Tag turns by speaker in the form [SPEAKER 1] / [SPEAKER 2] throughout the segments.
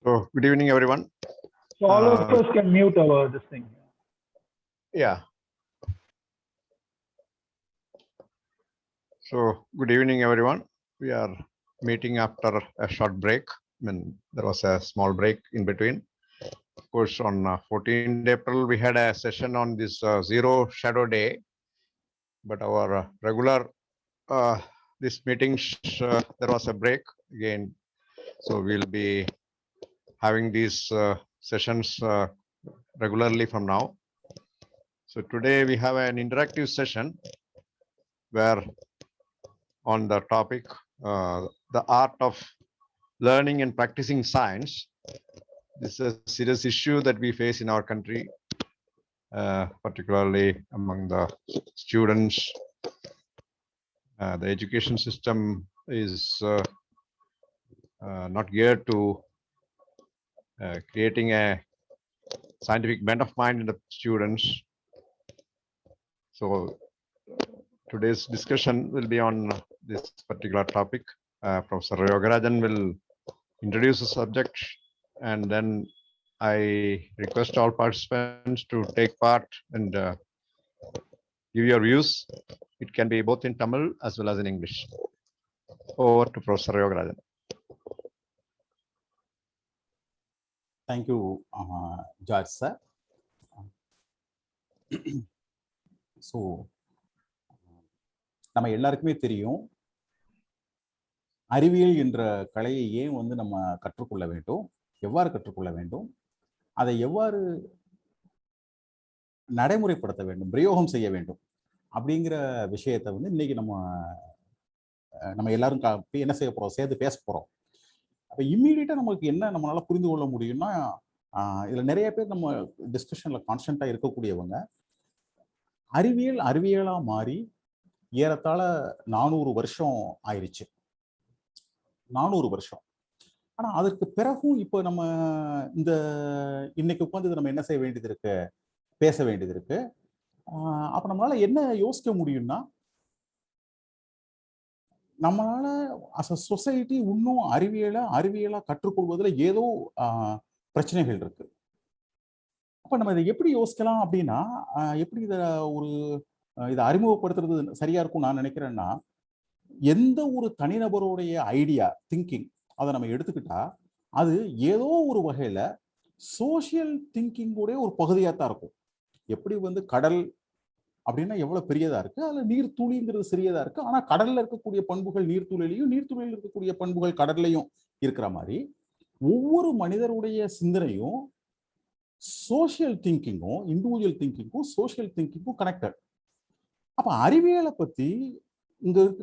[SPEAKER 1] So, good evening, everyone.
[SPEAKER 2] So all of us can mute our this thing.
[SPEAKER 1] Yeah. So, good evening, everyone. We are meeting after a short break. I mean, there was a small break in between. Of course, on 14th April, we had a session on this Zero Shadow Day. But our regular this meetings, there was a break again. So we'll be having these sessions regularly from now. So today we have an interactive session where on the topic, the art of learning and practicing science. This is a serious issue that we face in our country, particularly among the students. The education system is not geared to creating a scientific bent of mind in the students. So today's discussion will be on this particular topic. Professor Yogarajan will introduce the subject, and then I request all participants to take part and give your views. It can be both in Tamil as well as in English. Over to Professor Yogarajan.
[SPEAKER 3] Thank you, George sir. So, நம்ம எல்லாருக்குமே தெரியும் அறிவியல் என்ற கலையை ஏன் வந்து நம்ம கற்றுக்கொள்ள வேண்டும், எவ்வாறு கற்றுக்கொள்ள வேண்டும், அதை எவ்வாறு நடைமுறைப்படுத்த வேண்டும், பிரயோகம் செய்ய வேண்டும் அப்படிங்கிற விஷயத்தை வந்து இன்னைக்கு நம்ம எல்லாரும் என்ன செய்ய போறோம், சேர்த்து பேச போறோம். அப்போ இம்மீடியட்டா நமக்கு என்ன நம்மளால புரிந்து கொள்ள முடியும்னா, இதுல நிறைய பேர் நம்ம டிஸ்கஷன்ல கான்ஸ்டன்டா இருக்கக்கூடியவங்க அறிவியலா மாறி ஏறத்தாழ 400 வருஷம் ஆயிடுச்சு. 400 வருஷம். ஆனா அதற்கு பிறகும் இப்போ நம்ம இன்னைக்கு உட்காந்து நம்ம என்ன செய்ய வேண்டியது இருக்கு, பேச வேண்டியது இருக்கு. அப்ப நம்மளால என்ன யோசிக்க முடியும்னா, நம்மளால அஸ் அ சொசைட்டி இன்னும் அறிவியலா கற்றுக்கொள்வதில் ஏதோ பிரச்சனைகள் இருக்கு. அப்ப நம்ம இதை எப்படி யோசிக்கலாம் அப்படின்னா, எப்படி இதை அறிமுகப்படுத்துறது சரியா இருக்கும் நான் நினைக்கிறேன்னா, எந்த ஒரு தனிநபருடைய ஐடியா திங்கிங் அதை நம்ம எடுத்துக்கிட்டா அது ஏதோ ஒரு வகையில சோசியல் திங்கிங்கோடைய ஒரு பகுதியா தான் இருக்கும். எப்படி வந்து கடல் அப்படின்னா எவ்வளவு பெரியதா இருக்கு, அதுல நீர்த்துளிங்கிறது சிறியதா இருக்கு, ஆனா கடல்ல இருக்கக்கூடிய பண்புகள் நீர்த்துளிலையும் நீர்த்துளியில் இருக்கக்கூடிய பண்புகள் கடல்லையும் இருக்கிற மாதிரி ஒவ்வொரு மனிதருடைய சிந்தனையும் சோசியல் திங்கிங்கும் இண்டிவிஜுவல் திங்கிங்கும் சோசியல் திங்கிங்கும் கனெக்டட். அப்ப அறிவியலை பத்தி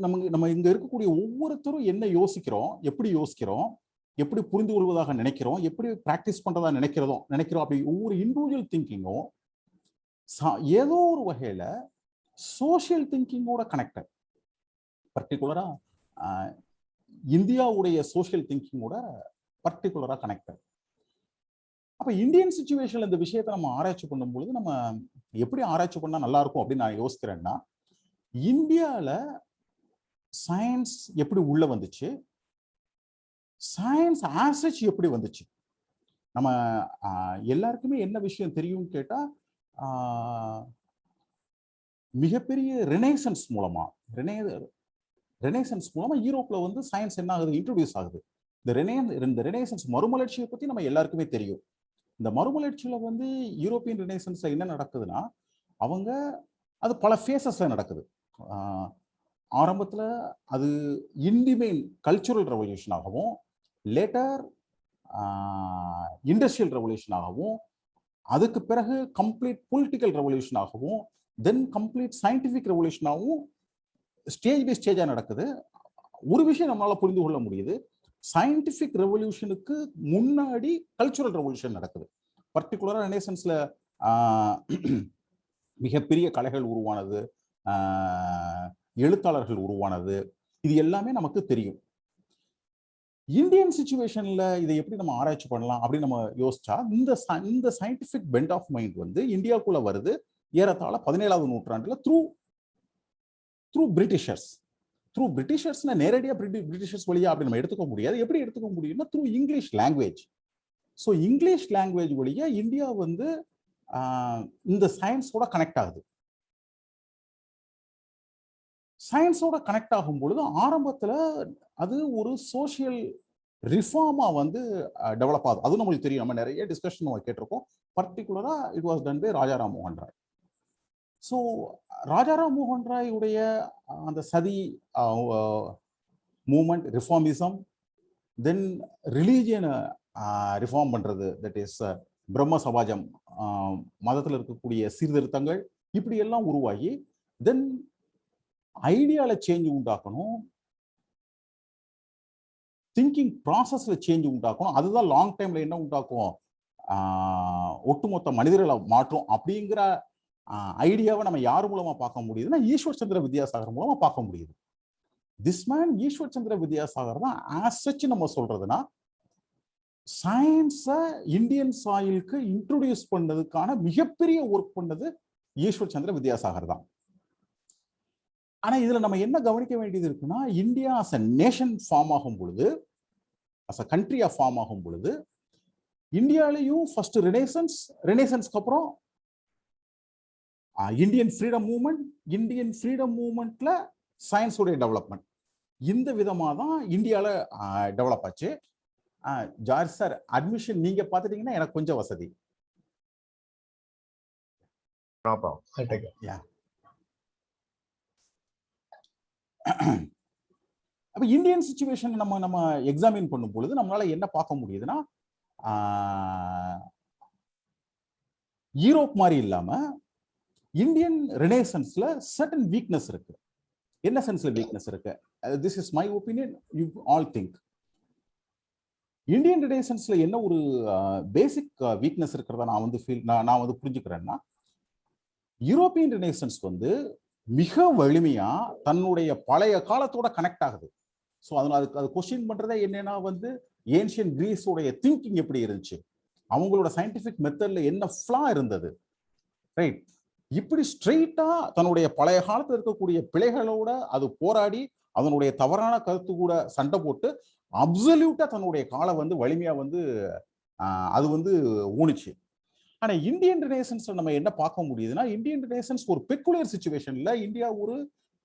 [SPEAKER 3] நம்ம இங்க இருக்கக்கூடிய ஒவ்வொருத்தரும் என்ன யோசிக்கிறோம், எப்படி புரிந்து கொள்வதாக நினைக்கிறோம், எப்படி பிராக்டிஸ் பண்றதா நினைக்கிறோம் அப்படி ஒவ்வொரு இண்டிவிஜுவல் திங்கிங்கும் ஏதோ ஒரு வகையில சோசியல் திங்கிங்கோட கனெக்டட். பர்டிகுலரா இந்தியாவுடைய சோசியல் திங்கிங்கோட பர்டிகுலரா கனெக்டட். அப்ப இந்தியன் சிச்சுவேஷன்ல இந்த விஷயத்தை நம்ம ஆராய்ச்சி பண்ணும்பொழுது நம்ம எப்படி ஆராய்ச்சி பண்ணா நல்லா இருக்கும் அப்படின்னு நான் யோசிக்கிறேன்னா, இந்தியால சயின்ஸ் எப்படி உள்ள வந்துச்சு, சயின்ஸ் ஆசச் எப்படி வந்துச்சு. நம்ம எல்லாருக்குமே என்ன விஷயம் தெரியும் கேட்டா, மிகப்பெரிய ரெனேசன்ஸ் மூலமா யூரோப்ல வந்து சயின்ஸ் என்ன ஆகுது, இன்ட்ரோடியூஸ் ஆகுது. இந்த ரெனேசன்ஸ் மறுமலர்ச்சியை பத்தி நம்ம எல்லாருக்குமே தெரியும். இந்த மறுமலர்ச்சியில வந்து யூரோப்பியன் ரெனேசன்ஸ்ல என்ன நடக்குதுன்னா, அது பல ஃபேசஸ்ல நடக்குது. ஆரம்பத்துல அது இண்டிமெயின் கல்ச்சுரல் ரெவல்யூஷன் ஆகவும், லேட்டர் இண்டஸ்ட்ரியல் ரெவல்யூஷன் ஆகவும், அதுக்கு பிறகு கம்ப்ளீட் பொலிட்டிக்கல் ரெவல்யூஷன் ஆகவும், தென் கம்ப்ளீட் சயின்டிபிக் ரெவல்யூஷன் ஆகவும் ஸ்டேஜ் பை ஸ்டேஜா நடக்குது. ஒரு விஷயம் நம்மளால புரிந்து கொள்ள முடியுது, சயின்டிபிக் ரெவல்யூஷனுக்கு முன்னாடி கல்ச்சுரல் ரெவல்யூஷன் நடக்குது. பர்டிகுலரா ரெனேசன்ஸ்ல மிகப்பெரிய கலைகள் உருவானது, எழுத்தாளர்கள் உருவானது, இது எல்லாமே நமக்கு தெரியும். இந்தியன் சிச்சுவேஷன்ல இதை எப்படி நம்ம ஆராய்ச்சி பண்ணலாம் அப்படின்னு நம்ம யோசிச்சா, இந்த சயின்டிபிக் பெண்ட் ஆஃப் மைண்ட் வந்து இந்தியாவுக்குள்ள வருது ஏறத்தாழ 17வது நூற்றாண்டுல த்ரூ பிரிட்டிஷர்ஸ் நேரடியா பிரிட்டிஷர்ஸ் வழியா அப்படி நம்ம எடுத்துக்க முடியாது. எப்படி எடுத்துக்க முடியும்னா, through English language. So English language வழியா இந்தியா வந்து இந்த சயின்ஸோட கனெக்ட் ஆகுது. சயின்ஸோட கனெக்ட் ஆகும் பொழுது ஆரம்பத்துல அது ஒரு சோசியல் ரிஃபார்மா வந்து டெவலப் ஆகுது. அது நம்மளுக்கு தெரியும், நம்ம நிறைய டிஸ்கஷன் நம்ம கேட்டிருக்கோம். Particularly it was done by Rajaram மோகன் ராய். ஸோ ராஜாராம் மோகன் ராய் உடைய அந்த சதி மூமெண்ட், ரிஃபார்மிசம், தென் ரிலீஜியனை ரிஃபார்ம் பண்றது, தட் இஸ் பிரம்ம சமாஜம், மதத்தில் இருக்கக்கூடிய சீர்திருத்தங்கள், இப்படி எல்லாம் உருவாகி தென் ஐடியால சேஞ்ச் உண்டாக்கணும், திங்கிங் ப்ராசஸ்ல சேஞ்ச் உண்டாக்கணும். அதுதான் லாங் டைம்ல என்ன உண்டாக்கும், ஒட்டுமொத்த மனிதர்களை மாற்றும் அப்படிங்கிற ஐடியாவை நம்ம யார் மூலமா பார்க்க முடியுதுன்னா ஈஸ்வர் சந்திர வித்யாசாகர் மூலமா பார்க்க முடியுது. திஸ் மேன் ஈஸ்வர் சந்திர வித்யாசாகர் தான் ஆஸ் சச் நம்ம சொல்றதுன்னா சயின்ஸை இந்தியன் சாயிலுக்கு இன்ட்ரோடியூஸ் பண்ணதுக்கான மிகப்பெரிய ஒர்க் பண்ணது ஈஸ்வர் சந்திர வித்யாசாகர் தான். ஆனா இதுல நம்ம என்ன கவனிக்க வேண்டியது இருக்குன்னா, India as a nation form ஆகும் பொழுது, அஸ் அ கண்ட்ரியா ஃபார்ம் ஆகும் பொழுது, இந்தியாலையும் ஃபர்ஸ்ட் ரெனேசன்ஸ்க்கு அப்புறம் Indian freedom movement, Indian freedom மூவ்மெண்ட்ல சயின்ஸோடைய டெவலப்மெண்ட், இந்த விதமா தான் இந்தியால டெவலப் ஆச்சு. ஜார்ஜ் சார், அட்மிஷன் நீங்க பாத்துட்டீங்கன்னா எனக்கு கொஞ்சம் வசதி. அப்ப இந்தியன் சிச்சுவேஷன் நம்ம எக்ஸாமின் பண்ணும் பொழுது நம்மளால என்ன பார்க்க முடியுதுன்னா, யூரோப் மாதிரி இல்லாம இந்தியன் ரெனேசன்ஸ்ல சர்டன் வீக்னஸ் இருக்கு. என்ன சென்ஸ்ல வீக்னஸ் இருக்கு? This is my opinion, you all think. Indian ரெனேசன்ஸ்ல என்ன ஒரு பேசிக் வீக்னஸ் இருக்கிறதா நான் வந்து புரிஞ்சுக்கிறேன்னா, யூரோப்பியன் ரெனேசன்ஸ் வந்து மிக வலிமையா தன்னுடைய பழைய காலத்தோட கனெக்ட் ஆகுது. ஸோ அது கொஸ்டின் பண்றதே என்னன்னா வந்து ஏன்ஷியன் கிரீஸோடைய திங்கிங் எப்படி இருந்துச்சு, அவங்களோட சயின்டிபிக் மெத்தட்ல என்ன ஃப்ளா இருந்தது, ரைட்? இப்படி ஸ்ட்ரெயிட்டா தன்னுடைய பழைய காலத்தில் இருக்கக்கூடிய பிழைகளோட அது போராடி அதனுடைய தவறான கருத்து கூட சண்டை போட்டு அப்சல்யூட்டா தன்னுடைய காலை வந்து வலிமையா வந்து அது வந்து ஊனிச்சு. ஆனா இந்தியன் ரெனேசன்ஸ்ல நம்ம என்ன பார்க்க முடியுதுன்னா, இந்தியன் ரெனேசன்ஸ் ஒரு பெக்குலியர் சிச்சுவேஷன்ல, இந்தியா ஒரு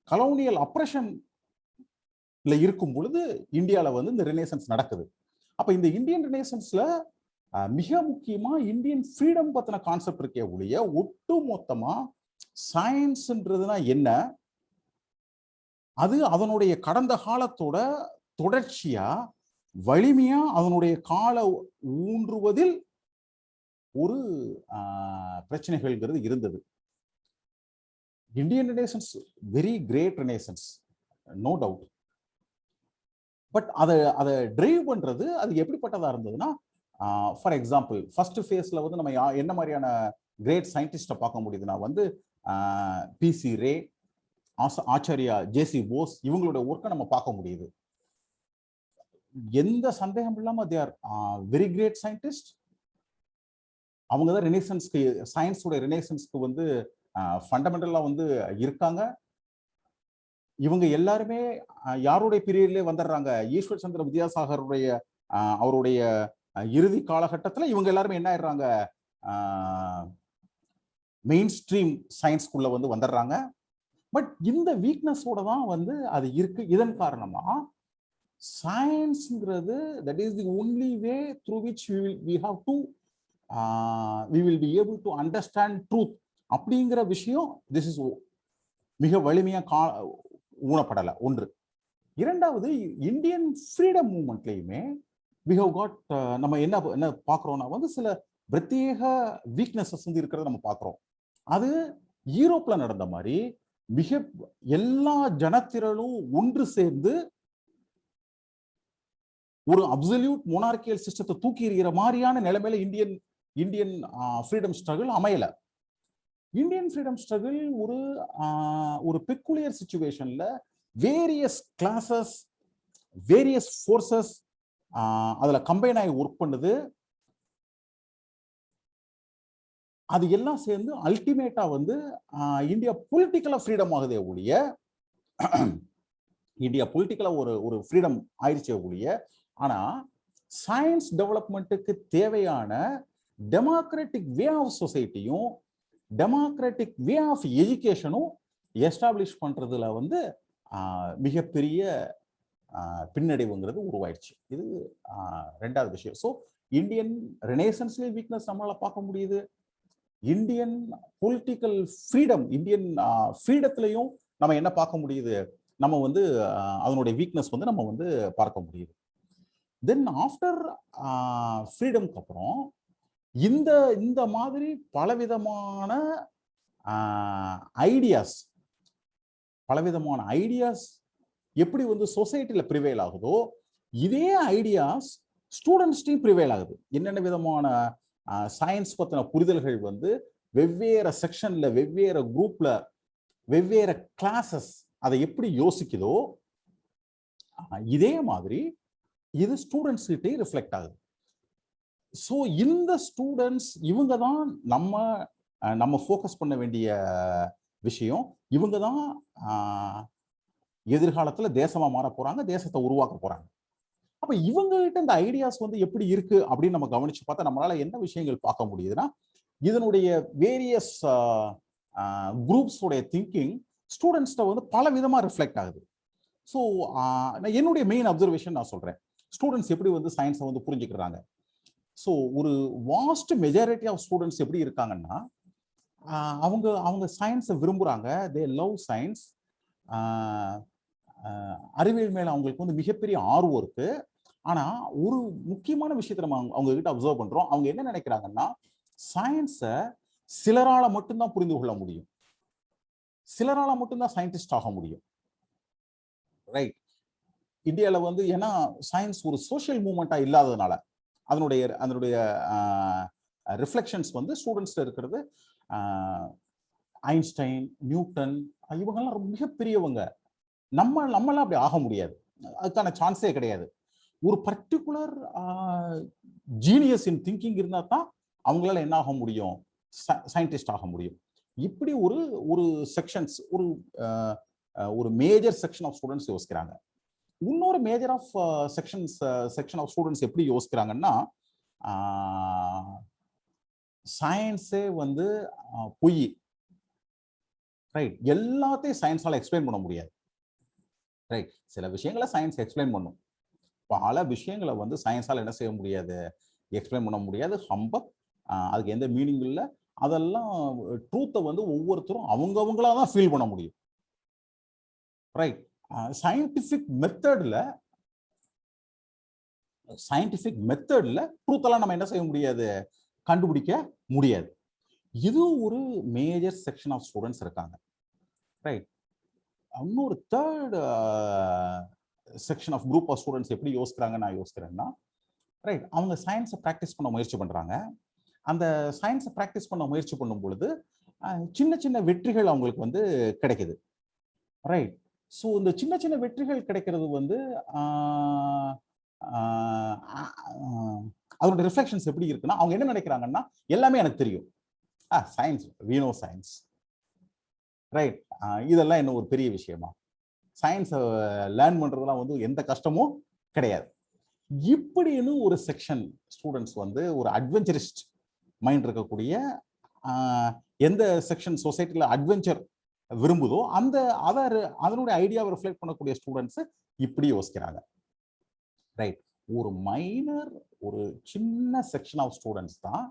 [SPEAKER 3] கலோனியல் அப்ரஷன்ல இருக்கும் பொழுது இந்தியால வந்து இந்த ரெனேசன்ஸ் நடக்குது. அப்ப இந்த இந்தியன் ரெனேசன்ஸ்ல மிக முக்கியமா இந்தியன் ஃப்ரீடம் பத்தின கான்செப்ட் இருக்கே ஒழிய ஒட்டு மொத்தமா சயின்ஸ்ன்றதுனா என்ன, அது அதனுடைய கடந்த காலத்தோட தொடர்ச்சியா வலிமையா அதனுடைய கால ஊன்றுவதில் ஒரு பிரச்சனைகள்ங்கிறது இருந்தது. Indian renaissance very great renaissance, no doubt. But அதை டிரைவ் பண்றது அது எப்படிப்பட்டதா இருந்ததுன்னா, ஃபார் எக்ஸாம்பிள் ஃபர்ஸ்ட் ஃபேஸ்ல வந்து நம்ம என்ன மாதிரியான கிரேட் சயின்டிஸ்டை பார்க்க முடியுதுன்னா வந்து பிசி ரே, ஆச்சாரியா ஜேசி போஸ், இவங்களோட ஒர்க்கை நம்ம பார்க்க முடியுது. எந்த சந்தேகம் இல்லாம they are very great scientist. அவங்க தான் ரெனேசன்ஸ்க்கு, சயின்ஸோட ரெனேசன்ஸ்க்கு வந்து ஃபண்டமெண்டலா வந்து இருக்காங்க. இவங்க எல்லாருமே யாருடைய பீரியட்லயே வந்துடுறாங்க, ஈஸ்வர் சந்திர வித்யாசாகருடைய அவருடைய இறுதி காலகட்டத்தில் இவங்க எல்லாருமே என்ன ஆயிடுறாங்க, மெயின் ஸ்ட்ரீம் சயின்ஸ்குள்ள வந்து வந்துடுறாங்க. பட் இந்த வீக்னஸோட தான் வந்து அது இருக்கு. இதன் காரணமா சயின்ஸ்ங்கிறது that is the only way through which we have to we will be able to understand truth அப்படிங்கிற விஷயம் திஸ் இஸ் மிக வலிமையா ஊனப்படலை. ஒன்று. இரண்டாவது, இந்தியன் ஃப்ரீடம் மூவ்மெண்ட்லயுமே we have got நம்ம என்ன பார்க்குறோம்னா வந்து சில பிரத்யேக வீக்னஸஸ் வந்து இருக்கிறத நம்ம பார்க்குறோம். அது யூரோப்ல நடந்த மாதிரி மிக எல்லா ஜனத்திரளும் ஒன்று சேர்ந்து ஒரு அப்சல்யூட் மொனார்கியல் சிஸ்டத்தை தூக்கி எறிகிற மாதிரியான நிலைமையில இந்தியன் ஃப்ரீடம் ஸ்ட்ரகிள் அமையல. இந்தியன் ஃப்ரீடம் ஸ்ட்ரகிள் ஒரு பெக்குலியர் சிச்சுவேஷன்ல வேரியஸ் கிளாஸஸ், வேரியஸ் ஃபோர்ஸஸ் அதுல கம்பைன் ஆகி ஒர்க் பண்ணுது. அது எல்லாம் சேர்ந்து அல்டிமேட்டா வந்து இந்தியா பொலிட்டிக்கலா ஃப்ரீடம் ஆகுதே ஒழிய, இந்தியா பொலிட்டிக்கலா ஒரு ஃப்ரீடம் ஆயிடுச்சே ஒழிய, ஆனா சயின்ஸ் டெவலப்மெண்ட்டுக்கு தேவையான டெமோக்ராட்டிக் வே ஆஃப் சொசைட்டியும் டெமோக்ராட்டிக் வே ஆஃப் எஜுகேஷனும் எஸ்டாப்ளிஷ் பண்றதுல வந்து மிகப்பெரிய பின்னடைவுங்கிறது உருவாயிடுச்சு. இது ரெண்டாவது விஷயம். ஸோ இந்தியன் ரெனேசன்ஸ்லேயும் வீக்னஸ் நம்மளால பார்க்க முடியுது. இந்தியன் பொலிட்டிக்கல் ஃப்ரீடம், இந்தியன் ஃப்ரீடத்திலையும் நம்ம என்ன பார்க்க முடியுது, நம்ம வந்து அதனுடைய வீக்னஸ் வந்து நம்ம வந்து பார்க்க முடியுது. தென் ஆஃப்டர் ஃப்ரீடம்க்கு அப்புறம் இந்த மாதிரி பலவிதமான ஐடியாஸ் எப்படி வந்து சொசைட்டில ப்ரிவேல் ஆகுதோ இதே ஐடியாஸ் ஸ்டூடெண்ட்ஸ்டையும் ப்ரிவேல் ஆகுது. என்னென்ன விதமான சயின்ஸ் பத்தின புரிதல்கள் வந்து வெவ்வேறு செக்ஷன்ல, வெவ்வேறு குரூப்ல, வெவ்வேறு கிளாஸஸ் அதை எப்படி யோசிக்குதோ இதே மாதிரி இது ஸ்டூடெண்ட்ஸ் கிட்டே ரிஃப்ளெக்ட் ஆகுது. ஸோ இந்த ஸ்டூடெண்ட்ஸ் இவங்க தான் நம்ம ஃபோக்கஸ் பண்ண வேண்டிய விஷயம். இவங்க தான் எதிர்காலத்துல தேசமா மாற போறாங்க, தேசத்தை உருவாக்க போறாங்க. அப்ப இவங்க கிட்ட இந்த ஐடியாஸ் வந்து எப்படி இருக்கு அப்படின்னு நம்ம கவனிச்சு பார்த்தா நம்மளால என்ன விஷயங்கள் பார்க்க முடியுதுன்னா, இதனுடைய வேரியஸ் குரூப்ஸ் உடைய திங்கிங் ஸ்டூடெண்ட்ஸ்ட வந்து பல விதமா ரிஃப்ளெக்ட் ஆகுது. ஸோ என்னுடைய மெயின் அப்சர்வேஷன் நான் சொல்றேன், ஸ்டூடெண்ட்ஸ் எப்படி வந்து சயின்ஸை வந்து புரிஞ்சுக்கிறாங்க. ஸோ ஒரு வாஸ்ட் மெஜாரிட்டி ஆஃப் ஸ்டூடெண்ட்ஸ் எப்படி இருக்காங்கன்னா, அவங்க சயின்ஸை விரும்புறாங்க, தே லவ் சயின்ஸ். அறிவியல் மேல அவங்களுக்கு வந்து மிகப்பெரிய ஆர்வம் இருக்கு. ஆனா ஒரு முக்கியமான விஷயத்தை நம்ம அவங்க கிட்ட அப்சர்வ் பண்றோம். அவங்க என்ன நினைக்கிறாங்கன்னா, சயின்ஸை சிலரால மட்டும்தான் புரிந்து கொள்ள முடியும், சிலரால மட்டும்தான் சயின்டிஸ்ட் ஆக முடியும். ரைட். இந்தியாவில் வந்து ஏன்னா சயின்ஸ் ஒரு சோஷியல் மூவ்மெண்டா இல்லாததுனால அதனுடைய ரிஃப்ளெக்ஷன்ஸ் வந்து ஸ்டூடெண்ட்ஸ்ல இருக்கிறது. ஐன்ஸ்டைன், நியூட்டன் இவங்கெல்லாம் மிகப்பெரியவங்க. நம்மளாம் அப்படி ஆக முடியாது, அதுக்கான சான்ஸே கிடையாது. ஒரு பர்டிகுலர் ஜீனியஸ் இன் திங்கிங் இருந்தா தான் அவங்களால என்ன ஆக முடியும், சயின்டிஸ்ட் ஆக முடியும். இப்படி ஒரு செக்ஷன்ஸ், ஒரு மேஜர் செக்ஷன் ஆஃப் ஸ்டூடெண்ட்ஸ் யோசிக்கிறாங்க. இன்னொரு major of section of students எப்படி யோசிக்கிறாங்கன்னா, சயின்ஸே வந்து பொய். ரைட். எல்லாத்தையும் சயின்ஸால எக்ஸ்பிளைன் பண்ண முடியாது. ரைட். சில விஷயங்களை சயின்ஸ் எக்ஸ்பிளைன் பண்ணும், பல விஷயங்களை வந்து சயின்ஸால என்ன செய்ய முடியாது, எக்ஸ்பிளைன் பண்ண முடியாது. ஹம்பக், அதுக்கு எந்த மீனிங் இல்லை. அதெல்லாம் ட்ரூத்தை வந்து ஒவ்வொருத்தரும் அவங்கவுங்களா தான் ஃபீல் பண்ண முடியும். ரைட். சயின்டிபிக் மெத்தட்ல ட்ரூத்தெல்லாம் நம்ம என்ன செய்ய முடியாது, கண்டுபிடிக்க முடியாது. இது ஒரு மேஜர் செக்ஷன் ஆஃப் ஸ்டூடெண்ட்ஸ் இருக்காங்க. ரைட். இன்னொரு third section of group of students எப்படி யோசிக்கிறாங்க நான் யோசிக்கிறேன்னா, ரைட், அவங்க சயின்ஸை ப்ராக்டிஸ் பண்ண முயற்சி பண்றாங்க. அந்த சயின்ஸை ப்ராக்டிஸ் பண்ண முயற்சி பண்ணும் பொழுது சின்ன சின்ன வெற்றிகள் அவங்களுக்கு வந்து கிடைக்குது. ரைட். ஸோ இந்த சின்ன சின்ன வெற்றிகள் கிடைக்கிறது வந்து அதோட ரிஃப்ளெக்ஷன்ஸ் எப்படி இருக்குன்னா, அவங்க என்ன நினைக்கிறாங்கன்னா, எல்லாமே எனக்கு தெரியும், science, we know science. Right. இதெல்லாம் என்ன ஒரு பெரிய விஷயமா, சயின்ஸை லேர்ன் பண்றதுலாம் வந்து எந்த கஷ்டமும் கிடையாது. இப்படின்னு ஒரு செக்ஷன் ஸ்டூடெண்ட்ஸ் வந்து ஒரு அட்வென்ச்சரிஸ்ட் மைண்ட் இருக்கக்கூடிய, எந்த செக்ஷன் சொசைட்டில அட்வென்ச்சர் விரும்புதோ அதனுடைய ஐடியாவை ரிஃப்ளெக்ட் பண்ணக்கூடிய ஸ்டூடெண்ட்ஸ் இப்படி யோசிக்கிறாங்க. ரைட். ஒரு சின்ன செக்ஷன் ஆஃப் ஸ்டூடெண்ட்ஸ் தான்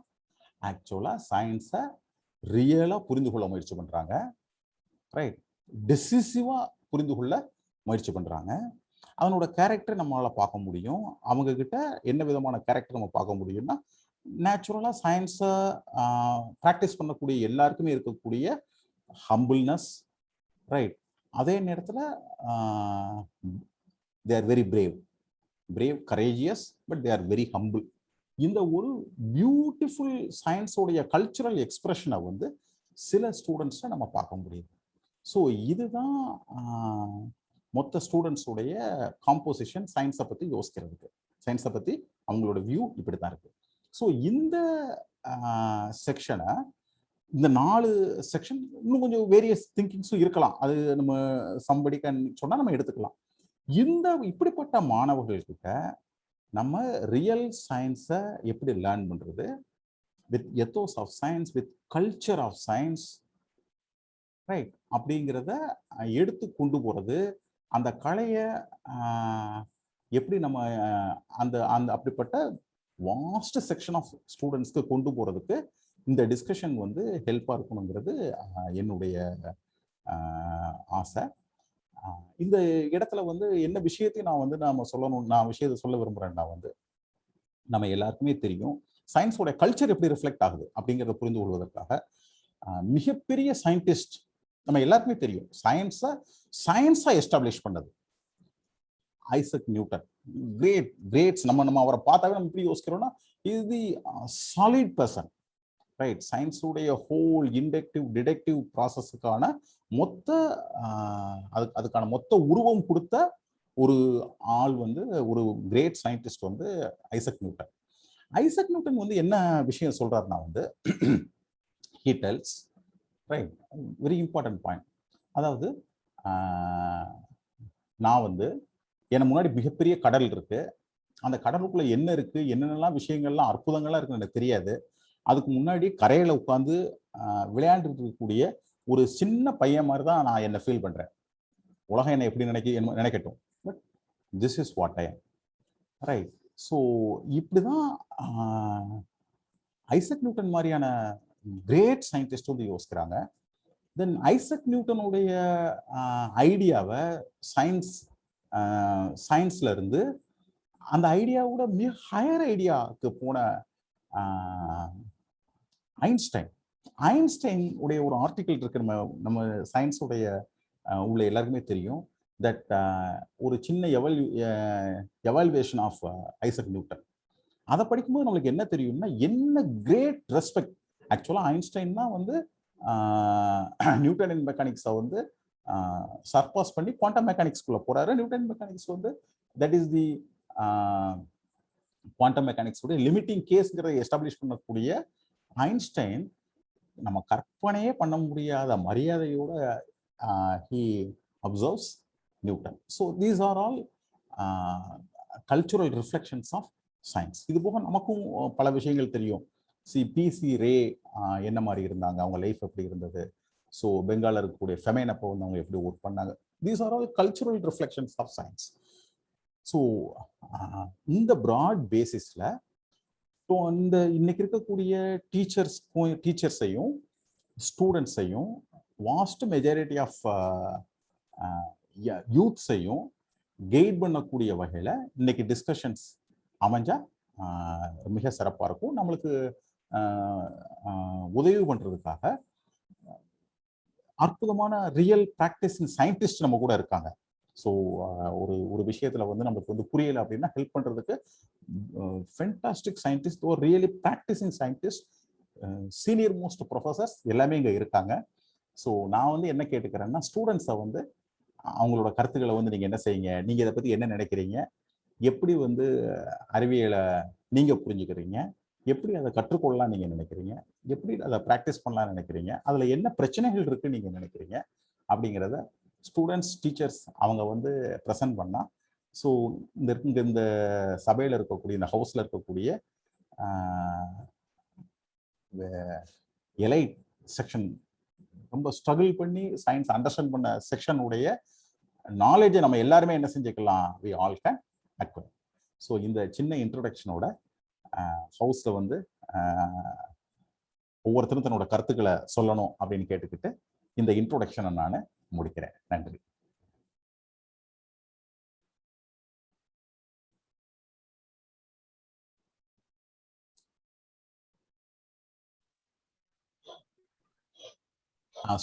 [SPEAKER 3] ஆக்சுவலா சயின்ஸை ரியலா புரிந்து கொள்ள முயற்சி பண்றாங்க. ரைட். டெசிசிவா புரிந்து கொள்ள முயற்சி பண்றாங்க. அதனோட கேரக்டர் நம்மளால பார்க்க முடியும். அவங்க கிட்ட என்ன விதமான கேரக்டர் நம்ம பார்க்க முடியும்னா, நேச்சுரலா சயின்ஸை ப்ராக்டிஸ் பண்ணக்கூடிய எல்லாருக்குமே இருக்கக்கூடிய ஹம்பிள்னஸ். ரைட். அதே நேரத்தில் தே are very brave, courageous, but they are very humble. இந்த ஒரு பியூட்டிஃபுல் சயின்ஸோடைய கல்ச்சுரல் எக்ஸ்பிரஷனை வந்து சில ஸ்டூடெண்ட்ஸை நம்ம பார்க்க முடியுது. ஸோ இதுதான் மொத்த ஸ்டூடெண்ட்ஸோடைய காம்போசிஷன் சயின்ஸை பற்றி யோசிக்கிறதுக்கு. சயின்ஸை பற்றி அவங்களோட வியூ இப்படி தான் இருக்கு. ஸோ இந்த செக்ஷனை, இந்த 4 செக்ஷன் இன்னும் கொஞ்சம் வேரியஸ் திங்கிங்ஸும் இருக்கலாம், அது நம்ம சம்படி சொன்னா நம்ம எடுத்துக்கலாம். இப்படிப்பட்ட மாணவர்கள்கிட்ட நம்ம ரியல் சயின்ஸை எப்படி லேர்ன் பண்றது, with ethos of science, with culture of science, right, அப்படிங்கிறத எடுத்து கொண்டு போறது, அந்த கலையை எப்படி நம்ம அந்த அந்த அப்படிப்பட்ட வாஸ்ட் செக்ஷன் ஆஃப் ஸ்டூடெண்ட்ஸ்க்கு கொண்டு போறதுக்கு இந்த டிஸ்கஷன் வந்து ஹெல்ப்பாக இருக்கணுங்கிறது என்னுடைய ஆசை. இந்த இடத்துல வந்து என்ன விஷயத்தையும் நான் வந்து நான் விஷயத்தை சொல்ல விரும்புறேன்னா வந்து, நம்ம எல்லாருக்குமே தெரியும் சயின்ஸோட கல்ச்சர் எப்படி ரிஃப்ளெக்ட் ஆகுது அப்படிங்கிறத புரிந்து கொள்வதற்காக மிகப்பெரிய சயின்டிஸ்ட் நம்ம எல்லாருக்குமே தெரியும், சயின்ஸா எஸ்டாப்ளிஷ் பண்ணது ஐசக் நியூட்டன். கிரேட்ஸ். நம்ம அவரை பார்த்தாவே நம்ம எப்படி யோசிக்கிறோம்னா, is the solid person, right? சயின்ஸுடைய ஹோல் இண்டக்டிவ் டிடக்டிவ் ப்ராசஸுக்கான மொத்த அதுக்கான மொத்த உருவம் கொடுத்த ஒரு ஆள் வந்து ஒரு கிரேட் சயின்டிஸ்ட் வந்து ஐசக் நியூட்டன். ஐசக் நியூட்டன் வந்து என்ன விஷயம் சொல்றாருன்னா வந்து, he tells, right, very important point. அதாவது நான் வந்து எனக்கு முன்னாடி மிகப்பெரிய கடல் இருக்கு, அந்த கடலுக்குள்ள என்ன இருக்கு, என்னென்னலாம் விஷயங்கள்லாம் அற்புதங்கள்லாம் இருக்குன்னு எனக்கு தெரியாது. அதுக்கு முன்னாடி கரையில உட்காந்து விளையாண்டு இருக்கக்கூடிய ஒரு சின்ன பையன் மாதிரி தான் நான் என்ன ஃபீல் பண்றேன். உலகம் என்ன எப்படி நினைக்கட்டும், but this is what I am, right? So இப்படிதான் ஐசக் நியூட்டன் மாதிரியான கிரேட் சயின்டிஸ்ட் வந்து யோசிக்கிறாங்க. தென் ஐசக் நியூட்டனுடைய ஐடியாவை சயின்ஸ்ல இருந்து அந்த ஐடியாவோட மிக ஹையர் ஐடியாவுக்கு போன ஐன்ஸ்டைன் உடைய ஒரு ஆர்டிக்கிள் இருக்கு நம்ம சயின்ஸ் உடைய உள்ள எல்லாருக்குமே தெரியும். தட் ஒரு சின்ன எவால்வேஷன் ஆஃப் ஐசக் நியூட்டன். அதை படிக்கும்போது நம்மளுக்கு என்ன தெரியும்னா, என்ன கிரேட் ரெஸ்பெக்ட். ஆக்சுவலாக ஐன்ஸ்டைன் தான் வந்து நியூட்டனின் மெக்கானிக்ஸை வந்து சர்பாஸ் பண்ணி குவாண்டம் மெக்கானிக்ஸ்குள்ள போறாரு. நியூட்டன் மெக்கானிக்ஸ் வந்து that is the quantum mechanics உடைய லிமிட்டிங் கேஸ்ங்கிறத எஸ்டாப்ளிஷ் பண்ணக்கூடிய ஐன்ஸ்டைன் நம்ம கற்பனையே பண்ண முடியாத மரியாதையோட he observes Newton. So these are all cultural reflections of science. இது போக நமக்கும் பல விஷயங்கள் தெரியும். பிசி ரே என்ன மாதிரி இருந்தாங்க, அவங்க லைஃப் எப்படி இருந்தது, ஸோ பெங்காலில் இருக்கக்கூடிய ஃபெமைன் அப்போ வந்து அவங்க எப்படி ஒர்க் பண்ணாங்க. These are all cultural reflections of science. So இந்த ப்ராட் பேசிஸில் இந்த இன்னைக்கு இருக்கக்கூடிய டீச்சர்ஸையும் ஸ்டூடெண்ட்ஸையும் வாஸ்ட் மெஜாரிட்டி ஆஃப் யூத்ஸையும் கைட் பண்ணக்கூடிய வகையில் இன்னைக்கு டிஸ்கஷன்ஸ் அமைஞ்சா மிக சிறப்பாக இருக்கும். நம்மளுக்கு உதவி பண்ணுறதுக்காக அற்புதமான ரியல் ப்ராக்டிஸிங் சயின்டிஸ்ட் நம்ம கூட இருக்காங்க. ஸோ ஒரு விஷயத்தில் வந்து நம்மளுக்கு வந்து புரியலை அப்படின்னா ஹெல்ப் பண்ணுறதுக்கு ஃபென்டாஸ்டிக் சயின்டிஸ்ட், ஒரு really practising scientist, senior most professors எல்லாமே இங்கே இருக்காங்க. ஸோ நான் வந்து என்ன கேட்டுக்கிறேன்னா, ஸ்டூடெண்ட்ஸை வந்து அவங்களோட கருத்துக்களை வந்து நீங்கள் என்ன செய்யுங்க, நீங்கள் இதை பற்றி என்ன நினைக்கிறீங்க, எப்படி வந்து அறிவியலை நீங்கள் புரிஞ்சுக்கிறீங்க, எப்படி அதை கற்றுக்கொள்ளலாம் நீங்கள் நினைக்கிறீங்க, எப்படி அதை ப்ராக்டிஸ் பண்ணலாம்னு நினைக்கிறீங்க, அதில் என்ன பிரச்சனைகள் இருக்குன்னு நீங்கள் நினைக்கிறீங்க அப்படிங்கிறத ஸ்டூடெண்ட்ஸ் டீச்சர்ஸ் அவங்க வந்து ப்ரெசென்ட் பண்ணால், ஸோ இந்த சபையில் இருக்கக்கூடிய, இந்த ஹவுஸில் இருக்கக்கூடிய எலைட் செக்ஷன், ரொம்ப ஸ்ட்ரகிள் பண்ணி சயின்ஸ் அண்டர்ஸ்டாண்ட் பண்ண செக்ஷனுடைய நாலேஜை நம்ம எல்லாருமே என்ன செஞ்சுக்கலாம், we all can acquire. So இந்த சின்ன இன்ட்ரொடக்ஷனோட ஹவுஸில் வந்து ஒவ்வொருத்தரும் தன்னோட கருத்துக்களை சொல்லணும் அப்படின்னு கேட்டுக்கிட்டு இந்த இன்ட்ரொடக்ஷனை நான் முடிக்கிறேன். நன்றி.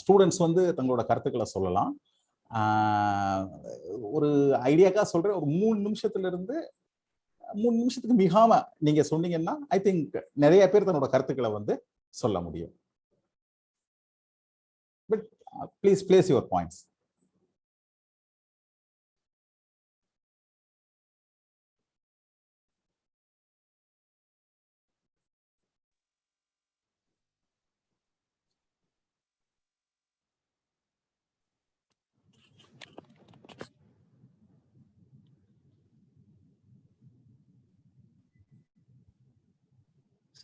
[SPEAKER 3] ஸ்டூடெண்ட்ஸ் வந்து தங்களோட கருத்துக்களை சொல்லலாம். ஒரு ஐடியாக்காக சொல்றேன், ஒரு 3 நிமிஷத்துல இருந்து 3 நிமிஷத்துக்கு மிகாம நீங்க சொன்னீங்கன்னா ஐ திங்க் நிறைய பேர் தன்னோட கருத்துக்களை வந்து சொல்ல முடியும். But please place your points.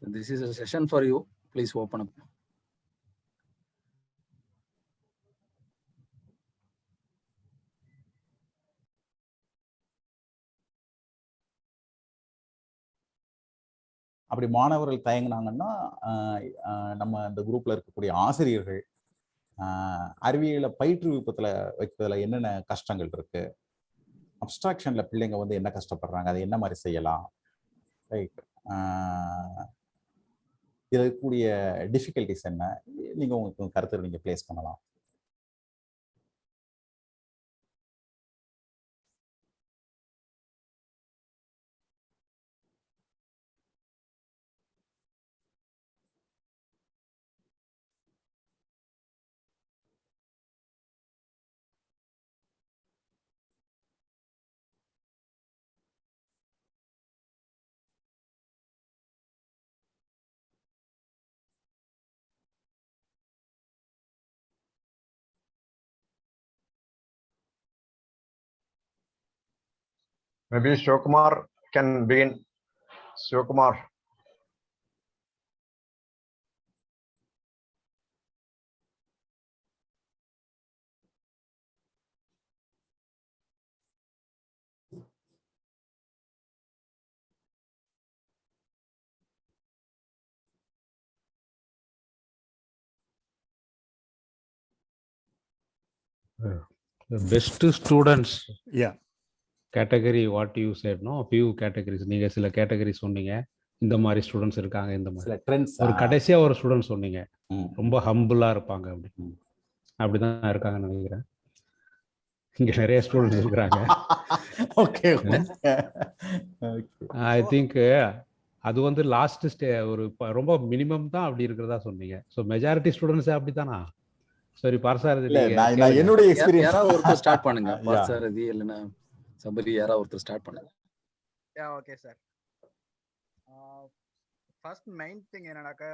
[SPEAKER 4] So this is a session for you. Please open up.
[SPEAKER 3] அப்படி மாணவர்கள் தயங்கினாங்கன்னா நம்ம இந்த குரூப்ல இருக்கக்கூடிய ஆசிரியர்கள் அறிவியலை பயிற்றுவிப்பத்தில் வைப்பதில் என்னென்ன கஷ்டங்கள் இருக்கு, அப்ஸ்ட்ராக்ஷன்ல பிள்ளைங்க வந்து என்ன கஷ்டப்படுறாங்க, அதை என்ன மாதிரி செய்யலாம், ரைட், இதில் இருக்கக்கூடிய டிஃபிகல்டிஸ் என்ன, நீங்க உங்களுக்கு கருத்து நீங்க பிளேஸ் பண்ணலாம்.
[SPEAKER 1] Maybe Shivakumar can begin. Shivakumar.
[SPEAKER 5] The best students, yeah, category what you said, no, few categories. நீங்க சில கேட்டகரிஸ் சொன்னீங்க, இந்த மாதிரி ஸ்டூடெண்ட்ஸ் இருக்காங்க, இந்த மாதிரி
[SPEAKER 3] சில ட்ரெண்ட்ஸ்.
[SPEAKER 5] ஒரு கடைசியா ஒரு ஸ்டூடெண்ட் சொன்னீங்க, ரொம்ப ஹம்பிளா இருப்பாங்க, அப்படிதான் இருக்காங்கன்னு நினைக்கிறேன். இங்க நிறைய ஸ்டூடெண்ட்ஸ் இருக்கிறாங்க.
[SPEAKER 3] ஓகே,
[SPEAKER 5] ஐ திங்க் அது வந்து லாஸ்ட் ஒரு ரொம்ப மினிமம் தான் அப்படி இருக்கிறதா சொன்னீங்க. ஸோ மெஜாரிட்டி ஸ்டூடெண்ட்ஸ் அப்படித்தானா? சரி, பார்சாரதி
[SPEAKER 3] என்னோட எக்ஸ்பீரியன்ஸ்.
[SPEAKER 4] யாராவது ஒருத்தர் ஸ்டார்ட் பண்ணுங்க. பார்சாரதி இல்லைன்னா சபரி, யாராவது ஒருத்தர் ஸ்டார்ட் பண்ணுங்க.
[SPEAKER 6] Okay sir. First main thing என்னன்னாக்கா,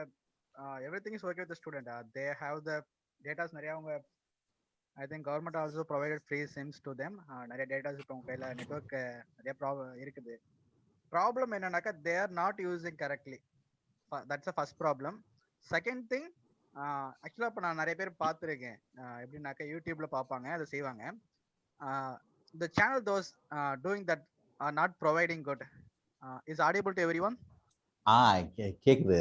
[SPEAKER 6] everything is okay with the student. They have the datas நிறைய. அவங்க I think government also provided free SIMs to them. நிறைய டேட்டாஸ் இப்போ உங்க கையில் நெட்வொர்க் நிறைய இருக்குது. ப்ராப்ளம் என்னன்னாக்கா, they are not using correctly. That's a first problem. Second thing, ஆக்சுவலாக இப்போ நான் நிறைய பேர் பார்த்துருக்கேன். எப்படின்னாக்கா யூடியூப்ல பார்ப்பாங்க, அதை செய்வாங்க. The channel those doing that R not providing good. Is audible to everyone?
[SPEAKER 3] கேக்குது.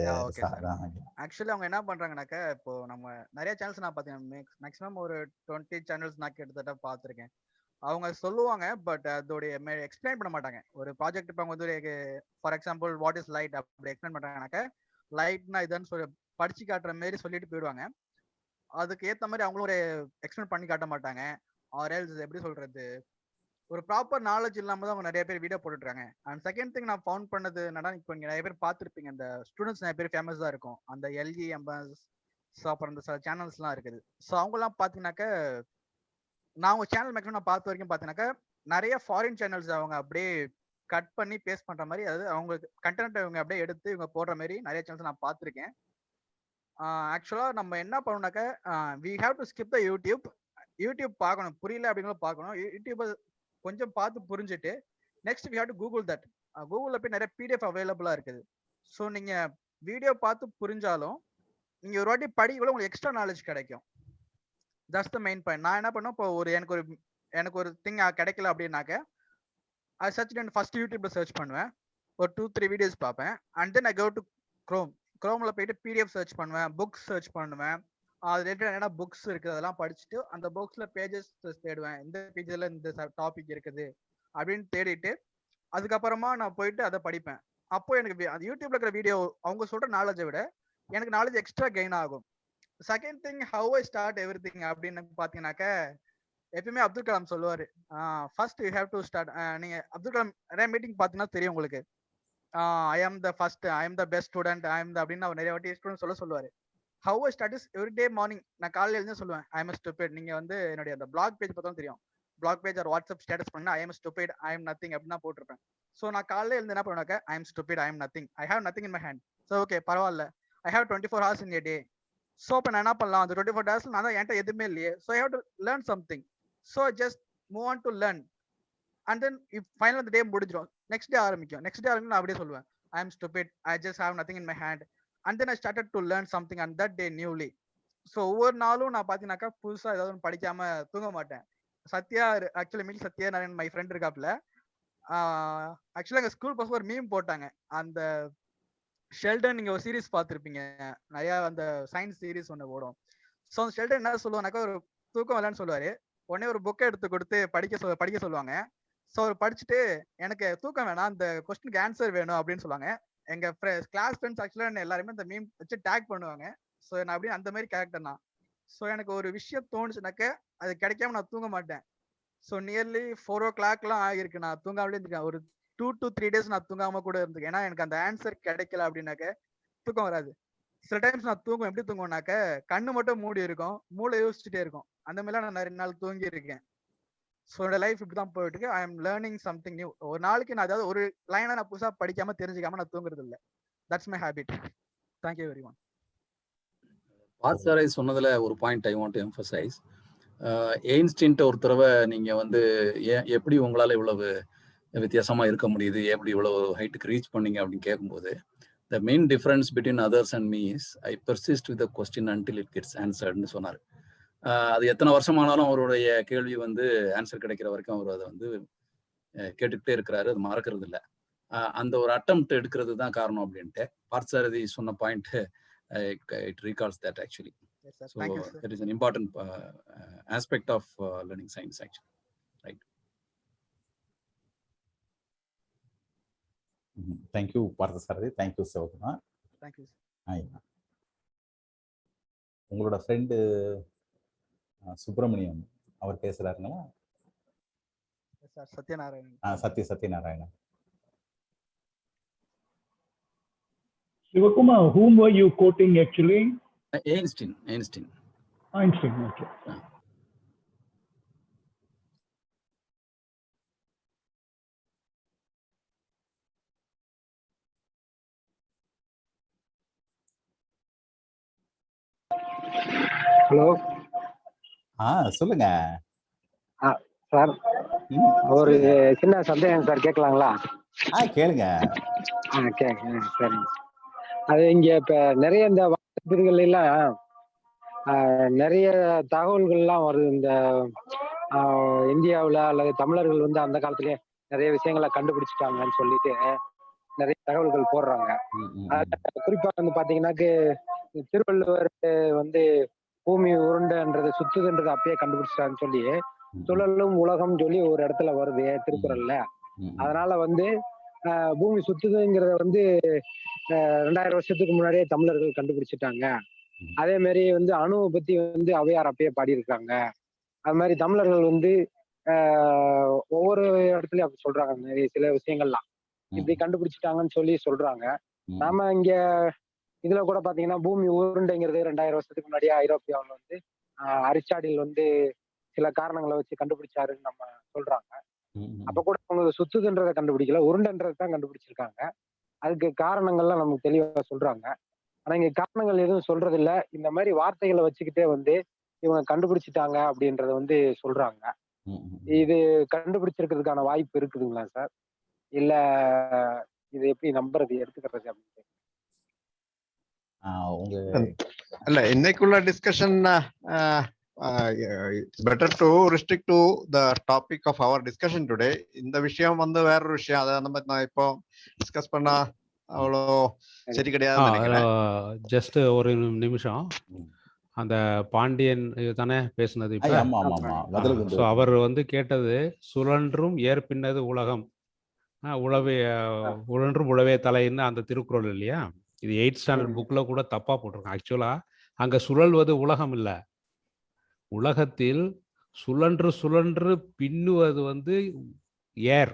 [SPEAKER 6] ஆக்சுவலி அவங்க என்ன பண்றாங்கனாக்கா, இப்போ நம்ம நிறைய சேனல்ஸ் நான் பார்த்தேன், மேக்ஸிமம் ஒரு 20 சேனல்ஸ் நான் கிட்டத்தட்ட பார்த்துருக்கேன். அவங்க சொல்லுவாங்க, பட் அதோடைய எக்ஸ்பிளைன் பண்ண மாட்டாங்க. ஒரு ப்ராஜெக்ட் இப்போ அவங்க வந்து for example what is light அப்படி எக்ஸ்பிளைன் பண்றாங்கனாக்கா, லைட்னா இதுன்னு சொல்லி படிச்சு காட்டுற மாதிரி சொல்லிட்டு போயிடுவாங்க. அதுக்கு ஏற்ற மாதிரி அவங்களும் ஒரு எக்ஸ்பிளைன் பண்ணி காட்ட மாட்டாங்க. ஆர் எல்ஸ் எப்படி சொல்றது, ஒரு ப்ராப்பர் நாலேஜ் இல்லாம தான் அவங்க நிறைய பேர் வீடியோ போட்டுருக்காங்க. அண்ட் செகண்ட் திங் நான் ஃபவுண்ட் பண்ணது என்னன்னா, இப்போ நீங்க நிறைய பேர் பார்த்துருப்பீங்க, இந்த ஸ்டூடெண்ட்ஸ் நிறைய பேர் ஃபேமஸ் தான் இருக்கும். அந்த எல்இ எம்பஸ், ஸோ அப்புறம் இந்த சில சேனல்ஸ்லாம் இருக்குது. ஸோ அவங்கலாம் பார்த்தீங்கன்னாக்கா, நான் உங்க சேனல் மேக்ஸிமம் நான் பார்த்த வரைக்கும் பார்த்தீங்கன்னாக்கா, நிறைய ஃபாரின் சேனல்ஸ் அவங்க அப்படியே கட் பண்ணி பேஸ்ட் பண்ற மாதிரி, அதாவது அவங்களுக்கு கண்டென்ட் இவங்க அப்படியே எடுத்து இவங்க போடுற மாதிரி நிறைய சேனல்ஸ் நான் பார்த்துருக்கேன். ஆக்சுவலா நம்ம என்ன பண்ணணும்னாக்கா, we have to skip the YouTube பார்க்கணும். புரியல அப்படிங்கிற பார்க்கணும். யூடியூப் கொஞ்சம் பார்த்து புரிஞ்சுட்டு next we have to Google that. கூகுளில் போய் நிறைய பிடிஎஃப் அவைலபிளாக இருக்குது. ஸோ நீங்கள் வீடியோ பார்த்து புரிஞ்சாலும் நீங்கள் ஒரு வாட்டி படிக்கல உங்களுக்கு எக்ஸ்ட்ரா நாலேஜ் கிடைக்கும். That's the main point. நான் என்ன பண்ணேன், இப்போ எனக்கு ஒரு திங் கிடைக்கல அப்படின்னாக்க, அது சர்ச் ஃபர்ஸ்ட் யூடியூப்ல சர்ச் பண்ணுவேன், ஒரு 2-3 வீடியோஸ் பார்ப்பேன். And then I go to க்ரோம்ல போயிட்டு பிடிஎஃப் சர்ச் பண்ணுவேன், புக்ஸ் சர்ச் பண்ணுவேன். அது ரிலேட்டட் என்ன புக்ஸ் இருக்குது அதெல்லாம் படிச்சுட்டு அந்த புக்ஸ்ல பேஜஸ் தேடுவேன், இந்த பேஜ்ல இந்த டாபிக் இருக்குது அப்படின்னு தேடிட்டு அதுக்கப்புறமா நான் போயிட்டு அதை படிப்பேன். அப்போ எனக்கு அந்த யூடியூப்ல இருக்கிற வீடியோ அவங்க சொல்ற நாலேஜை விட எனக்கு நாலேஜ் எக்ஸ்ட்ரா கெயின் ஆகும். Second thing, how I start everything அப்படின்னு பாத்தீங்கன்னாக்க, எப்பயுமே அப்துல் கலாம் சொல்லுவாரு, first you have to start. நீங்க அப்துல் கலாம் நிறைய மீட்டிங் பாத்தீங்கன்னா தெரியும் உங்களுக்கு, ஐ ஆம் த ஃபர்ஸ்ட், ஐ ஆம் த பெஸ்ட் ஸ்டூடெண்ட், ஐ ஆம் த அப்படின்னு அவர் நிறைய வாட்டி ஸ்டூடெண்ட் சொல்லுவாரு. How I start is every day morning. நான் காலையில எழுந்து சொல்லுவேன், ஐ எம் ஸ்டூபிட். நீங்க வந்து என்னுடைய அந்த பிளாக் பேஜ் பார்த்தாலும் தெரியும், blog page or WhatsApp status பண்ணா I am stupid, I am nothing அப்படின்னு தான் போட்டிருப்பேன். ஸோ நான் காலையில எழுந்து என்ன பண்ணுவாக்க, I am stupid, I am nothing, I have nothing in my hand. So okay பரவாயில்ல, I have 24 hours in a day. So இப்போ நான் என்ன பண்ணலாம், அந்த 24 hours நான் தான் என்கிட்ட எதுவுமே இல்லையே. So I have to learn something. So just move on to learn. And then if final அந்த டே முடிஞ்சிடும், நெக்ஸ்ட் டே ஆரம்பிக்கும். நெக்ஸ்ட் டே ஆரம்பிக்கும் நான் அப்படியே சொல்லுவேன், I'm stupid, I just have nothing in my hand. And then I started to learn something on that day newly. So ஒவ்வொரு நாளும் நான் பார்த்தீங்கன்னாக்கா புதுசா ஏதாவது ஒன்று படிக்காம தூங்க மாட்டேன். Sathya actually mean Satyanarayan my friend இருக்காப்புல. ஆக்சுவலா எங்க ஸ்கூல் பசங்க ஒரு மீம் போட்டாங்க. அந்த ஷெல்டன் நீங்க ஒரு சீரிஸ் பார்த்துருப்பீங்க, நிறைய அந்த சயின்ஸ் சீரிஸ் ஒன்று ஓடும். ஸோ அந்த ஷெல்டன் என்ன சொல்லுவானாக்கா, ஒரு தூக்கம் இல்லைன்னு சொல்லுவாரு. உடனே ஒரு புக்கை எடுத்து கொடுத்து படிக்க சொல்லுவாங்க. ஸோ அவர் படிச்சுட்டு எனக்கு தூக்கம் வேணாம், அந்த கொஸ்டினுக்கு ஆன்சர் வேணும் அப்படின்னு சொல்லுவாங்க. எங்க கிளாஸ் ஃப்ரெண்ட்ஸ் ஆக்சுவலா எல்லாருமே இந்த மீம் வச்சு டேக் பண்ணுவாங்க. ஸோ நான் அப்படியே அந்த மாதிரி கேரக்டர் தான். ஸோ எனக்கு ஒரு விஷயம் தோணுச்சுனாக்க அது கிடைக்காம நான் தூங்க மாட்டேன். ஸோ நியர்லி 4 o'clock ஆகிருக்கு நான் தூங்காமலே இருந்திருக்கேன். ஒரு 2 to 3 days நான் தூங்காம கூட இருந்திருக்கேன். ஏன்னா எனக்கு அந்த ஆன்சர் கிடைக்கல அப்படின்னாக்க தூக்கம் வராது. சில டைம்ஸ் நான் தூக்கம் எப்படி தூங்குவேனாக்க, கண்ணு மட்டும் மூடி இருக்கும், மூளை யோசிச்சுட்டே இருக்கும். அந்த மாதிரிலாம் நான் நிறைய நாள் தூங்கி இருக்கேன். ஸோ என்னோட லைஃப் இப்படிதான் போயிட்டு இருக்கு. I am learning something new. ஒரு நாளைக்கு நான் அதாவது ஒரு லைனை நான் புதுசா படிக்காம தெரிஞ்சுக்காம நான் தூங்குறது இல்லை. That's my habit. Thank you very much.
[SPEAKER 4] பாஸ்டரை சொன்னதுல ஒரு point I want to emphasise. எயின்ஸ்டின்ட் ஒரு தடவை நீங்க வந்து எப்படி உங்களால இவ்வளவு வித்தியாசமா இருக்க முடியுது, எப்படி இவ்வளவு ஹைட்டுக்கு ரீச் பண்ணீங்க அப்படின்னு கேட்கும்போது, the main difference between others and me is I persist with the question until it gets answered ன்னு சொன்னார். அது எத்தனை வருஷமானாலும் அவருடைய கேள்வி வந்து ஆன்சர் கிடைக்கிற வரைக்கும் அவர் அதை வந்து கேட்டுக்கிட்டே இருக்கிறாரு, அது மறக்கிறது இல்லை. அந்த ஒரு அட்டெம்ப்ட் எடுக்கிறது தான் காரணம் அப்படின்ட்டு பார்த்தசாரதி சொன்ன point it recalls that actually.
[SPEAKER 6] Yes, sir.
[SPEAKER 4] So
[SPEAKER 6] Thank you, sir.
[SPEAKER 4] that is an important aspect of learning science actually, right?
[SPEAKER 3] Thank you Parthasarathy. Thank you Sivakumar.
[SPEAKER 6] Thank you, sir.
[SPEAKER 3] உங்களோட ஃப்ரெண்டு சுப்பிரமணியம் அவர் பேசுறாருங்களா?
[SPEAKER 6] Yes, sir. Sathyanarayanan.
[SPEAKER 3] Sathyanarayanan.
[SPEAKER 2] Sivakumar, whom were you quoting actually?
[SPEAKER 4] Einstein.
[SPEAKER 2] Einstein, okay.
[SPEAKER 7] Hello.
[SPEAKER 3] சொல்லுங்க
[SPEAKER 7] சார், ஒரு சின்ன சந்தேகம் sir, கேட்கலாங்களா?
[SPEAKER 3] கேளுங்க.
[SPEAKER 7] சரிங்க. அது இங்க இப்ப நிறைய இந்த வாட்ஸ்அப்புகள் எல்லாம் நிறைய தகவல்கள்லாம் வருது. இந்த இந்தியாவில் அல்லது தமிழர்கள் வந்து அந்த காலத்திலேயே நிறைய விஷயங்களை கண்டுபிடிச்சிட்டாங்கன்னு சொல்லிட்டு நிறைய தகவல்கள் போடுறாங்க. குறிப்பா வந்து பாத்தீங்கன்னாக்கு திருவள்ளுவர் வந்து பூமி உருண்டைன்றது சுத்துதுன்றது அப்பயே கண்டுபிடிச்சிட்டான்னு சொல்லி சுழலும் உலகம் சொல்லி ஒரு இடத்துல வருது திருக்குறள்ல. அதனால வந்து பூமி சுத்துதுங்கிறத வந்து 2000 வருஷத்துக்கு முன்னாடியே தமிழர்கள் கண்டுபிடிச்சிட்டாங்க. அதே மாதிரி வந்து அணுவை பத்தி வந்து ஔவையார் அப்பயே பாடியிருக்காங்க. அது மாதிரி தமிழர்கள் வந்து ஒவ்வொரு இடத்துலயும் அப்படி சொல்றாங்க. நிறைய சில விஷயங்கள்லாம் இப்படி கண்டுபிடிச்சிட்டாங்கன்னு சொல்லி சொல்றாங்க. நாம இங்க இதுல கூட பாத்தீங்கன்னா பூமி உருண்டைங்கிறது 2000 வருஷத்துக்கு முன்னாடியே ஐரோப்பியாவில் வந்து அரிஸ்டாட்டில் வந்து சில காரணங்களை வச்சு கண்டுபிடிச்சாருன்னு நம்ம சொல்றாங்க. அப்ப கூட அவங்க சுத்துதுன்றதை கண்டுபிடிக்கல, உருண்டைன்றதை தான் கண்டுபிடிச்சிருக்காங்க. அதுக்கு காரணங்கள்லாம் நமக்கு தெளிவா சொல்றாங்க. ஆனா இங்க காரணங்கள் எதுவும் சொல்றது இல்ல. இந்த மாதிரி வார்த்தைகளை வச்சுக்கிட்டே வந்து இவங்க கண்டுபிடிச்சிட்டாங்க அப்படின்றத வந்து சொல்றாங்க. இது கண்டுபிடிச்சிருக்கிறதுக்கான வாய்ப்பு இருக்குதுங்களா சார்? இல்ல இது எப்படி நம்புறது, எடுத்துக்கிறது அப்படின்னு?
[SPEAKER 1] இல்ல, இன்னைக்குள்ள discussion better to restrict to the topic of our discussion today. இந்த விஷயம் வந்து வேறொரு விஷயம், அதை நம்ம நான் இப்போ டிஸ்கஸ் பண்ணா அவ்வளோ சரி கிடையாது நினைக்கிறேன்.
[SPEAKER 5] ஜஸ்ட் ஒரு நிமிஷம். அந்த பாண்டியன் தானே பேசுனது இப்ப. ஸோ அவர் வந்து கேட்டது சுழன்றும் ஏற்பின்னது உலகம், உழன்றும் உழவே தலைன்னு அந்த திருக்குறள் இல்லையா? இது 8th ஸ்டாண்டர்ட் புக்ல கூட தப்பா போட்டிருக்கோம். ஆக்சுவலா அங்க சுழல்வது உலகம் இல்ல, உலகத்தில் சுழன்று சுழன்று பின்னுவது வந்து ஏர்.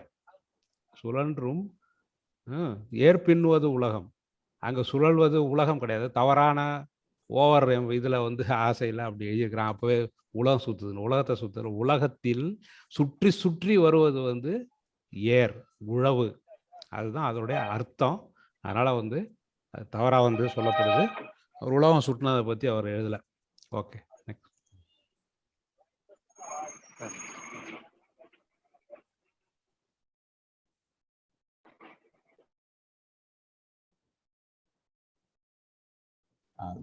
[SPEAKER 5] சுழன்றும் ஏர் பின்னுவது உலகம். அங்க சுழல்வது உலகம் கிடையாது. தவறான ஓவர் இதுல வந்து ஆசையில அப்படி எழுதியிருக்கிறான். அப்பவே உலகம் சுத்துது, உலகத்தை சுத்துது. உலகத்தில் சுற்றி சுற்றி வருவது வந்து ஏர், உழவு. அதுதான் அதோடைய அர்த்தம். அதனால வந்து அது தவறா வந்து சொல்லப்படுது. அவர் உலகம் சுற்றினதை பத்தி அவர் எழுதல. ஓகே.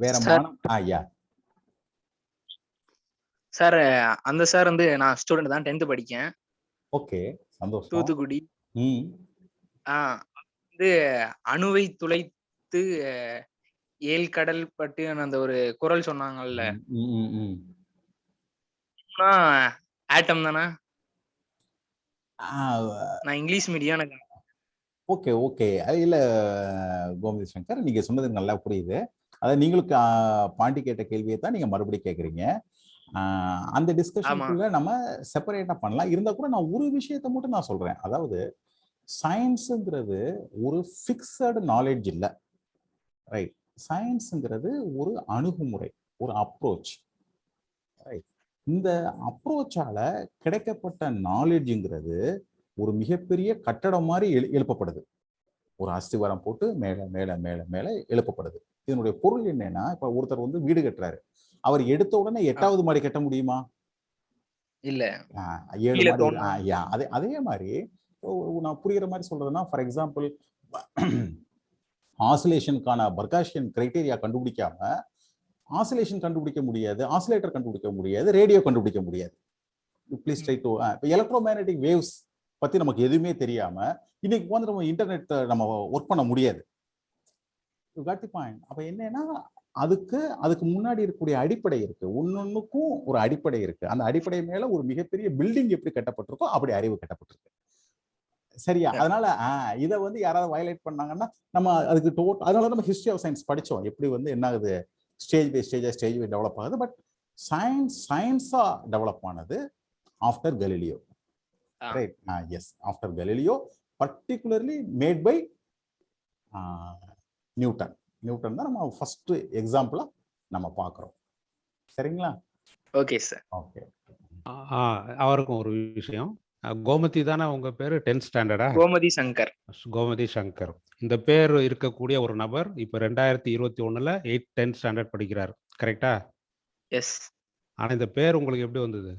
[SPEAKER 3] வேற
[SPEAKER 8] Sir.
[SPEAKER 3] மாணவ ஐயா
[SPEAKER 8] சார் அந்த சார் வந்து நான் ஸ்டூடெண்ட் தான் 10th படிக்கேன்
[SPEAKER 3] ஓகே சந்தோஷம்.
[SPEAKER 8] தூத்துக்குடி.
[SPEAKER 3] ம்
[SPEAKER 8] வந்து அணுவை துளைத்து ஏழு கடல் பட்டு அந்த ஒரு குறள் சொன்னாங்கல்ல,
[SPEAKER 3] ம், ம், ம்.
[SPEAKER 8] ஆட்டம் தானே?
[SPEAKER 3] ஆ,
[SPEAKER 8] நான் இங்கிலீஷ் மீடியம் எனக்கு.
[SPEAKER 3] ஓகே ஓகே இல்ல கோமதி சங்கர், நீங்க சொன்னது நல்லா புரியுது. அதாவது நீங்களுக்கு பாண்டி கேட்ட கேள்வியை தான் நீங்க மறுபடியும் கேக்குறீங்க. அந்த டிஸ்கஷனுக்குள்ள நம்ம செப்பரேட்டா பண்ணலாம். இருந்தா கூட நான் ஒரு விஷயத்தை மட்டும் நான் சொல்றேன். அதாவது சயின்ஸுங்கிறது ஒரு ஃபிக்ஸடு நாலேஜ் இல்லை, ரைட்? சயின்ஸுங்கிறது ஒரு அணுகுமுறை, ஒரு அப்ரோச், ரைட்? இந்த அப்ரோச்சால கிடைக்கப்பட்ட நாலேஜுங்கிறது ஒரு மிகப்பெரிய கட்டடம் மாதிரி எழுப்பப்படுது. ஒரு அஸ்திவாரம் போட்டு மேல மேல மேல மேல எழுப்பப்படுது. இதனுடைய பொருள் என்னன்னா, இப்ப ஒருத்தர் வந்து வீடு கட்டுறாரு, அவர் எடுத்த உடனே 8வது மாடி கட்ட முடியுமா?
[SPEAKER 8] இல்ல.
[SPEAKER 3] 7 மாடி. அதே மாதிரி நான் புரியுற மாதிரி சொல்றதுன்னா, ஃபார் எக்ஸாம்பிள் ஆசிலேஷனுக்கான பர்காஷியன் கிரைட்டீரியா கண்டுபிடிக்காம ஆசிலேஷன் கண்டுபிடிக்க முடியாது, ஆசிலேட்டர் கண்டுபிடிக்க முடியாது, ரேடியோ கண்டுபிடிக்க முடியாது. Please try to electro magnetic waves பத்தி நமக்கு எதுவுமே தெரியாம இன்னைக்கு வந்து நம்ம இன்டர்நெட் நம்ம ஒர்க் பண்ண முடியாது. அப்ப என்னன்னா, அதுக்கு முன்னாடி இருக்கக்கூடிய அடிப்படை இருக்கு. ஒன்னொன்னுக்கும் ஒரு அடிப்படை இருக்கு. அந்த அடிப்படை மேல ஒரு மிகப்பெரிய பில்டிங் எப்படி கட்டப்பட்டிருக்கோ அப்படி அறிவு கட்டப்பட்டிருக்கு. சரியா? அதனால இதை வந்து யாராவது வயலேட் பண்ணாங்கன்னா நம்ம அதுக்கு அதனால நம்ம ஹிஸ்டரி ஆஃப் சயின்ஸ் படிச்சோம். எப்படி வந்து என்ன ஆகுது, ஸ்டேஜ் பை டெவலப் ஆகுது. பட் சயின்ஸா டெவலப் ஆனது after Galileo, right? Yes, after Galileo, particularly made by Newton தான் நம்ம ஃபர்ஸ்ட் எக்ஸாம்பிளா நம்ம பார்க்கிறோம். சரிங்களா?
[SPEAKER 8] Okay sir.
[SPEAKER 3] ஓகே.
[SPEAKER 5] அவருக்கும் ஒரு விஷயம், கோமதி தானே உங்க பேரு? 10th ஸ்டாண்டர்டா?
[SPEAKER 8] கோமதி சங்கர்.
[SPEAKER 5] கோமதி சங்கர். இந்த பேர் இருக்கக்கூடிய ஒரு நபர் இப்ப 2021ல 8th 10th ஸ்டாண்டர்ட் படிக்கிறார், கரெக்டா?
[SPEAKER 8] எஸ்.
[SPEAKER 5] ஆனா இந்த பேர் உங்களுக்கு எப்படி வந்தது?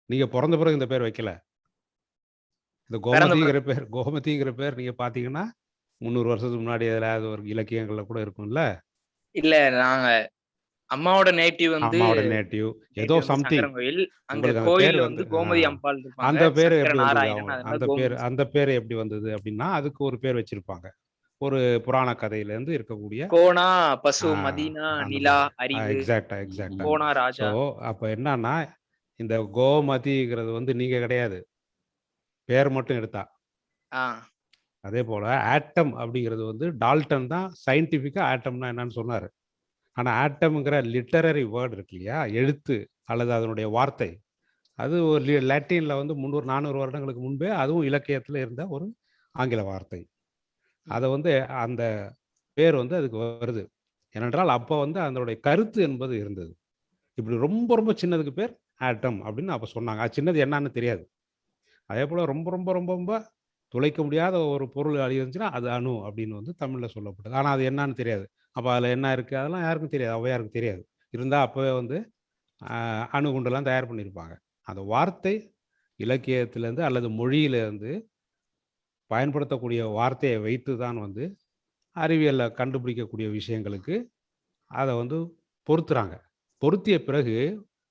[SPEAKER 5] நீங்க பிறந்த பிறகு இந்த பேர் வைக்கல. இந்த கோமதிங்கிற பேர் நீங்க பாத்தீங்கன்னா 300 வருஷத்துக்கு முன்னாடி ஏதாவது ஒரு இலக்கியங்கள்ல கூட இருக்கும்ல.
[SPEAKER 8] இல்ல, நாங்க அம்மாவோட நேட்டிவ் வந்து
[SPEAKER 5] ஏதோ சம்திங்.
[SPEAKER 8] அங்க கோயில்ல வந்து கோமதி அம்பாள் இருப்பாங்க.
[SPEAKER 5] அந்த பேர் எப்படி வந்தது? அந்த பேர் எப்படி வந்தது அப்படின்னா, அதுக்கு ஒரு பேர் வச்சிருப்பாங்க. ஒரு புராண கதையில இருந்து இருக்கக்கூடிய
[SPEAKER 8] கோனா, பசு, மதீனா, நிலா, அறிவு.
[SPEAKER 5] எக்ஸாக்ட்டா.
[SPEAKER 8] கோனா ராஜா.
[SPEAKER 5] சோ அப்ப என்னன்னா, இந்த கோமதிங்கிறது வந்து நீங்க கிடையாது, பேர் மட்டும் எடுத்தா. அதே போல ஆட்டம் அப்படிங்கிறது வந்து டால்டன் தான் சயின்டிபிக்கா ஆட்டம்னா என்னன்னு சொன்னாரு. ஆனா ஆட்டம்ங்கிற லிட்டரரி வேர்டு இருக்கு இல்லையா, எழுத்து அல்லது அதனுடைய வார்த்தை, அது ஒரு லாட்டின்ல வந்து 300-400 வருடங்களுக்கு முன்பே அதுவும் இலக்கியத்துல இருந்த ஒரு ஆங்கில வார்த்தை. அதை வந்து அந்த பேர் வந்து அதுக்கு வருது. ஏனென்றால் அப்போ வந்து அதனுடைய கருத்து என்பது இருந்தது. இப்படி ரொம்ப ரொம்ப சின்னதுக்கு பேர் ஆட்டம் அப்படின்னு அப்போ சொன்னாங்க. அது சின்னது என்னன்னு தெரியாது. அதே போல ரொம்ப ரொம்ப ரொம்ப ரொம்ப துளைக்க முடியாத ஒரு பொருள் இருந்துச்சுன்னா அது அணு அப்படின்னு வந்து தமிழ்ல சொல்லப்படுது. ஆனால் அது என்னன்னு தெரியாது. அப்போ அதில் என்ன இருக்குது அதெல்லாம் யாருக்கும் தெரியாது, ஔவையாருக்கு தெரியாது. இருந்தால் அப்போவே வந்து அணுகுண்டெல்லாம் தயார் பண்ணியிருப்பாங்க. அந்த வார்த்தை இலக்கியத்திலேருந்து அல்லது மொழியிலேருந்து பயன்படுத்தக்கூடிய வார்த்தையை வைத்து தான் வந்து அறிவியலில் கண்டுபிடிக்கக்கூடிய விஷயங்களுக்கு அதை வந்து பொருத்துறாங்க. பொருத்திய பிறகு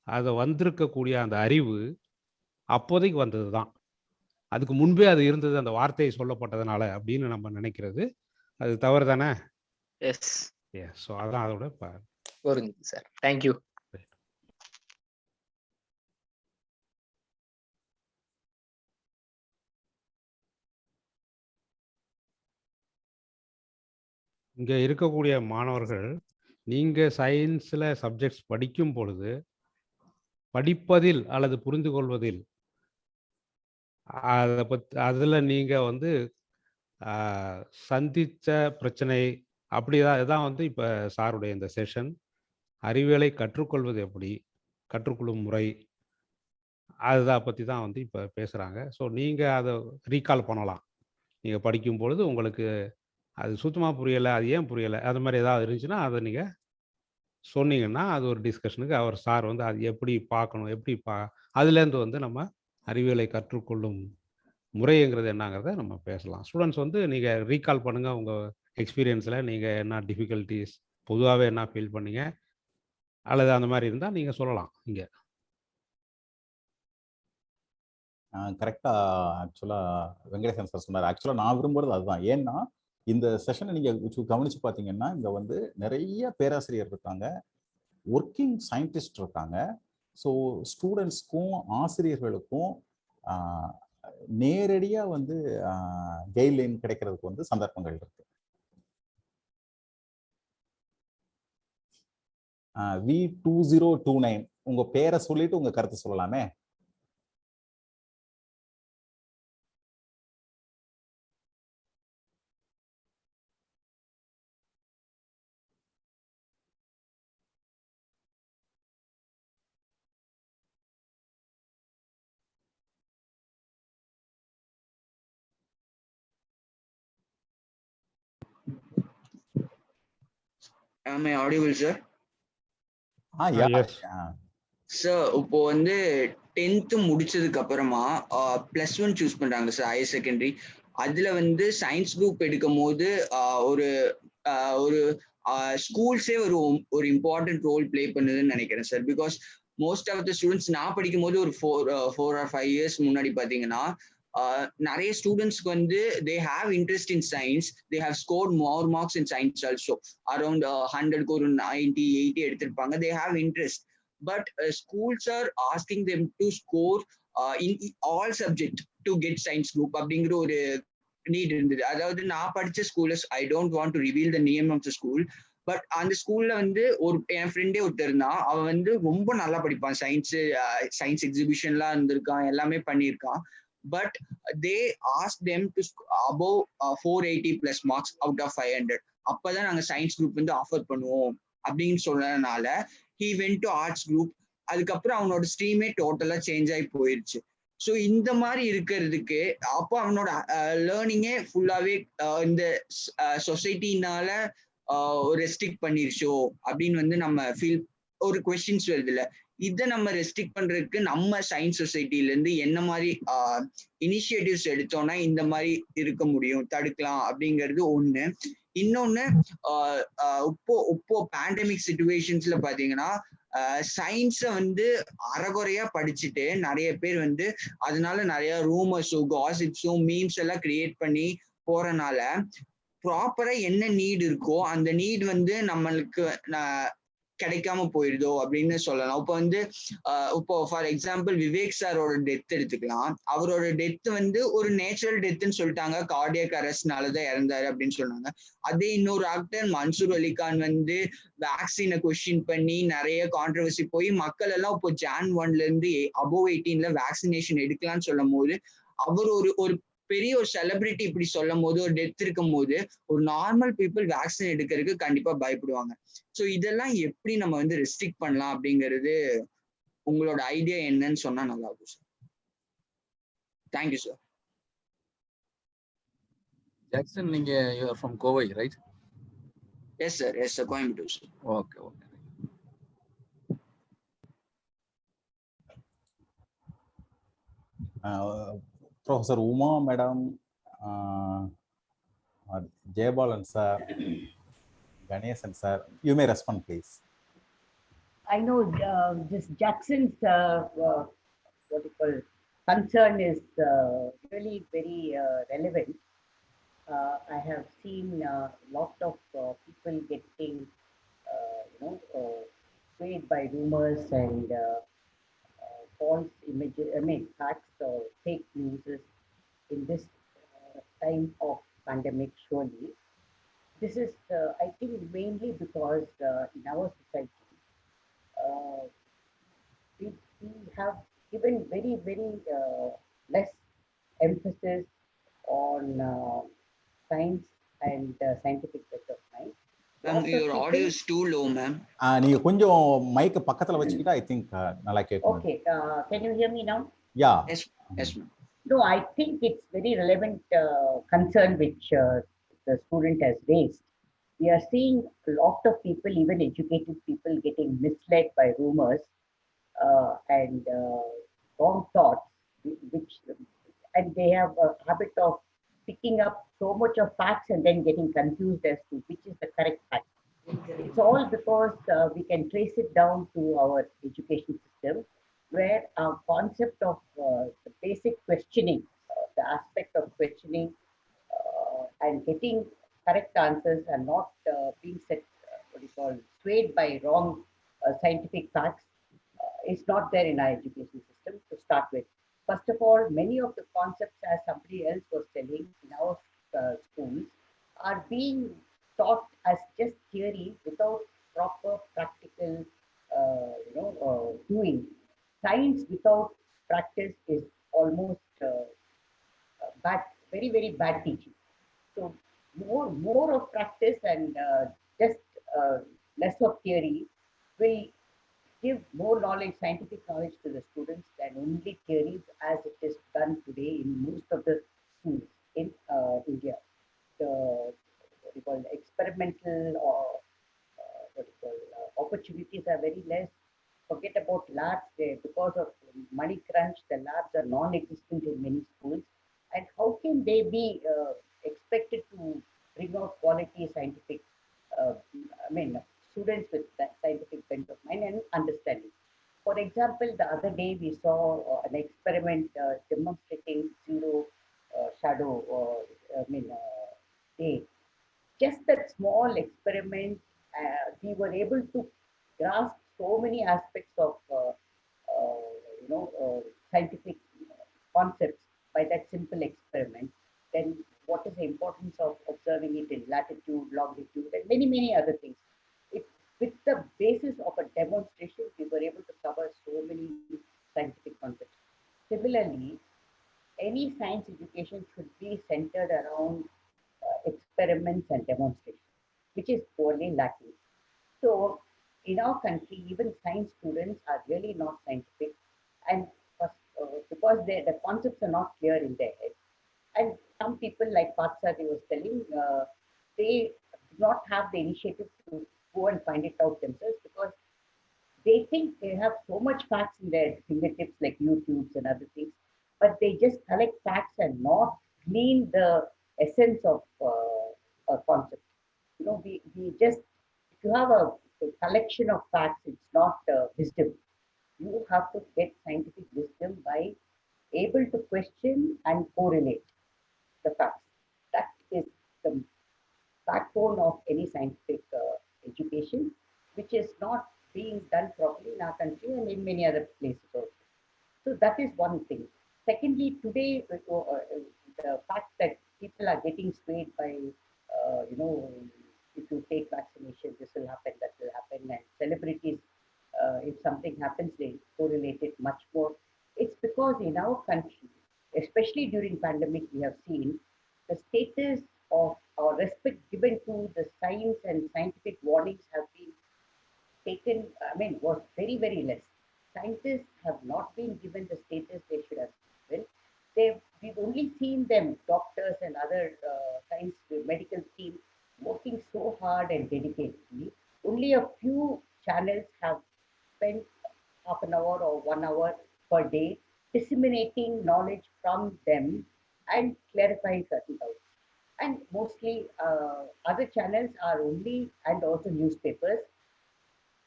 [SPEAKER 5] அதை வந்திருக்கக்கூடிய அந்த அறிவு அப்போதைக்கு வந்தது தான். அதுக்கு முன்பே அது இருந்தது அந்த வார்த்தையை சொல்லப்பட்டதுனால அப்படின்னு நம்ம நினைக்கிறது அது தவறு தானே?
[SPEAKER 8] எஸ்.
[SPEAKER 5] ஸோ அதான் அதோட
[SPEAKER 8] புரிஞ்சுது சார். தேங்க்யூ.
[SPEAKER 5] இங்கே இருக்கக்கூடிய மாணவர்கள், நீங்கள் சயின்ஸில் சப்ஜெக்ட்ஸ் படிக்கும் பொழுது படிப்பதில் அல்லது புரிந்து கொள்வதில் அதை அதில் நீங்கள் வந்து சந்தித்த பிரச்சனை அப்படிதான் இதான் வந்து இப்போ சாருடைய இந்த செஷன். அறிவியலை கற்றுக்கொள்வது எப்படி, கற்றுக்கொள்ளும் முறை, அதுதான் பற்றி தான் வந்து இப்போ பேசுகிறாங்க. ஸோ நீங்கள் அதை ரீகால் பண்ணலாம். நீங்கள் படிக்கும் பொழுது உங்களுக்கு அது சுத்தமாக புரியலை, அது ஏன் புரியலை, அது மாதிரி ஏதாவது இருந்துச்சுன்னா அதை நீங்கள் சொன்னீங்கன்னா அது ஒரு டிஸ்கஷனுக்கு அவர் சார் வந்து அது எப்படி பார்க்கணும், எப்படி அதுலேருந்து வந்து நம்ம அறிவியலை கற்றுக்கொள்ளும் முறைங்கிறது என்னங்கிறத நம்ம பேசலாம். ஸ்டூடெண்ட்ஸ் வந்து நீங்கள் ரீகால் பண்ணுங்கள் உங்கள் எக்ஸ்பீரியன்ஸில் நீங்கள் என்ன டிஃபிகல்ட்டிஸ் பொதுவாகவே என்ன ஃபீல் பண்ணீங்க அல்லது அந்த மாதிரி இருந்தால் நீங்கள் சொல்லலாம் இங்கே.
[SPEAKER 3] கரெக்டாக ஆக்சுவலாக வெங்கடேசன் சார் சொன்னார். ஆக்சுவலாக நான் விரும்புகிறது அதுதான். ஏன்னா இந்த செஷனை நீங்கள் கவனித்து பார்த்தீங்கன்னா இங்கே வந்து நிறைய பேராசிரியர் இருக்காங்க, ஒர்க்கிங் சயின்டிஸ்ட் இருக்காங்க. ஸோ ஸ்டூடெண்ட்ஸ்க்கும் ஆசிரியர்களுக்கும் நேரடியாக வந்து கைட்லைன் கிடைக்கிறதுக்கு வந்து சந்தர்ப்பங்கள் இருக்கு. V2029 உங்க பேரை சொல்லிட்டு உங்க கருத்து சொல்லலாமே.
[SPEAKER 9] Am I audible, sir?
[SPEAKER 5] Yes.
[SPEAKER 9] Sir இப்போ வந்து 10th முடிச்சதுக்கு அப்புறமா +1 சூஸ் பண்றாங்க சார், ஹையர் செகண்டரி. அதுல வந்து சயின்ஸ் குரூப் எடுக்கும் போது ஒரு ஒரு ஸ்கூல்ஸே ஒரு இம்பார்ட்டன்ட் ரோல் பிளே பண்ணுதுன்னு நினைக்கிறேன் சார். Because most of the students நான் படிக்கும் போது ஒரு 4 or 5 years முன்னாடி பாத்தீங்கன்னா நிறைய ஸ்டூடெண்ட்ஸ்க்கு வந்து they have interest in science, they have scored more marks in science also, around 100க்கு ஒரு 90 80 எடுத்திருப்பாங்க. they have interest, but schools are asking them to score in all subject to get science group அப்படிங்கிற ஒரு NEET இருந்தது. அதாவது நான் படிச்ச ஸ்கூல்ல, I don't want to reveal the name of the school, but அந்த ஸ்கூல்ல வந்து என் ஃப்ரெண்டே ஒருத்தர் இருந்தான். அவன் வந்து ரொம்ப நல்லா படிப்பான், சயின்ஸ் எக்ஸிபிஷன்லாம் இருந்திருக்கான், எல்லாமே பண்ணியிருக்கான். But they asked them to above 480 plus marks out of 500. அப்பதான் நாங்க சயின்ஸ் குரூப் வந்து ஆஃபர் பண்ணுவோம் அப்படின்னு சொன்னதுனால he went to arts group. அதுக்கப்புறம் அவனோட ஸ்ட்ரீமே டோட்டலா சேஞ்ச் ஆகி போயிருச்சு. ஸோ இந்த மாதிரி இருக்கிறதுக்கு அப்போ அவனோட லேர்னிங்கே ஃபுல்லாவே இந்த சொசைட்டினால ரெஸ்ட்ரிக்ட் பண்ணிருச்சோ அப்படின்னு வந்து நம்ம ஃபீல் ஒரு கொஸ்டின்ஸ் வருது இல்ல. இதை நம்ம ரெஸ்ட்ரிக்ட் பண்றதுக்கு நம்ம சயின்ஸ் சொசைட்டில இருந்து என்ன மாதிரி இனிஷியேட்டிவ்ஸ் எடுத்தோம்னா இந்த மாதிரி இருக்க முடியும், தடுக்கலாம் அப்படிங்கிறது ஒண்ணு. இன்னொன்னு இப்போ பேண்டமிக் சிச்சுவேஷன்ஸ்ல பாத்தீங்கன்னா சயின்ஸை வந்து அறகுறையா படிச்சுட்டு நிறைய பேர் வந்து அதனால நிறைய ரூமர்ஸும் காசிப்ஸும் மீம்ஸ் எல்லாம் கிரியேட் பண்ணி போறனால ப்ராப்பரா என்ன நீட் இருக்கோ அந்த நீட் வந்து நம்மளுக்கு கிடைக்காம போயிடுதோ அப்படின்னு சொல்லலாம். இப்போ வந்து இப்போ ஃபார் எக்ஸாம்பிள் விவேக் சாரோட டெத் எடுத்துக்கலாம். அவரோட டெத் வந்து ஒரு நேச்சுரல் டெத்துன்னு சொல்லிட்டாங்க, கார்டியக் அரெஸ்ட்னாலதான் இறந்தாரு அப்படின்னு சொன்னாங்க. அதே இன்னொரு ஆக்டர் மன்சூர் அலிகான் வந்து வேக்சினை கொஸ்டின் பண்ணி நிறைய கான்ட்ரவர்சி போய் மக்கள் எல்லாம் இப்போ Jan 1ல இருந்து above 18ல வேக்சினேஷன் எடுக்கலாம்னு சொல்லும் போது அவர் ஒரு பெரிய ஒரு செலிபிரிட்டி இப்படி சொல்லும் போது, ஒரு டெத் இருக்கும் போது ஒரு நார்மல் பீப்புள் வேக்சின் எடுக்கிறதுக்கு கண்டிப்பா பயப்படுவாங்க. ஸோ இதெல்லாம் எப்படி நம்ம வந்து ரெஸ்ட்ரிக்ட் பண்ணலாம் அப்படிங்கிறது உங்களோட ஐடியா என்னன்னு சொன்னா நல்லா இருக்கும் சார். Thank you sir.
[SPEAKER 4] ஜாக்சன், நீங்க you are from Kovai, right?
[SPEAKER 9] Yes sir, Coimbatore sir.
[SPEAKER 4] Okay.
[SPEAKER 3] Professor Uma Madam, Jayabalan sir, Ganesan sir, you may respond please.
[SPEAKER 10] I know this Jackson's what you call concern is really very relevant. I have seen lot of people getting swayed by rumors and false images, facts or fake news in this time of pandemic. Surely this is I think mainly because in our society we have given very less emphasis on science and scientific method, right?
[SPEAKER 9] Ma'am, your audio is too low, ma'am.
[SPEAKER 3] நீங்க கொஞ்சம் mic பக்கத்துல வச்சுக்கிட்டா I think நல்லா கேட்கும்.
[SPEAKER 10] Okay, can you hear me now?
[SPEAKER 3] Yeah.
[SPEAKER 9] Yes ma'am.
[SPEAKER 10] No, I think it's very relevant concern which the student has raised. We are seeing a lot of people, even educated people, getting misled by rumors and wrong thoughts, and they have a habit of picking up so much of facts and then getting confused as to which is the correct fact. It's all because we can trace it down to our education system, where our concept of the basic questioning, the aspect of questioning and getting correct answers and not being set, what you call, swayed by wrong scientific facts is not there in our education system to start with. First of all, many of the concepts, as somebody else was telling, in our schools are being taught as just theory without proper practical, doing. Science without practice is almost bad, very, very bad teaching. So more of practice and just less of theory will give more knowledge, scientific knowledge to the students than only theories as it is done today in most of the schools in India. The what you call experimental or what you call opportunities are very less. Forget about labs there because of money crunch. The labs are non-existent in many schools, and how can they be expected to bring out quality scientific? Students with that scientific bent of mind and understanding. For example, the other day we saw an experiment demonstrating zero shadow day. Just that small experiment, we were able to grasp so many aspects of scientific concepts by that simple experiment. Then what is the importance of observing it in latitude, longitude, and many, many other things. It, with the basis of a demonstration, we were able to cover so many scientific concepts. Similarly, any science education should be centered around experiments and demonstrations, which is poorly lacking. So, in our country, even science students are really not scientific, and because the concepts are not clear in their head. And some people, like Patsari was telling, they do not have the initiative to go and find it out themselves because they think they have so much facts in their fingertips, like YouTubes and other things, but they just collect facts and not glean the essence of a concept. We just, if you have a collection of facts, it's not wisdom. You have to get scientific wisdom by able to question and correlate the facts. That is the backbone of any scientific education, which is not being done properly in our country and in many other places also. So that is one thing. Secondly, today, the fact that people are getting swayed by, if you take vaccination, this will happen, that will happen, and celebrities, if something happens, they correlate it much more. It's because in our country, especially during pandemic, we have seen the status of or respect given to the science and scientific warnings have been taken, was very, very less. Scientists have not been given the status they should have been. We've only seen them, doctors and other science medical team, working so hard and dedicatedly. Only a few channels have spent half an hour or 1 hour per day disseminating knowledge from them and clarifying certain doubts. And mostly other channels are only, and also newspapers,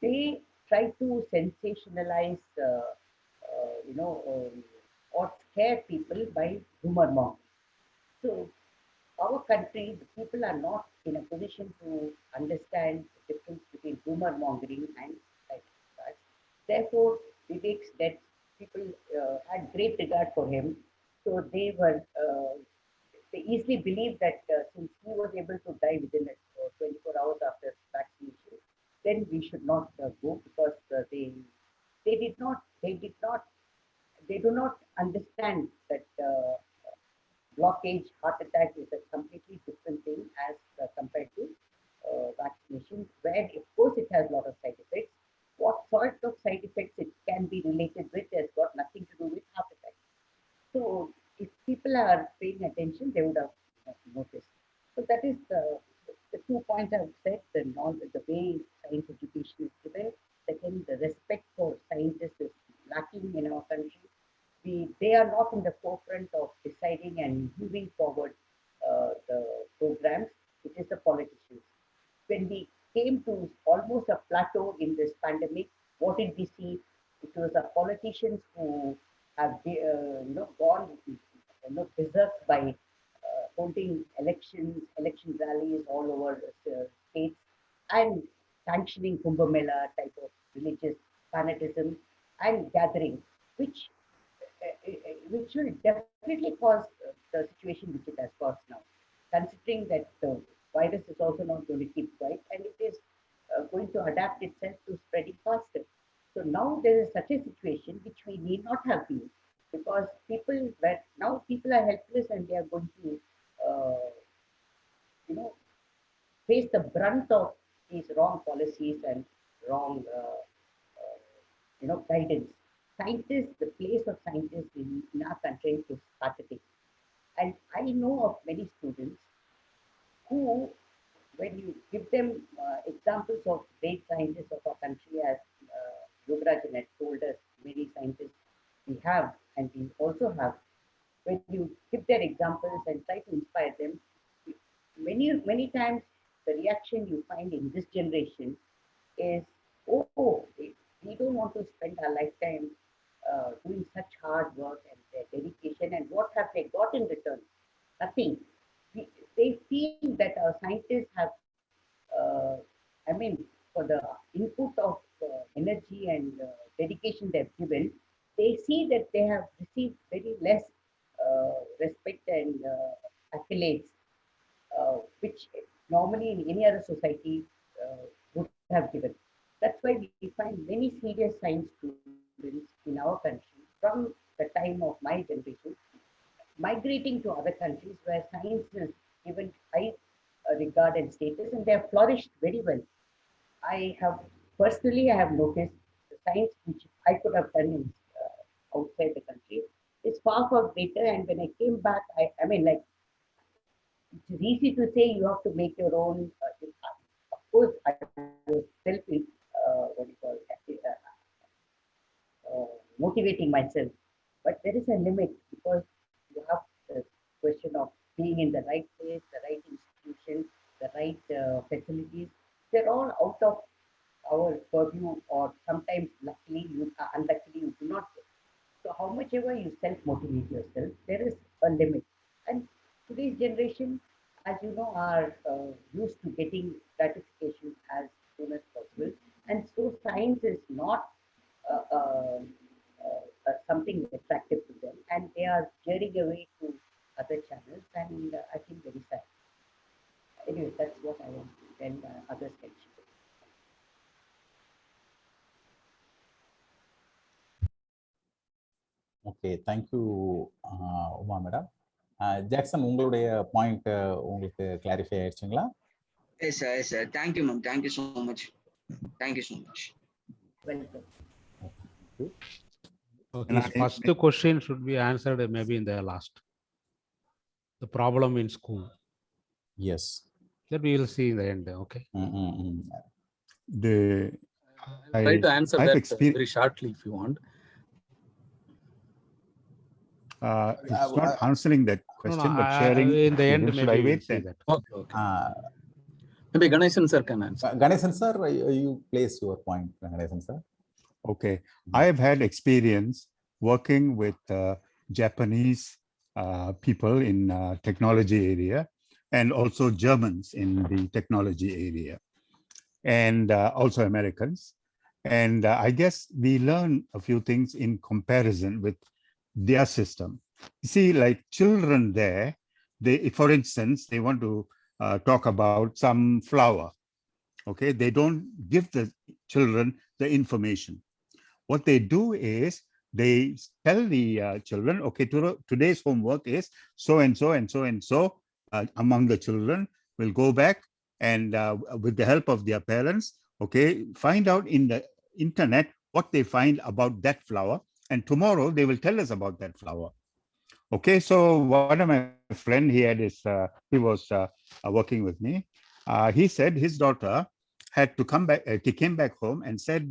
[SPEAKER 10] they try to sensationalize, or scare people by rumor mongering. So our country, the people are not in a position to understand the difference between rumor mongering and scientific facts. Therefore, Vivek's death, people had great regard for him. So they easily believed that since he was able to die within 24 hours after vaccination, then we should not go because they do not understand that blockage, heart attack is a completely different thing as compared to vaccination, where of course it has a lot of side effects. What sort of side effects it can be related with has got nothing to do with heart attack. So if people are paying attention, they would have noticed. So that is the 2 points I've said, the knowledge, the way science education is given. Second, the respect for scientists is lacking in our country. They are not in the forefront of deciding and moving forward came to almost a plateau in this pandemic. What did we see? It was our politicians who have gone berserk by holding election rallies all over states and sanctioning Kumbh Mela type of religious fanatism and gathering, which will definitely cause the situation which it has caused now, considering that the virus is also not going to keep quiet and it is going to adapt itself to spreading faster. So now there is such a situation which we need not have been, because people are helpless and they are going to face the brunt of these wrong policies and wrong guidance. Scientists, the place of scientists in our country is pathetic. And I know of many students who, when you give them examples of great scientists of our country, as Yogarajan had told us, many scientists we have and we also have, when you give their examples and try to inspire them, many times the reaction you find in this generation is, oh, we don't want to spend our lifetime doing such hard work and their dedication, and what have they got in return? Nothing. They feel that our scientists have, for the input of energy and dedication they've given, they see that they have received very less respect and accolades, which normally in any other society would have given. That's why we find many serious science students in our country from the time of my generation migrating to other countries where science is given high regard and status, and they have flourished very well. I have noticed the science which I could have done in, outside the country is far greater. And when I came back, it's easy to say you have to make your own. Of course, I was motivating myself, but there is a limit, because you have the question of being in the right place, the right institution, the right facilities. They're all out of our purview, or sometimes luckily, unluckily, you do not get. So how much ever you self-motivate yourself, there is a limit. And today's generation, as you know, are used to getting gratification as soon as possible. And so science is not something attractive to them. And they are jeering away to other channels. And I feel very sad. Anyway, that's what I want to tell others can share.
[SPEAKER 3] Okay, thank you Uma madam. Jackson, உங்களுடைய point உங்களுக்கு clarify ஆயிடுச்சுங்களா?
[SPEAKER 9] Yes sir. Thank you ma'am. Thank you so much.
[SPEAKER 10] Welcome.
[SPEAKER 5] Okay, his first question should be answered maybe in the last. The problem in school.
[SPEAKER 3] Yes.
[SPEAKER 5] That we will see in the end. Okay.
[SPEAKER 4] I'll try to answer that very shortly if you want.
[SPEAKER 11] It's not answering that question, but sharing.
[SPEAKER 5] In the end,
[SPEAKER 11] should I wait then?
[SPEAKER 4] Okay. Maybe Ganesan sir can answer.
[SPEAKER 3] Ganesan sir, you place your point, Ganesan sir.
[SPEAKER 11] Okay. I have had experience working with Japanese people in technology area, and also Germans in the technology area, and also Americans. And I guess we learn a few things in comparison with their system. You see, like children there, for instance, they want to talk about some flower. Okay, they don't give the children the information. What they do is they tell the children, okay, today's homework is so and so and so and so. Among the children will go back and with the help of their parents, okay, find out in the internet what they find about that flower, and tomorrow they will tell us about that flower. Okay, so one of my friend, he was working with me. He said his daughter had to come back. He came back home and said,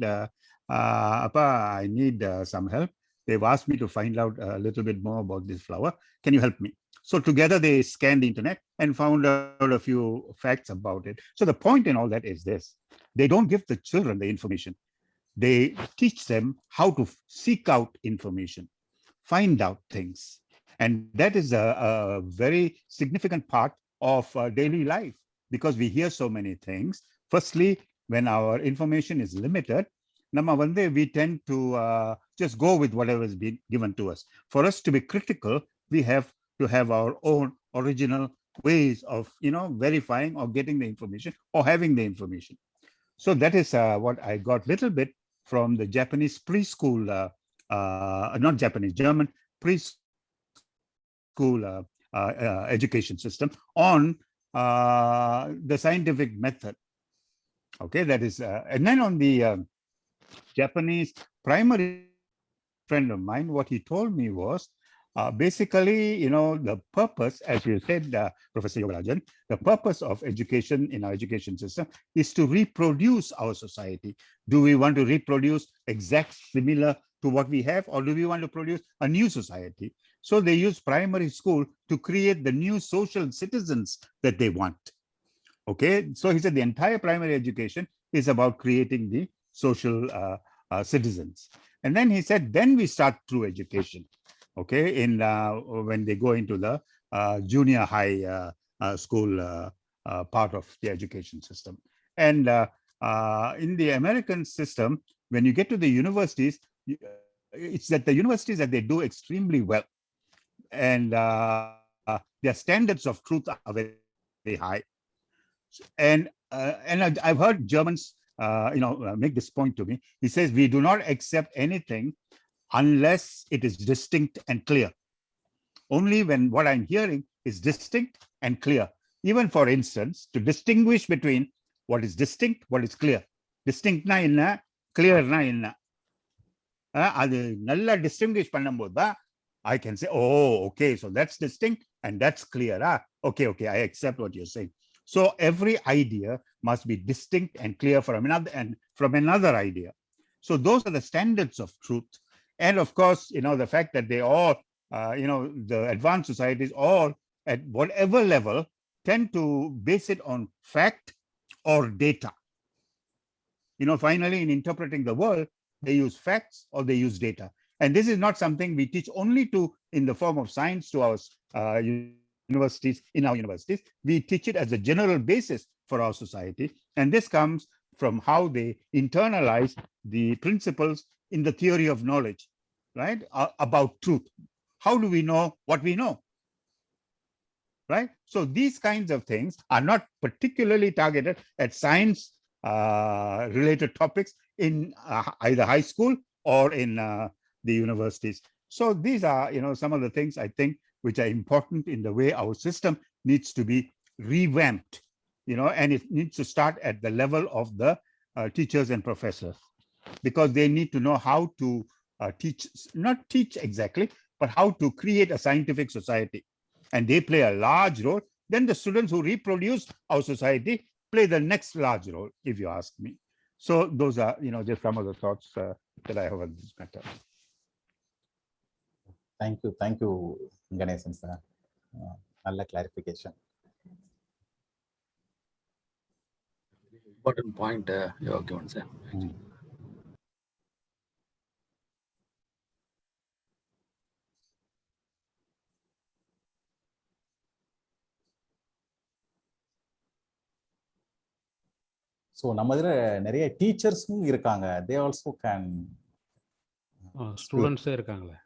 [SPEAKER 11] "Appa, I need some help. They've asked me to find out a little bit more about this flower. Can you help me?" So together they scanned the internet and found out a few facts about it. So the point in all that is this: they don't give the children the information. They teach them how to seek out information, find out things. And that is a very significant part of daily life, because we hear so many things. Firstly, when our information is limited, we tend to just go with whatever is being given to us. For us to be critical, we have to have our own original ways of verifying or getting the information or having the information. So that is what I got little bit from the Japanese preschool, not Japanese, German preschool education system on the scientific method. Okay, that is, and then on the Japanese primary friend of mine, what he told me was basically, the purpose, as you said, Professor Yogarajan, the purpose of education in our education system is to reproduce our society. Do we want to reproduce exact similar to what we have, or do we want to produce a new society? So they use primary school to create the new social citizens that they want. Okay, so he said the entire primary education is about creating the social citizens. And then he said, then we start true education. Okay, in when they go into the junior high school part of the education system. And in the American system, when you get to the universities, it's that the universities that they do extremely well, and their standards of truth are very, very high. And I've heard Germans make this point to me. He says, we do not accept anything unless it is distinct and clear. Only when what I'm hearing is distinct and clear. Even for instance, to distinguish between what is distinct, what is clear. Distinct na inna, clear na inna. Adu nalla distinguish பண்ணும்போது I can say, oh, okay, so that's distinct and that's clear. Okay, I accept what you're saying. So every idea must be distinct and clear from another idea. So those are the standards of truth. And of course, the fact that they all, the advanced societies all at whatever level tend to base it on fact or data. Finally, in interpreting the world, they use facts or they use data. And this is not something we teach only in the form of science to our universities, in our universities. We teach it as a general basis for our society. And this comes from how they internalize the principles in the theory of knowledge, right? About truth. How do we know what we know? Right? So these kinds of things are not particularly targeted at science related topics in either high school or in the universities. So these are, some of the things I think which are important in the way our system needs to be revamped, and it needs to start at the level of the teachers and professors, because they need to know how to teach, not teach exactly, but how to create a scientific society. And they play a large role. Then the students who reproduce our society play the next large role, if you ask me. So those are, just some of the thoughts that I have on this matter.
[SPEAKER 3] Thank you, Ganesan sir. Nalla clarification.
[SPEAKER 4] Important point you have given, sir.
[SPEAKER 3] So நம்ம இதுல நிறைய டீச்சர்ஸும் இருக்காங்க. They also can
[SPEAKER 5] ஸ்டூடண்ட்ஸே இருக்காங்களே.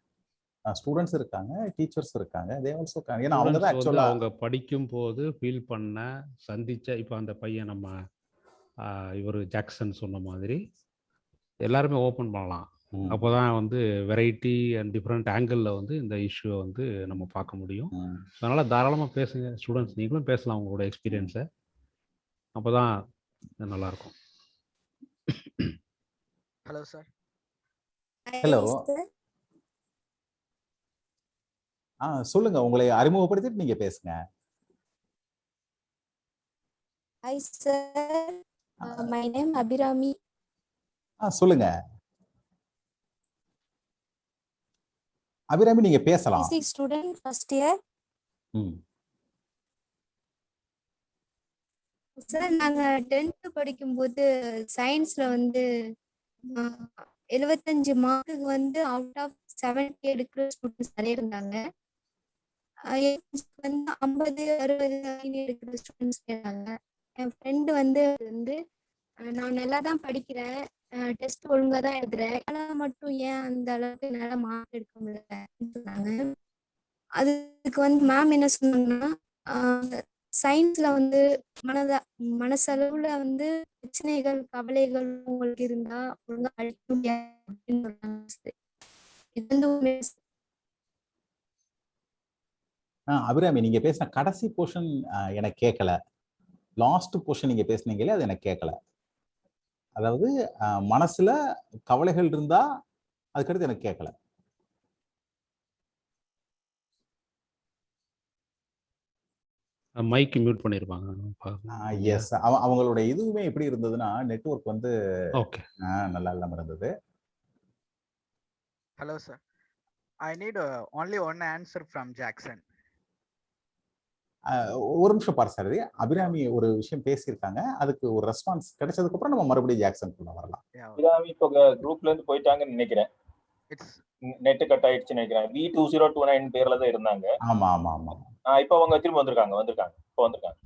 [SPEAKER 3] Students இருக்காங்க, teachers இருக்காங்க. They also can. ஏன்னா அவங்க தான் ஆக்சுவலா
[SPEAKER 5] அவங்க படிக்கும் போது ஃபீல் பண்ண சந்திச்ச இப்போ அந்த பையன் நம்ம இவர் ஜாக்சன் சொன்ன மாதிரி எல்லாருமே ஓப்பன் பண்ணலாம். அப்போதான் வெரைட்டி அண்ட் டிஃப்ரெண்ட் ஆங்கிளில் இந்த இஷ்யூவை நம்ம பார்க்க முடியும். அதனால தாராளமாக பேசுங்க ஸ்டூடெண்ட்ஸ், நீங்களும் பேசலாம் உங்களோட எக்ஸ்பீரியன்ஸை. அப்போதான் நல்லா இருக்கும்.
[SPEAKER 6] Hello sir.
[SPEAKER 3] ஹலோ. சொல்லுங்க, உங்களை அறிமுகப்படுத்திட்டு நீங்க பேசுங்க.
[SPEAKER 12] Hi sir, my name Abhirami.
[SPEAKER 3] சொல்லுங்க அபிராமி, நீங்க பேசலாம்.
[SPEAKER 12] Physics student first year. Sir நாங்க 10th படிக்கும்போது சயின்ஸ்ல வந்து 75 மார்க்குக்கு வந்து அவுட் ஆஃப் 70 எடுக்கிற ஸ்டூடெண்ட்ஸ் நிறைய இருந்தாங்க. வந்து 50, 60 எடுக்கிற ஸ்டூடெண்ட்ஸ் இருந்தாங்க. என் ஃப்ரெண்டு வந்து நான் நல்லா தான் படிக்கிறேன், டெஸ்ட் ஒழுங்கா தான் எழுதுறேன், ஆனால் மட்டும் ஏன் அந்த அளவுக்கு என்னால் மார்க் எடுக்க முடியலன்னு சொன்னாங்க. அதுக்கு வந்து மேம் என்ன சொன்னாங்கன்னா, சயின்ஸ்ல வந்து மனசளவுல வந்து பிரச்சனைகள், கவலைகள் உங்களுக்கு இருந்தா ஒழுங்கா படிக்க முடியாது அப்படின்னு சொன்னாங்க. இது வந்து உண்மையா
[SPEAKER 3] அபிராமி, நீங்க பேசின கடைசி போர்ஷன் எனக்கு கேட்கல. லாஸ்ட் போர்ஷன் நீங்க பேசுனீங்களே அது எனக்கு கேட்கல. அதாவது மனசுல கவலைகள் இருந்தா அதுக்கடுத்து எனக்கு கேட்கல.
[SPEAKER 5] மைக் மியூட் பண்ணிருப்பாங்க.
[SPEAKER 3] எஸ், அவங்களோட இதுவுமே எப்படி இருந்ததுன்னா நெட்வொர்க் வந்து
[SPEAKER 5] ஓகே
[SPEAKER 3] நல்லா இல்லாம இருந்தது.
[SPEAKER 6] Hello, sir. I need only one answer from Jackson.
[SPEAKER 3] ஒரு நிமிஷம் பாரு சார், அபிராமி ஒரு விஷயம் பேசியிருக்காங்க, அதுக்கு ஒரு ரெஸ்பான்ஸ் கிடைச்சதுக்கு அப்புறம் நம்ம மறுபடியும் ஜாக்சன் வரலாம்.
[SPEAKER 13] அபிராமி இப்போ குரூப்ல இருந்து போயிட்டாங்கன்னு நினைக்கிறேன். நெட் கட் ஆயிடுச்சுன்னு நினைக்கிறேன். V2029 பேர்ல தான் இருந்தாங்க.
[SPEAKER 3] ஆமா ஆமா ஆமா.
[SPEAKER 13] இப்போ அவங்க திரும்ப வந்திருக்காங்க. இப்போ வந்திருக்காங்க.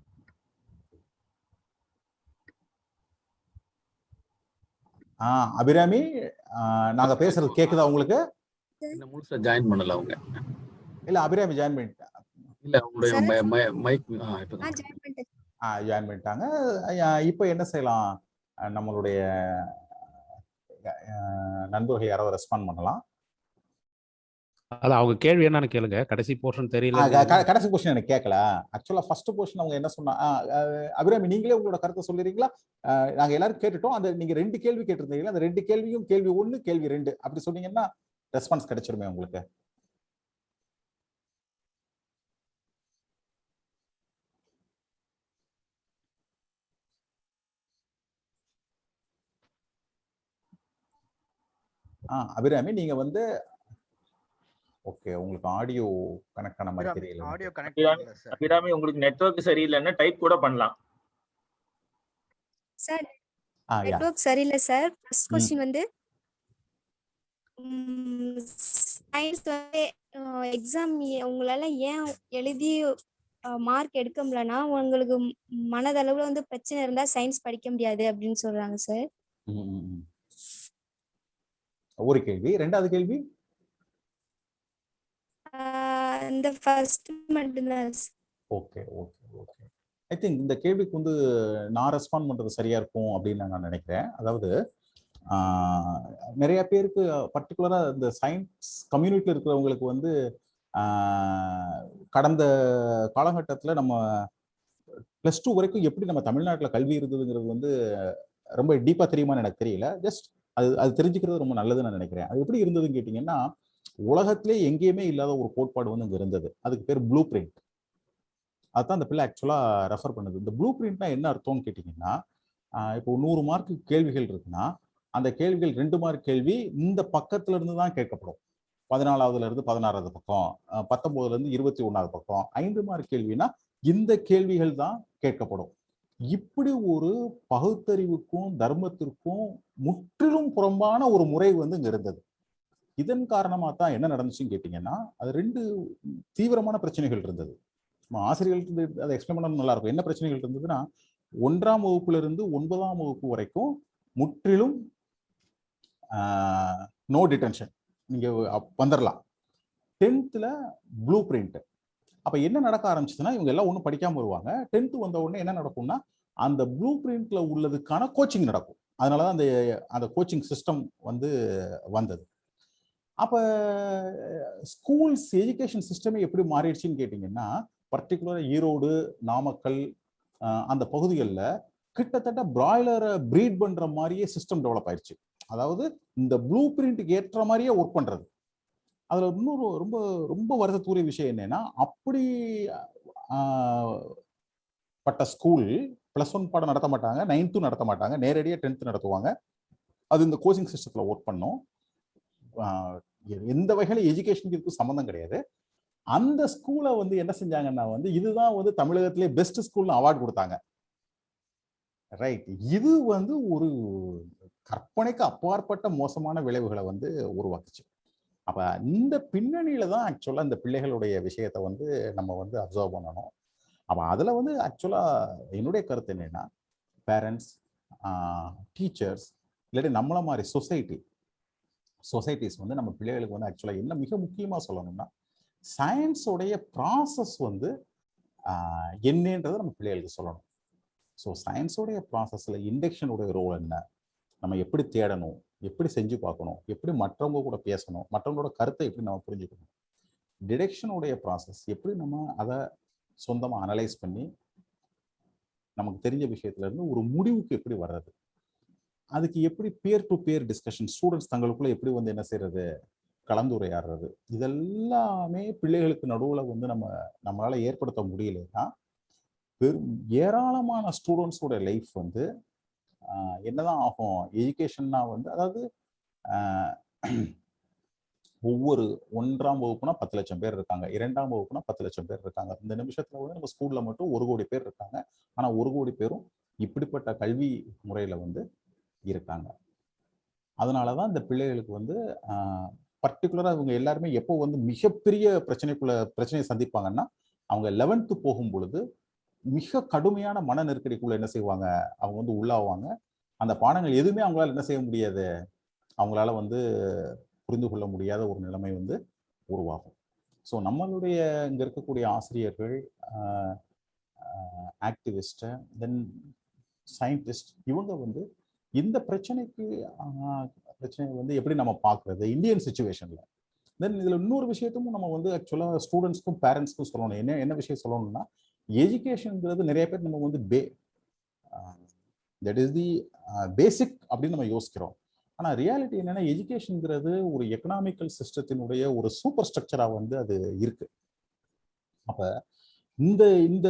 [SPEAKER 3] அபிராமி, நாங்க பேசுறது கேக்குதா உங்களுக்கு?
[SPEAKER 4] முழுசா ஜாயின் பண்ணல அவங்க.
[SPEAKER 3] இல்ல அபிராமி ஜாயின் பண்ணிட்டாங்க.
[SPEAKER 4] இல்ல உங்களுடைய மைக்
[SPEAKER 3] ஜாயின் பண்ணிட்டாங்க. இப்போ என்ன செய்யலாம், நம்மளுடைய நண்பர்கள் யாராவது ரெஸ்பாண்ட் பண்ணலாம்.
[SPEAKER 5] அதான் அவங்க கேள்வி என்னன்னு கேளுங்க. கடைசி போர்ஷன் தெரியல.
[SPEAKER 3] கடைசி போர்ஷன் எனக்கு கேட்கல. ஆக்சுவலா ஃபர்ஸ்ட் போர்ஷன் அவங்க என்ன சொன்னா, அபிராமி நீங்களே உங்களோட கருத்தை சொல்லிடுறீங்களா? நாங்க எல்லாரும் கேட்டுட்டோம். அந்த நீங்க 2 கேள்வி கேட்டிருந்தீங்களா, அந்த 2 கேள்வியும் கேள்வி 1 கேள்வி 2 அப்படி சொன்னீங்கன்னா ரெஸ்பான்ஸ் கிடைச்சிருமே உங்களுக்கு. அபிராமி நீங்க வந்து ஓகே, உங்களுக்கு ஆடியோ கனெக்ட் ஆன மாதிரி தெரியல.
[SPEAKER 6] ஆடியோ கனெக்ட் பண்ணல சார்.
[SPEAKER 13] அபிராமி உங்களுக்கு நெட்வொர்க் சரியில்லைன்னா டைப் கூட பண்ணலாம்
[SPEAKER 12] சார். நெட்வொர்க் சரியில்லை சார். ஃபர்ஸ்ட் क्वेश्चन வந்து சயின்ஸ் வந்து எக்ஸாம் உங்களால ஏன் எழுதி மார்க் எடுக்க முடியலன்னா உங்களுக்கு மனதளவுல வந்து பிரச்சனை இருந்தா சயின்ஸ் படிக்க முடியாது அப்படின்னு சொல்றாங்க சார்.
[SPEAKER 3] ஒரு கேள்வி. ரெண்டாவது கேள்வி
[SPEAKER 12] இந்த ஃபர்ஸ்ட் மட்டும்தான்.
[SPEAKER 3] Okay okay okay. I think இந்த கேள்விக்கு வந்து நான் ரெஸ்பாண்ட் பண்றது சரியா இருக்கும் அப்படின்னு நான் நினைக்கிறேன். அதாவது நிறைய பேருக்கு பர்டிகுலரா இந்த சயின்ஸ் கம்யூனிட்டியில் இருக்கிறவங்களுக்கு வந்து கடந்த காலகட்டத்தில் நம்ம +2 வரைக்கும் எப்படி நம்ம தமிழ்நாட்டில் கல்வி இருந்ததுங்கிறது வந்து ரொம்ப டீப்பா தெரியுமான்னு எனக்கு தெரியல. ஜஸ்ட் அது தெரிஞ்சுக்கிறது ரொம்ப நல்லதுன்னு நான் நினைக்கிறேன். அது எப்படி இருந்ததுன்னு கேட்டீங்கன்னா, உலகத்திலே எங்கேயுமே இல்லாத ஒரு கோட்பாடு வந்து இங்க இருந்தது. அதுக்கு பேர் ப்ளூ பிரிண்ட். அதுதான் அந்த பிள்ளை ஆக்சுவலா ரெஃபர் பண்ணுது. இந்த ப்ளூ பிரிண்ட்னா என்ன அர்த்தம்னு கேட்டீங்கன்னா, இப்போ 100 மார்க்கு கேள்விகள் இருக்குன்னா அந்த கேள்விகள் 2 மார்க் கேள்வி இந்த பக்கத்துல இருந்து தான் கேட்கப்படும். 14வதுல இருந்து 16வது பக்கம், 19ல இருந்து 21வது பக்கம். 5 மார்க் கேள்வினா இந்த கேள்விகள் தான் கேட்கப்படும். இப்படி ஒரு பகுத்தறிவுக்கும் தர்மத்திற்கும் முற்றிலும் புறம்பான ஒரு முறை வந்து இங்க இருந்தது. இதன் காரணமா தான் என்ன நடந்துச்சுன்னு கேட்டீங்கன்னா, அது 2 தீவிரமான பிரச்சனைகள் இருந்தது. ஆசிரியர்களுக்கு அதை எக்ஸ்பிளைன் பண்ண நல்லா இருக்கும். என்ன பிரச்சனைகள் இருந்ததுன்னா, 1ஆம் வகுப்புல இருந்து 9ஆம் வகுப்பு வரைக்கும் முற்றிலும் நோ டிடென்ஷன், நீங்க வந்துடலாம். 10th blue print. அப்ப என்ன நடக்க ஆரம்பிச்சதுன்னா, இவங்க எல்லாம் ஒன்றும் படிக்காம வருவாங்க. 10th வந்த உடனே என்ன நடக்கும்னா, அந்த ப்ளூ பிரிண்ட்ல உள்ளதுக்கான கோச்சிங் நடக்கும். அதனாலதான் அந்த கோச்சிங் சிஸ்டம் வந்து வந்தது. அப்ப ஸ்கூல்ஸ் எஜுகேஷன் சிஸ்டமே எப்படி மாறிடுச்சுன்னு கேட்டீங்கன்னா, பர்டிகுலரா ஈரோடு, நாமக்கல் அந்த பகுதிகளில் கிட்டத்தட்ட பிராய்லரை ப்ரீட் பண்ற மாதிரியே சிஸ்டம் டெவலப் ஆயிடுச்சு. அதாவது இந்த ப்ளூ பிரிண்ட்டுக்கு ஏற்ற மாதிரியே ஒர்க் பண்றது. அதுல இன்னொரு ரொம்ப ரொம்ப வருத்தத்துக்குரிய விஷயம் என்னன்னா, அப்படி பட்ட ஸ்கூல் +1 பாடம் நடத்த மாட்டாங்க, 9th நடத்த மாட்டாங்க, நேரடியாக 10th நடத்துவாங்க. அது இந்த கோச்சிங் சிஸ்டத்துல ஒர்க் பண்ணும். எந்த வகையில எஜுகேஷனுக்கு இதுக்கு சம்மந்தம் கிடையாது. அந்த ஸ்கூலை வந்து என்ன செஞ்சாங்கன்னா வந்து இதுதான் வந்து தமிழகத்திலே பெஸ்ட் ஸ்கூல்னு அவார்டு கொடுத்தாங்க. ரைட். இது வந்து ஒரு கற்பனைக்கு அப்பாற்பட்ட மோசமான விளைவுகளை வந்து உருவாக்குச்சு. அப்ப இந்த பின்னணியில தான் ஆக்சுவலா இந்த பிள்ளைகளுடைய விஷயத்தை வந்து நம்ம வந்து அப்சர்வ் பண்ணணும். அப்ப அதுல வந்து ஆக்சுவலா என்னுடைய கருத்து என்னன்னா, பேரண்ட்ஸ், டீச்சர்ஸ், இல்லாட்டி நம்மள மாதிரி சொசைட்டிஸ் வந்து நம்ம பிள்ளைகளுக்கு வந்து ஆக்சுவலா என்ன மிக முக்கியமா சொல்லணும்னா, சயின்ஸோடைய ப்ராசஸ் வந்து என்னன்றதை நம்ம பிள்ளைகளுக்கு சொல்லணும். ஸோ சயின்ஸோடைய ப்ராசஸ்ல இண்டக்ஷனுடைய ரோல் என்ன, நம்ம எப்படி தேடணும், எப்படி செஞ்சு பார்க்கணும், எப்படி மற்றவங்க கூட பேசணும், மற்றவங்களோட கருத்தை எப்படி நம்ம புரிஞ்சுக்கணும், டிடெக்ஷனுடைய ப்ராசஸ் எப்படி நம்ம அதை சொந்தமாக அனலைஸ் பண்ணி நமக்கு தெரிஞ்ச விஷயத்துல இருந்து ஒரு முடிவுக்கு எப்படி வர்றது, அதுக்கு எப்படி பேர் டு பேர் டிஸ்கஷன், ஸ்டூடெண்ட்ஸ் தங்களுக்குள்ள எப்படி வந்து என்ன செய்யறது, கலந்துரையாடுறது, இதெல்லாமே பிள்ளைகளுக்கு நடுவில் வந்து நம்மளால ஏற்படுத்த முடியலன்னா பெரும் ஏராளமான ஸ்டூடெண்ட்ஸோட லைஃப் வந்து என்னதான் ஆகும். எஜுகேஷன்னா வந்து அதாவது ஒவ்வொரு 1ஆம் வகுப்புனா 10 லட்சம் பேர் இருக்காங்க, 2ஆம் வகுப்புனா 10 லட்சம் பேர் இருக்காங்க. இந்த நிமிஷத்துல வந்து நம்ம ஸ்கூல்ல மட்டும் 1 கோடி பேர் இருக்காங்க. ஆனா 1 கோடி பேரும் இப்படிப்பட்ட கல்வி முறையில வந்து இருக்காங்க. அதனாலதான் இந்த பிள்ளைகளுக்கு வந்து பர்டிகுலரா இவங்க எல்லாருமே எப்போ வந்து மிகப்பெரிய பிரச்சனையை சந்திப்பாங்கன்னா, அவங்க 11th போகும் பொழுது மிக கடுமையான மன நெருக்கடிக்குள்ள என்ன செய்வாங்க, அவங்க வந்து உள்ளாவாங்க. அந்த பாடங்கள் எதுவுமே அவங்களால என்ன செய்ய முடியாது, அவங்களால வந்து புரிந்து கொள்ள முடியாத ஒரு நிலைமை வந்து உருவாகும். ஸோ நம்மளுடைய இங்க இருக்கக்கூடிய ஆசிரியர்கள், ஆக்டிவிஸ்ட், தென் சயின்டிஸ்ட், இவங்க வந்து இந்த பிரச்சனையை வந்து எப்படி நம்ம பார்க்கறது இந்தியன் சிச்சுவேஷன்ல. தென் இதுல இன்னொரு விஷயத்தும் நம்ம வந்து ஆக்சுவலா ஸ்டூடெண்ட்ஸ்க்கும் பேரண்ட்ஸ்க்கும் சொல்லணும். என்ன விஷயம் சொல்லணும்னா, எஜுகேஷன்ங்கிறது நிறைய பேர் நம்ம வந்து தட் இஸ் தி பேசிக் அப்படின்னு நம்ம யோசிக்கிறோம். ஆனா ரியாலிட்டி என்னன்னா, எஜுகேஷன்ங்கிறது ஒரு எக்கனாமிக்கல் சிஸ்டத்தினுடைய ஒரு சூப்பர் ஸ்ட்ரக்சரா வந்து அது இருக்கு. அப்ப இந்த இந்த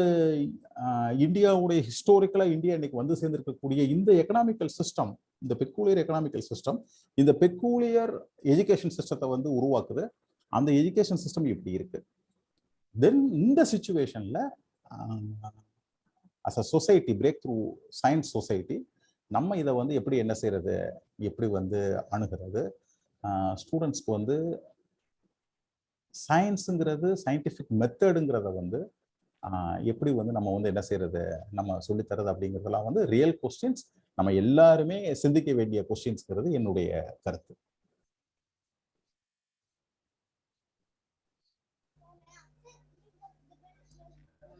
[SPEAKER 3] இந்தியாவுடைய ஹிஸ்டோரிக்கலா இந்தியா இன்னைக்கு வந்து சேர்ந்திருக்கக்கூடிய இந்த எக்கனாமிக்கல் சிஸ்டம், இந்த பெக்கூலியர் எக்கனாமிக்கல் சிஸ்டம், இந்த பெக்கூலியர் எஜுகேஷன் சிஸ்டத்தை வந்து உருவாக்குது. அந்த எஜுகேஷன் சிஸ்டம் இப்படி இருக்கு. தென் இந்த சிச்சுவேஷன்ல as a society, breakthrough science society, நம்ம இதை வந்து எப்படி என்ன செய்யறது, எப்படி வந்து அணுகிறது, ஸ்டூடெண்ட்ஸ்க்கு வந்து சயின்ஸுங்கிறது, சயின்டிஃபிக் மெத்தடுங்கிறத வந்து எப்படி வந்து நம்ம வந்து என்ன செய்யறது, நம்ம சொல்லித்தரது அப்படிங்கிறதெல்லாம் வந்து ரியல் கொஸ்டின்ஸ், நம்ம எல்லாருமே சிந்திக்க வேண்டிய கொஸ்டின்ஸ்ங்கிறது என்னுடைய கருத்து.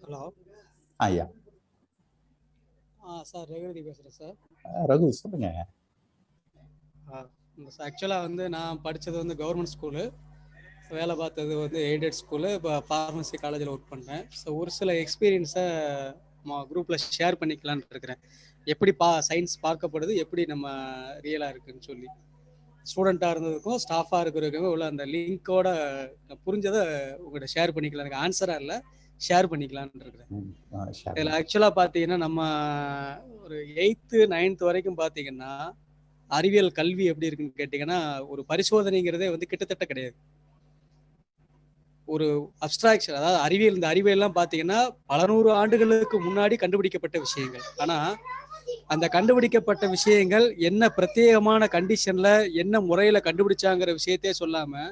[SPEAKER 14] ஹலோ.
[SPEAKER 3] ஐயா.
[SPEAKER 14] சார் ரகுபதி பேசுகிறேன் சார்.
[SPEAKER 3] ரகு சொல்லுங்க.
[SPEAKER 14] ஆக்சுவலாக வந்து நான் படித்தது வந்து கவர்மெண்ட் ஸ்கூலு, வேலை பார்த்தது வந்து எய்டட் ஸ்கூலு, இப்போ ஃபார்மசி காலேஜில் ஒர்க் பண்ணுறேன். ஸோ ஒரு சில எக்ஸ்பீரியன்ஸை குரூப்பில் ஷேர் பண்ணிக்கலான்னு இருக்கிறேன். எப்படி சயின்ஸ் பார்க்கப்படுது, எப்படி நம்ம ரியலாக இருக்குன்னு சொல்லி ஸ்டூடெண்ட்டாக இருந்ததுக்கும் ஸ்டாஃபாக இருக்கிறதுக்கும் உள்ள அந்த லிங்கோட புரிஞ்சதை உங்கள்கிட்ட ஷேர் பண்ணிக்கலாம். எனக்கு ஆன்சராக இல்லை, ஷேர் பண்ணிக்கலான்னு இருக்கிறேன். இதில் ஆக்சுவலாக பார்த்தீங்கன்னா, நம்ம ஒரு 8th 9th வரைக்கும் பார்த்தீங்கன்னா அறிவியல் கல்வி எப்படி இருக்குன்னு கேட்டிங்கன்னா, ஒரு பரிசோதனைங்கிறதே வந்து கிட்டத்தட்ட கிடையாது. ஒரு அப்ஸ்ட்ராக்ஷன், அதாவது அறிவியல், இந்த அறிவியல்லாம் பார்த்தீங்கன்னா பல 100 ஆண்டுகளுக்கு முன்னாடி கண்டுபிடிக்கப்பட்ட விஷயங்கள். ஆனால் அந்த கண்டுபிடிக்கப்பட்ட விஷயங்கள் என்ன பிரத்யேகமான கண்டிஷன்ல என்ன முறையில் கண்டுபிடிச்சாங்கிற விஷயத்தையே சொல்லாமல்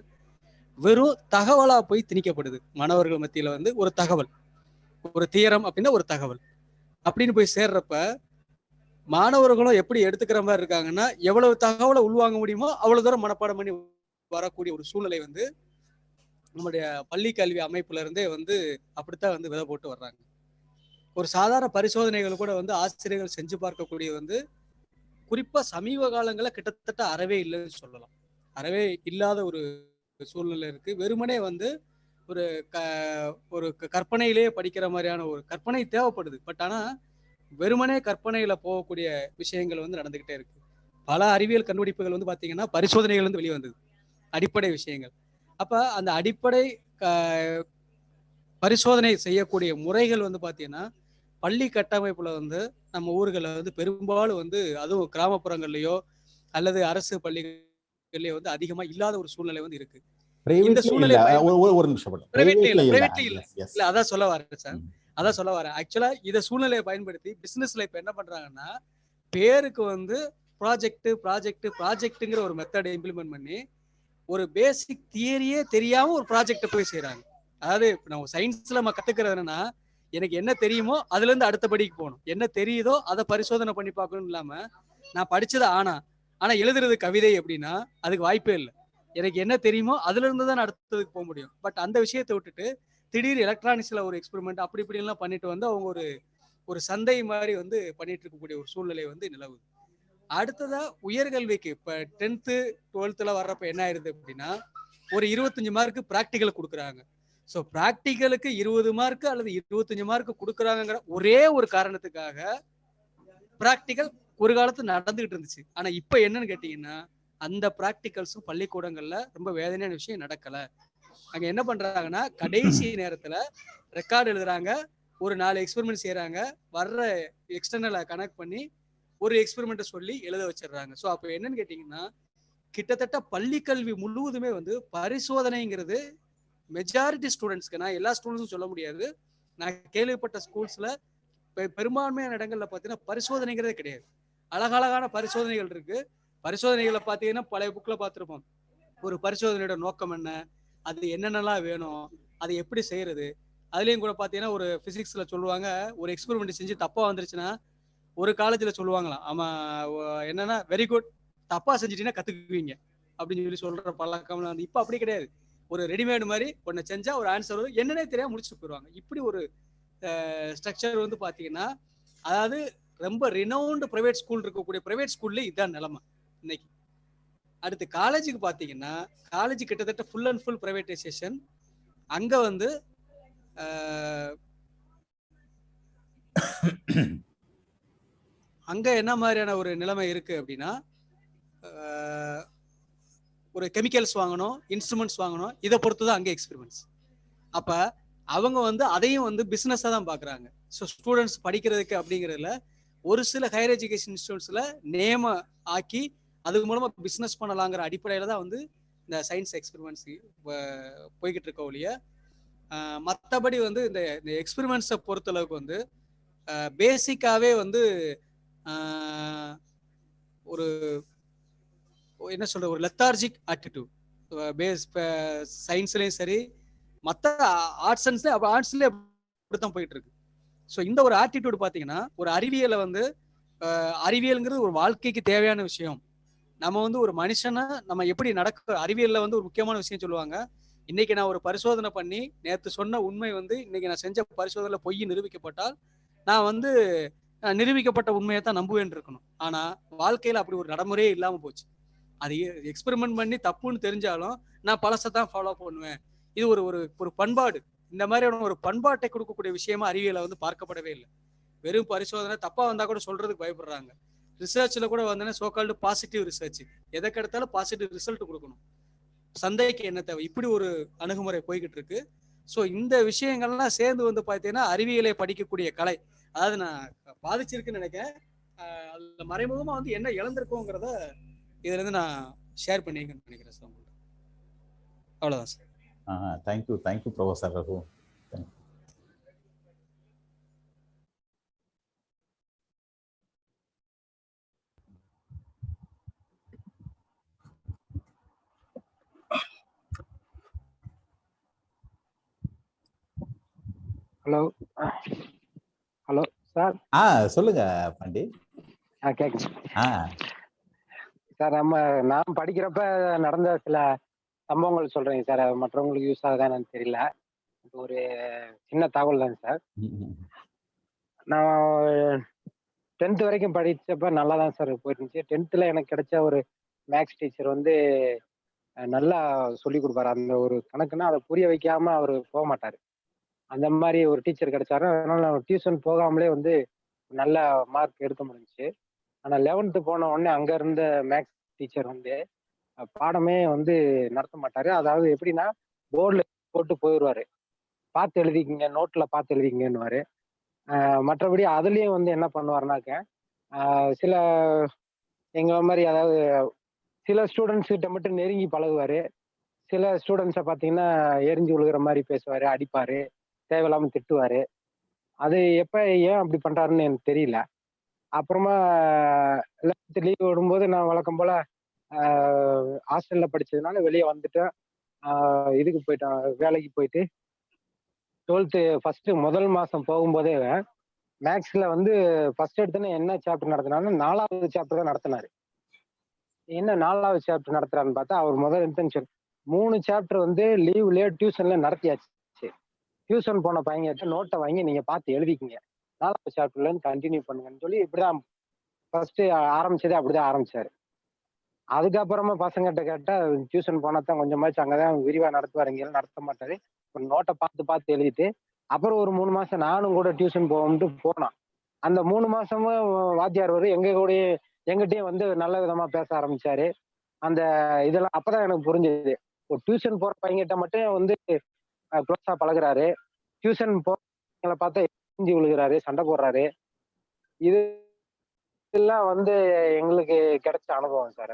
[SPEAKER 14] வெறும் தகவலாக போய் திணிக்கப்படுது மாணவர்கள் மத்தியில். வந்து ஒரு தகவல், ஒரு தியரம் அப்படின்னா ஒரு தகவல் அப்படின்னு போய் சேர்றப்ப மாணவர்களும் எப்படி எடுத்துக்கிற மாதிரி இருக்காங்கன்னா, எவ்வளவு தகவலை உள்வாங்க முடியுமோ அவ்வளவு தூரம் மனப்பாடம் பண்ணி வரக்கூடிய ஒரு சூழ்நிலை வந்து நம்முடைய பள்ளி கல்வி அமைப்புல இருந்தே வந்து அப்படித்தான் வந்து விதை போட்டு வர்றாங்க. ஒரு சாதாரண பரிசோதனைகள் கூட வந்து ஆசிரியர்கள் செஞ்சு பார்க்கக்கூடிய வந்து குறிப்பா சமீப காலங்களில் கிட்டத்தட்ட அறவே இல்லைன்னு சொல்லலாம். அறவே இல்லாத ஒரு சூழ்நிலை இருக்கு. வெறுமனே வந்து ஒரு கற்பனையிலேயே படிக்கிற மாதிரியான ஒரு கற்பனை தேவைப்படுது. பட் ஆனா வெறுமனே கற்பனையில போகக்கூடிய விஷயங்கள் வந்து நடந்துகிட்டே இருக்கு. பல அறிவியல் கண்டுபிடிப்புகள் வந்து பாத்தீங்கன்னா பரிசோதனைகள் வந்து வெளியே வந்தது, அடிப்படை விஷயங்கள். அப்ப அந்த அடிப்படை பரிசோதனை செய்யக்கூடிய முறைகள் வந்து பாத்தீங்கன்னா பள்ளி கட்டமைப்புல வந்து நம்ம ஊர்களில் வந்து பெரும்பாலும் வந்து, அதுவும் கிராமப்புறங்கள்லயோ அல்லது அரசு பள்ளிகள்லயோ வந்து அதிகமா இல்லாத ஒரு சூழ்நிலை வந்து இருக்கு. இந்த சூழ்நிலை
[SPEAKER 3] ஒரு நிமிஷம்
[SPEAKER 14] இல்ல அதான் சொல்ல வரேன் சார், அதான் சொல்ல வரேன். ஆக்சுவலா இத சூழ்நிலையை பயன்படுத்தி பிசினஸ்ல இப்ப என்ன பண்றாங்கன்னா, பேருக்கு வந்து ப்ராஜெக்ட்ங்கிற ஒரு மெத்தடை இம்ப்ளிமெண்ட் பண்ணி ஒரு பேசிக் தியரியே தெரியாம ஒரு ப்ராஜெக்ட போய் செய்யறாங்க. அதாவது நம்ம சயின்ஸ்ல நம்ம கத்துக்கிறது என்னன்னா, எனக்கு என்ன தெரியுமோ அதுல இருந்து அடுத்த படிக்கு போகணும், என்ன தெரியுதோ அதை பரிசோதனை பண்ணி பார்க்கணும் இல்லாம நான் படிச்சது ஆனா எழுதுறது கவிதை அப்படின்னா அதுக்கு வாய்ப்பே இல்லை. எனக்கு என்ன தெரியுமோ அதுல இருந்து தான் அடுத்ததுக்கு போக முடியும். பட் அந்த விஷயத்தை விட்டுட்டு திடீர் எலக்ட்ரானிக்ஸ்ல ஒரு எக்ஸ்பெரிமெண்ட் அப்படி இப்படி எல்லாம் பண்ணிட்டு வந்து அவங்க ஒரு சந்தை மாதிரி வந்து பண்ணிட்டு இருக்கக்கூடிய ஒரு சூழ்நிலை வந்து நிலவுது. அடுத்ததா உயர்கல்விக்கு இப்ப 10th 12th வர்றப்ப என்ன ஆயிருது அப்படின்னா, ஒரு 25 மார்க்கு பிராக்டிகல் கொடுக்குறாங்க. ஸோ பிராக்டிகலுக்கு 20 மார்க்கு அல்லது 25 மார்க்கு கொடுக்குறாங்கிற ஒரே ஒரு காரணத்துக்காக பிராக்டிகல் ஒரு காலத்துல நடந்துகிட்டு இருந்துச்சு. ஆனா இப்ப என்னன்னு கேட்டீங்கன்னா, அந்த பிராக்டிகல்ஸும் பள்ளிக்கூடங்கள்ல ரொம்ப வேதனையான விஷயம் நடக்கல. அங்க என்ன பண்றாங்கன்னா, கடைசி நேரத்துல ரெக்கார்டு எழுதுறாங்க, ஒரு 4 எக்ஸ்பெரிமெண்ட் செய்யறாங்க, வர்ற எக்ஸ்டர்னலை கனெக்ட் பண்ணி ஒரு எக்ஸ்பெரிமெண்ட்டை சொல்லி எழுத வச்சிடுறாங்க. ஸோ அப்போ என்னன்னு கேட்டீங்கன்னா, கிட்டத்தட்ட பள்ளி கல்வி முழுவதுமே வந்து பரிசோதனைங்கிறது மெஜாரிட்டி ஸ்டூடெண்ட்ஸ்க்கு, நான் எல்லா ஸ்டூடெண்ட்ஸும் சொல்ல முடியாது, நான் கேள்விப்பட்ட ஸ்கூல்ஸ்ல பெரும்பான்மையான இடங்கள்ல பார்த்தீங்கன்னா பரிசோதனைங்கிறதே கிடையாது. அழகழகான பரிசோதனைகள் இருக்கு. பரிசோதனைகளை பார்த்தீங்கன்னா பழைய புக்ல பார்த்துருப்போம். ஒரு பரிசோதனையோட நோக்கம் என்ன, அது என்னென்னலாம் வேணும், அதை எப்படி செய்யறது. அதுலயும் கூட பார்த்தீங்கன்னா ஒரு பிசிக்ஸ்ல சொல்லுவாங்க, ஒரு எக்ஸ்பெரிமெண்ட் செஞ்சு தப்பா வந்துருச்சுன்னா ஒரு காலேஜ்ல சொல்லுவாங்களாம், ஆமா என்னன்னா வெரி குட், தப்பா செஞ்சுட்டீங்கன்னா கத்துக்குவீங்க அப்படின்னு சொல்லி சொல்ற பழக்கம்லாம் வந்து இப்ப அப்படி கிடையாது. ஒரு ரெடிமேடு மாதிரி ஒன்னு செஞ்சா ஒரு ஆன்சர் வரும், என்னன்னே தெரியாம முடிச்சுட்டு போயிடுவாங்க. இப்படி ஒரு ஸ்ட்ரக்சர் வந்து பாத்தீங்கன்னா, அதாவது ரொம்ப ரினவுண்ட் பிரைவேட் ஸ்கூல் இருக்கக்கூடிய பிரைவேட் ஸ்கூல்ல இதான் நிலைமை இன்னைக்கு. அடுத்து காலேஜுக்கு பாத்தீங்கன்னா, காலேஜ் கிட்டத்தட்ட ஃபுல் அண்ட் ஃபுல் பிரைவேட்டைசேஷன். அங்க வந்து அங்க என்ன மாதிரியான ஒரு நிலைமை இருக்கு அப்படின்னா, ஒரு கெமிக்கல்ஸ் வாங்கணும், இன்ஸ்ட்ருமெண்ட்ஸ் வாங்கணும், இதை பொறுத்து தான் அங்கே எக்ஸ்பெரிமெண்ட்ஸ். அப்ப அவங்க வந்து அதையும் வந்து பிசினஸா தான் பாக்குறாங்க. ஸோ ஸ்டூடெண்ட்ஸ் படிக்கிறதுக்கு அப்படிங்கிறதுல ஒரு சில ஹையர் எஜுகேஷன் இன்ஸ்டியூட்ஸ்ல நேம ஆக்கி அது மூலமா பிசினஸ் பண்ணலாங்கிற அடிப்படையில தான் வந்து இந்த சயின்ஸ் எக்ஸ்பெரிமெண்ட்ஸ் போய்கிட்டு இருக்க ஒழிய, மற்றபடி வந்து இந்த எக்ஸ்பெரிமெண்ட்ஸை பொறுத்தளவுக்கு வந்து பேசிக்காவே வந்து ஒரு என்ன சொல்ற ஒரு லெத்தார்ஜிக் ஆட்டிடியூட் பேஸ் சயின்ஸ்லயும் சரி மற்ற ஆர்ட்ஸ்லயே அப்படித்தான் போயிட்டு இருக்கு. ஸோ இந்த ஒரு ஆட்டிடியூட் பார்த்தீங்கன்னா, ஒரு அறிவியலை வந்து அறிவியல்ங்கிறது ஒரு வாழ்க்கைக்கு தேவையான விஷயம். நம்ம வந்து ஒரு மனுஷனை நம்ம எப்படி நடக்க அறிவியல்ல வந்து ஒரு முக்கியமான விஷயம் சொல்லுவாங்க. இன்னைக்கு நான் ஒரு பரிசோதனை பண்ணி நேற்று சொன்ன உண்மை வந்து இன்னைக்கு நான் செஞ்ச பரிசோதனை பொய் நிரூபிக்கப்பட்டால் நான் வந்து நிரூபிக்கப்பட்ட உண்மையை தான் நம்புவேன் இருக்கணும். ஆனா வாழ்க்கையில அப்படி ஒரு நடைமுறையே இல்லாம போச்சு. அது எக்ஸ்பெரிமெண்ட் பண்ணி தப்புன்னு தெரிஞ்சாலும் நான் பழசை தான் ஃபாலோ பண்ணுவேன். இது ஒரு ஒரு பண்பாடு. இந்த மாதிரியான ஒரு பண்பாட்டை கொடுக்கக்கூடிய விஷயமா அறிவியலை வந்து பார்க்கப்படவே இல்லை. வெறும் பரிசோதனை தப்பா வந்தா கூட சொல்றதுக்கு பயப்படுறாங்க. ரிசர்ச்ல கூட வந்தோன்னா சோகால்டு பாசிட்டிவ் ரிசர்ச், எதை கிடைத்தாலும் பாசிட்டிவ் ரிசல்ட் கொடுக்கணும், சந்தைக்கு என்ன தேவை, இப்படி ஒரு அணுகுமுறை போய்கிட்டு இருக்கு. ஸோ இந்த விஷயங்கள்லாம் சேர்ந்து வந்து பார்த்தீங்கன்னா அறிவியலை படிக்கக்கூடிய கலை, அதாவது நான் பாதிச்சிருக்குன்னு நினைக்கிறேன். அதுல மறைமுகமா வந்து என்ன இழந்திருக்கோங்கிறத இதுல இருந்து நான் ஷேர் பண்ணிக்கணும்னு நினைக்கிறேன் சார். அவ்வளவுதான் sir.
[SPEAKER 3] Thank you professor Raghu.
[SPEAKER 7] Hello sir.
[SPEAKER 3] சொல்லுங்க பாண்டி.
[SPEAKER 7] கேக்குது சார். நான் படிக்கிறப்ப நடந்த சில சம்பவங்கள் சொல்றேங்க சார், மற்றவங்களுக்கு யூஸ் ஆகுதான்னு தெரியல. ஒரு சின்ன தகவல் தாங்க சார். நான் 10th வரைக்கும் படிச்சப்ப நல்லா தான் சார் போயிருந்துச்சு. 10th எனக்கு கிடைச்ச ஒரு மேக்ஸ் டீச்சர் வந்து நல்லா சொல்லி கொடுப்பாரு. அந்த ஒரு கணக்குன்னா அதை புரிய வைக்காம அவர் போக மாட்டாரு. அந்த மாதிரி ஒரு டீச்சர் கிடைச்சாரு. அதனால நான் டியூஷன் போகாமலே வந்து நல்ல மார்க் எடுக்க முடிஞ்சுச்சு. ஆனா 11th போன உடனே அங்க இருந்த மேக்ஸ் டீச்சர் வந்து பாடமே வந்து நடத்த மாட்டாரு. அதாவது எப்படின்னா போர்டில் போட்டு போயிடுவாரு, பார்த்து எழுதிக்கிங்க, நோட்ல பார்த்து எழுதிக்கிங்கன்னுவாரு. மற்றபடி அதுலயும் வந்து என்ன பண்ணுவாருனாக்க, சில எங்களை மாதிரி அதாவது சில ஸ்டூடெண்ட்ஸ் கிட்ட மட்டும் நெருங்கி பழகுவாரு, சில ஸ்டூடெண்ட்ஸை பார்த்தீங்கன்னா எரிஞ்சு விழுகிற மாதிரி பேசுவார், அடிப்பார், தேவையில்லாமல் திட்டுவார். அது எப்போ ஏன் அப்படி பண்ணுறாருன்னு எனக்கு தெரியல. அப்புறமா லீவ் விடும்போது நான் வழக்கம் போல் ஹாஸ்டலில் படித்ததுனால வெளியே வந்துட்டேன். இதுக்கு போயிட்டேன், வேலைக்கு போயிட்டு 12th ஃபஸ்ட்டு முதல் மாதம் போகும்போதே மேக்ஸில் வந்து ஃபஸ்ட் எடுத்தோன்னே என்ன சாப்டர் நடத்தினாலும் 4வது சாப்டர் தான் நடத்தினார். என்ன 4வது சாப்டர் நடத்துறாருன்னு பார்த்தா அவர் முதல் இன்டென்ஷன் 3 சாப்டர் வந்து லீவ்லேயே டியூஷனில் நடத்தியாச்சு. டியூஷன் போன பையன்கிட்ட நோட்டை வாங்கி நீங்கள் பார்த்து எழுதிக்கிங்க, 4வது சாப்டர்லேருந்து கண்டினியூ பண்ணுங்கன்னு சொல்லி இப்படிதான் ஃபர்ஸ்ட் ஆரம்பிச்சதே அப்படிதான் ஆரம்பிச்சாரு. அதுக்கப்புறமா பசங்கிட்ட கேட்டால் டியூஷன் போனால் தான் கொஞ்சமாச்சு அங்கதான் விரிவாக நடத்துவார், இங்கெல்லாம் நடத்த மாட்டாரு. ஒரு நோட்டை பார்த்து எழுதிட்டு அப்புறம் ஒரு 3 மாசம் நானும் கூட டியூஷன் போகும்ட்டு போனான். அந்த 3 மாசமும் வாத்தியார் எங்கிட்டயும் வந்து நல்ல விதமா பேச ஆரம்பிச்சாரு. அந்த இதெல்லாம் அப்பதான் எனக்கு புரிஞ்சுது. ஒரு டியூஷன் போற பையன்கிட்ட மட்டும் வந்து க்ளோஸா பழகுறாரு, டியூஷன் போறவங்களை பார்த்தா எரிஞ்சு விழுகிறாரு, சண்டை போடுறாரு. இது எல்லாம் வந்து எங்களுக்கு கிடைச்ச அனுபவம் சார்.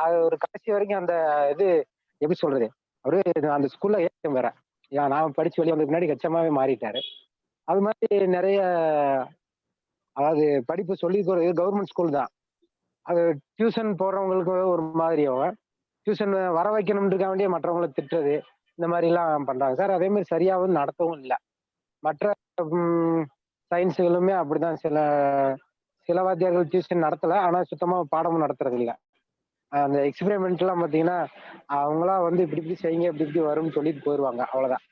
[SPEAKER 7] அது ஒரு கடைசி வரைக்கும் அந்த இது எப்படி சொல்றது, அவரு அந்த ஸ்கூல்ல ஏற்றம் வேற, நான் படிச்சு வெளியே வந்த முன்னாடி கச்சமாவே மாறிட்டாரு. அது மாதிரி நிறைய, அதாவது படிப்பு சொல்லி கவர்மெண்ட் ஸ்கூல் தான், அது டியூஷன் போறவங்களுக்கு ஒரு மாதிரியும் டியூஷன் வர வைக்கணும்ன்றதுக்காக வேண்டிய மற்றவங்களை திட்டுறது இந்த மாதிரி எல்லாம் பண்றாங்க சார். அதே மாதிரி சரியாகவும் நடத்தவும் இல்லை. மற்ற சயின்ஸுகளுமே அப்படிதான், சில வாத்தியார்கள் டியூஷன் நடத்தலை, ஆனால் சுத்தமாக பாடமும் நடத்துறது இல்லை. அந்த எக்ஸ்பெரிமெண்ட் எல்லாம் பார்த்தீங்கன்னா அவங்களா வந்து இப்படி செய்யுங்க, இப்படி வரும்னு சொல்லிட்டு போயிடுவாங்க, அவ்வளோதான்.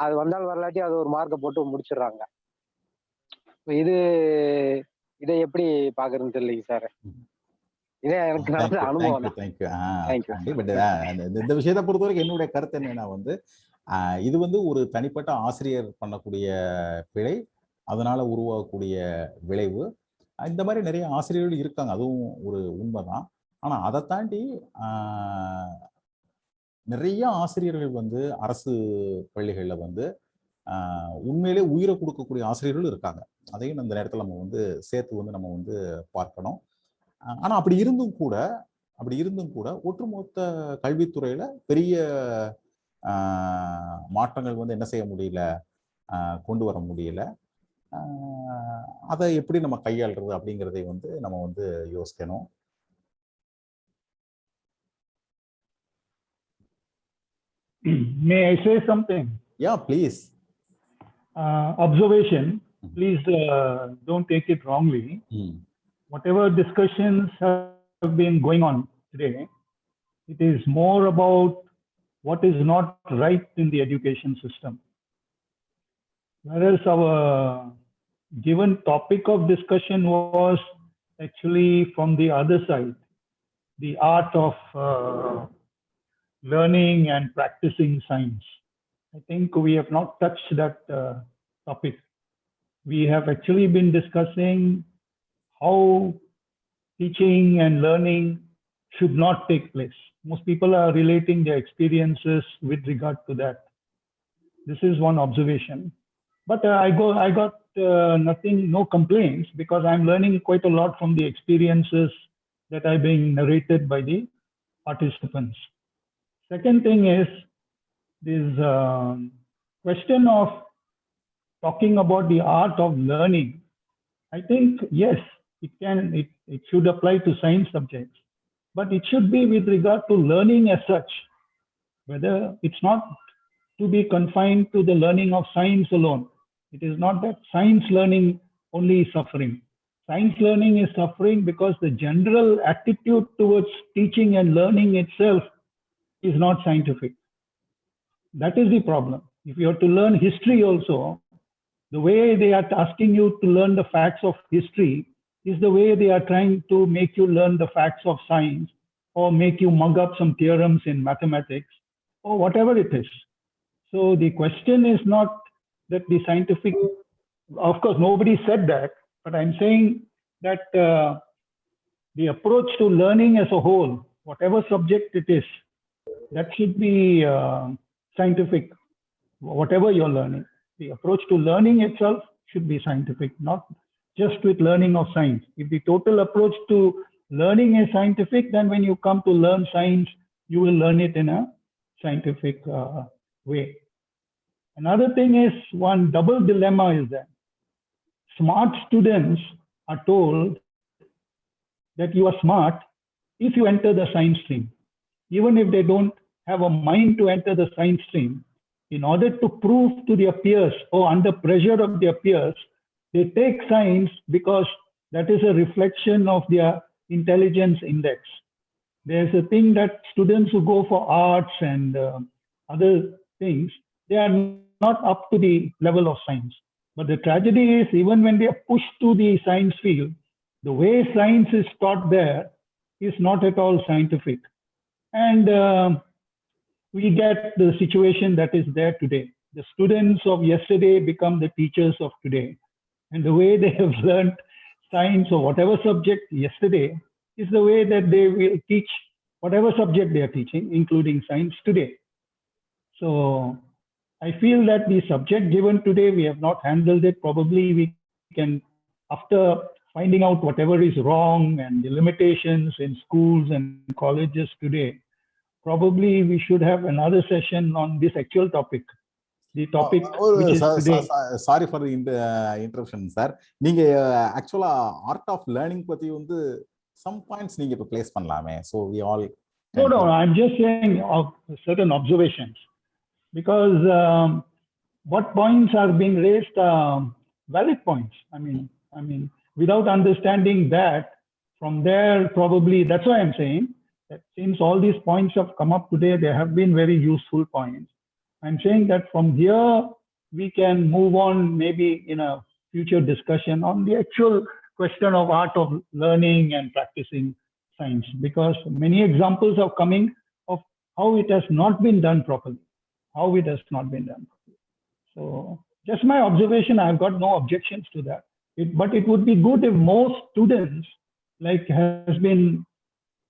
[SPEAKER 7] அது வந்தால் வரலாட்டி அது ஒரு மார்க்கை போட்டு முடிச்சிடுறாங்க. இதை எப்படி பாக்குறதுன்னு தெரியலைங்க சார். இதே எனக்கு நடந்த அனுபவம்.
[SPEAKER 3] பட் இந்த விஷயத்தை பொறுத்த வரைக்கும் என்னுடைய கருத்து என்னன்னா வந்து இது வந்து ஒரு தனிப்பட்ட ஆசிரியர் பண்ணக்கூடிய பிழை, அதனால உருவாகக்கூடிய விளைவு. இந்த மாதிரி நிறைய ஆசிரியர்கள் இருக்காங்க, அதுவும் ஒரு உண்மைதான். ஆனா அதை தாண்டி நிறைய ஆசிரியர்கள் வந்து அரசு பள்ளிகள்ல வந்து உண்மையிலே உயிரை கொடுக்கக்கூடிய ஆசிரியர்கள் இருக்காங்க. அதையும் இந்த நேரத்தில் நம்ம வந்து சேர்த்து வந்து நம்ம வந்து பார்க்கணும். ஆனா அப்படி இருந்தும் கூட ஒட்டுமொத்த கல்வித்துறையில பெரிய மாற்றங்கள் வந்து என்ன செய்ய முடியல, கொண்டு வர முடியல. அதை எப்படி நம்ம கையாளுறது அப்படிங்கிறதை வந்து நம்ம வந்து யோசிக்கணும்.
[SPEAKER 2] May I say something?
[SPEAKER 3] Yeah, please.
[SPEAKER 2] Observation. Please don't take it wrongly. Whatever discussions have been going on today, it is more about what is not right in the education system. Whereas our given topic of discussion was actually from the other side, the art of learning and practicing science. I think we have not touched that topic. We have actually been discussing how teaching and learning should not take place. Most people are relating their experiences with regard to that. This is one observation. But I got no complaints, because I'm learning quite a lot from the experiences that are being narrated by the participants. Second thing is this question of talking about the art of learning. I think, yes, it should apply to science subjects, but it should be with regard to learning as such. Whether it's not to be confined to the learning of science alone. It is not that science learning only is suffering. Science learning is suffering because the general attitude towards teaching and learning itself is not scientific. That is the problem. If you have to learn history also, the way they are asking you to learn the facts of history is the way they are trying to make you learn the facts of science, or make you mug up some theorems in mathematics, or whatever it is. So the question is not that the scientific, of course, nobody said that, but I'm saying that the approach to learning as a whole, whatever subject it is, that should be scientific, whatever you're learning. The approach to learning itself should be scientific, not just with learning of science. If the total approach to learning is scientific, then when you come to learn science, you will learn it in a scientific way. Another thing is, one double dilemma is that smart students are told that you are smart if you enter the science stream. Even if they don't have a mind to enter the science stream, in order to prove to their peers or under pressure of their peers, they take science because that is a reflection of their intelligence index. There's a thing that students who go for arts and other things, they are not up to the level of science. But the tragedy is, even when they are pushed to the science field, the way science is taught there is not at all scientific. And we get the situation that is there today. The students of yesterday become the teachers of today. And the way they have learned science or whatever subject yesterday is the way that they will teach whatever subject they are teaching, including science today. So I feel that the subject given today, we have not handled it. Probably we can, after finding out whatever is wrong and the limitations in schools and colleges today, probably we should have another session on this actual topic. The topic which is today.
[SPEAKER 3] Sorry for the interruption, sir. நீங்க actually art of learning பத்தி வந்து some points நீங்க இப்ப place பண்ணலாமே. So we all.
[SPEAKER 2] No, I'm just saying of certain observations, because what points are being raised are valid points. I mean, without understanding that, from there probably, that's why I'm saying that since all these points have come up today, they have been very useful points. I'm saying that from here, we can move on maybe in a future discussion on the actual question of art of learning and practicing science, because many examples are coming of how it has not been done properly, So just my observation, I've got no objections to that. But it would be good if most students, like has been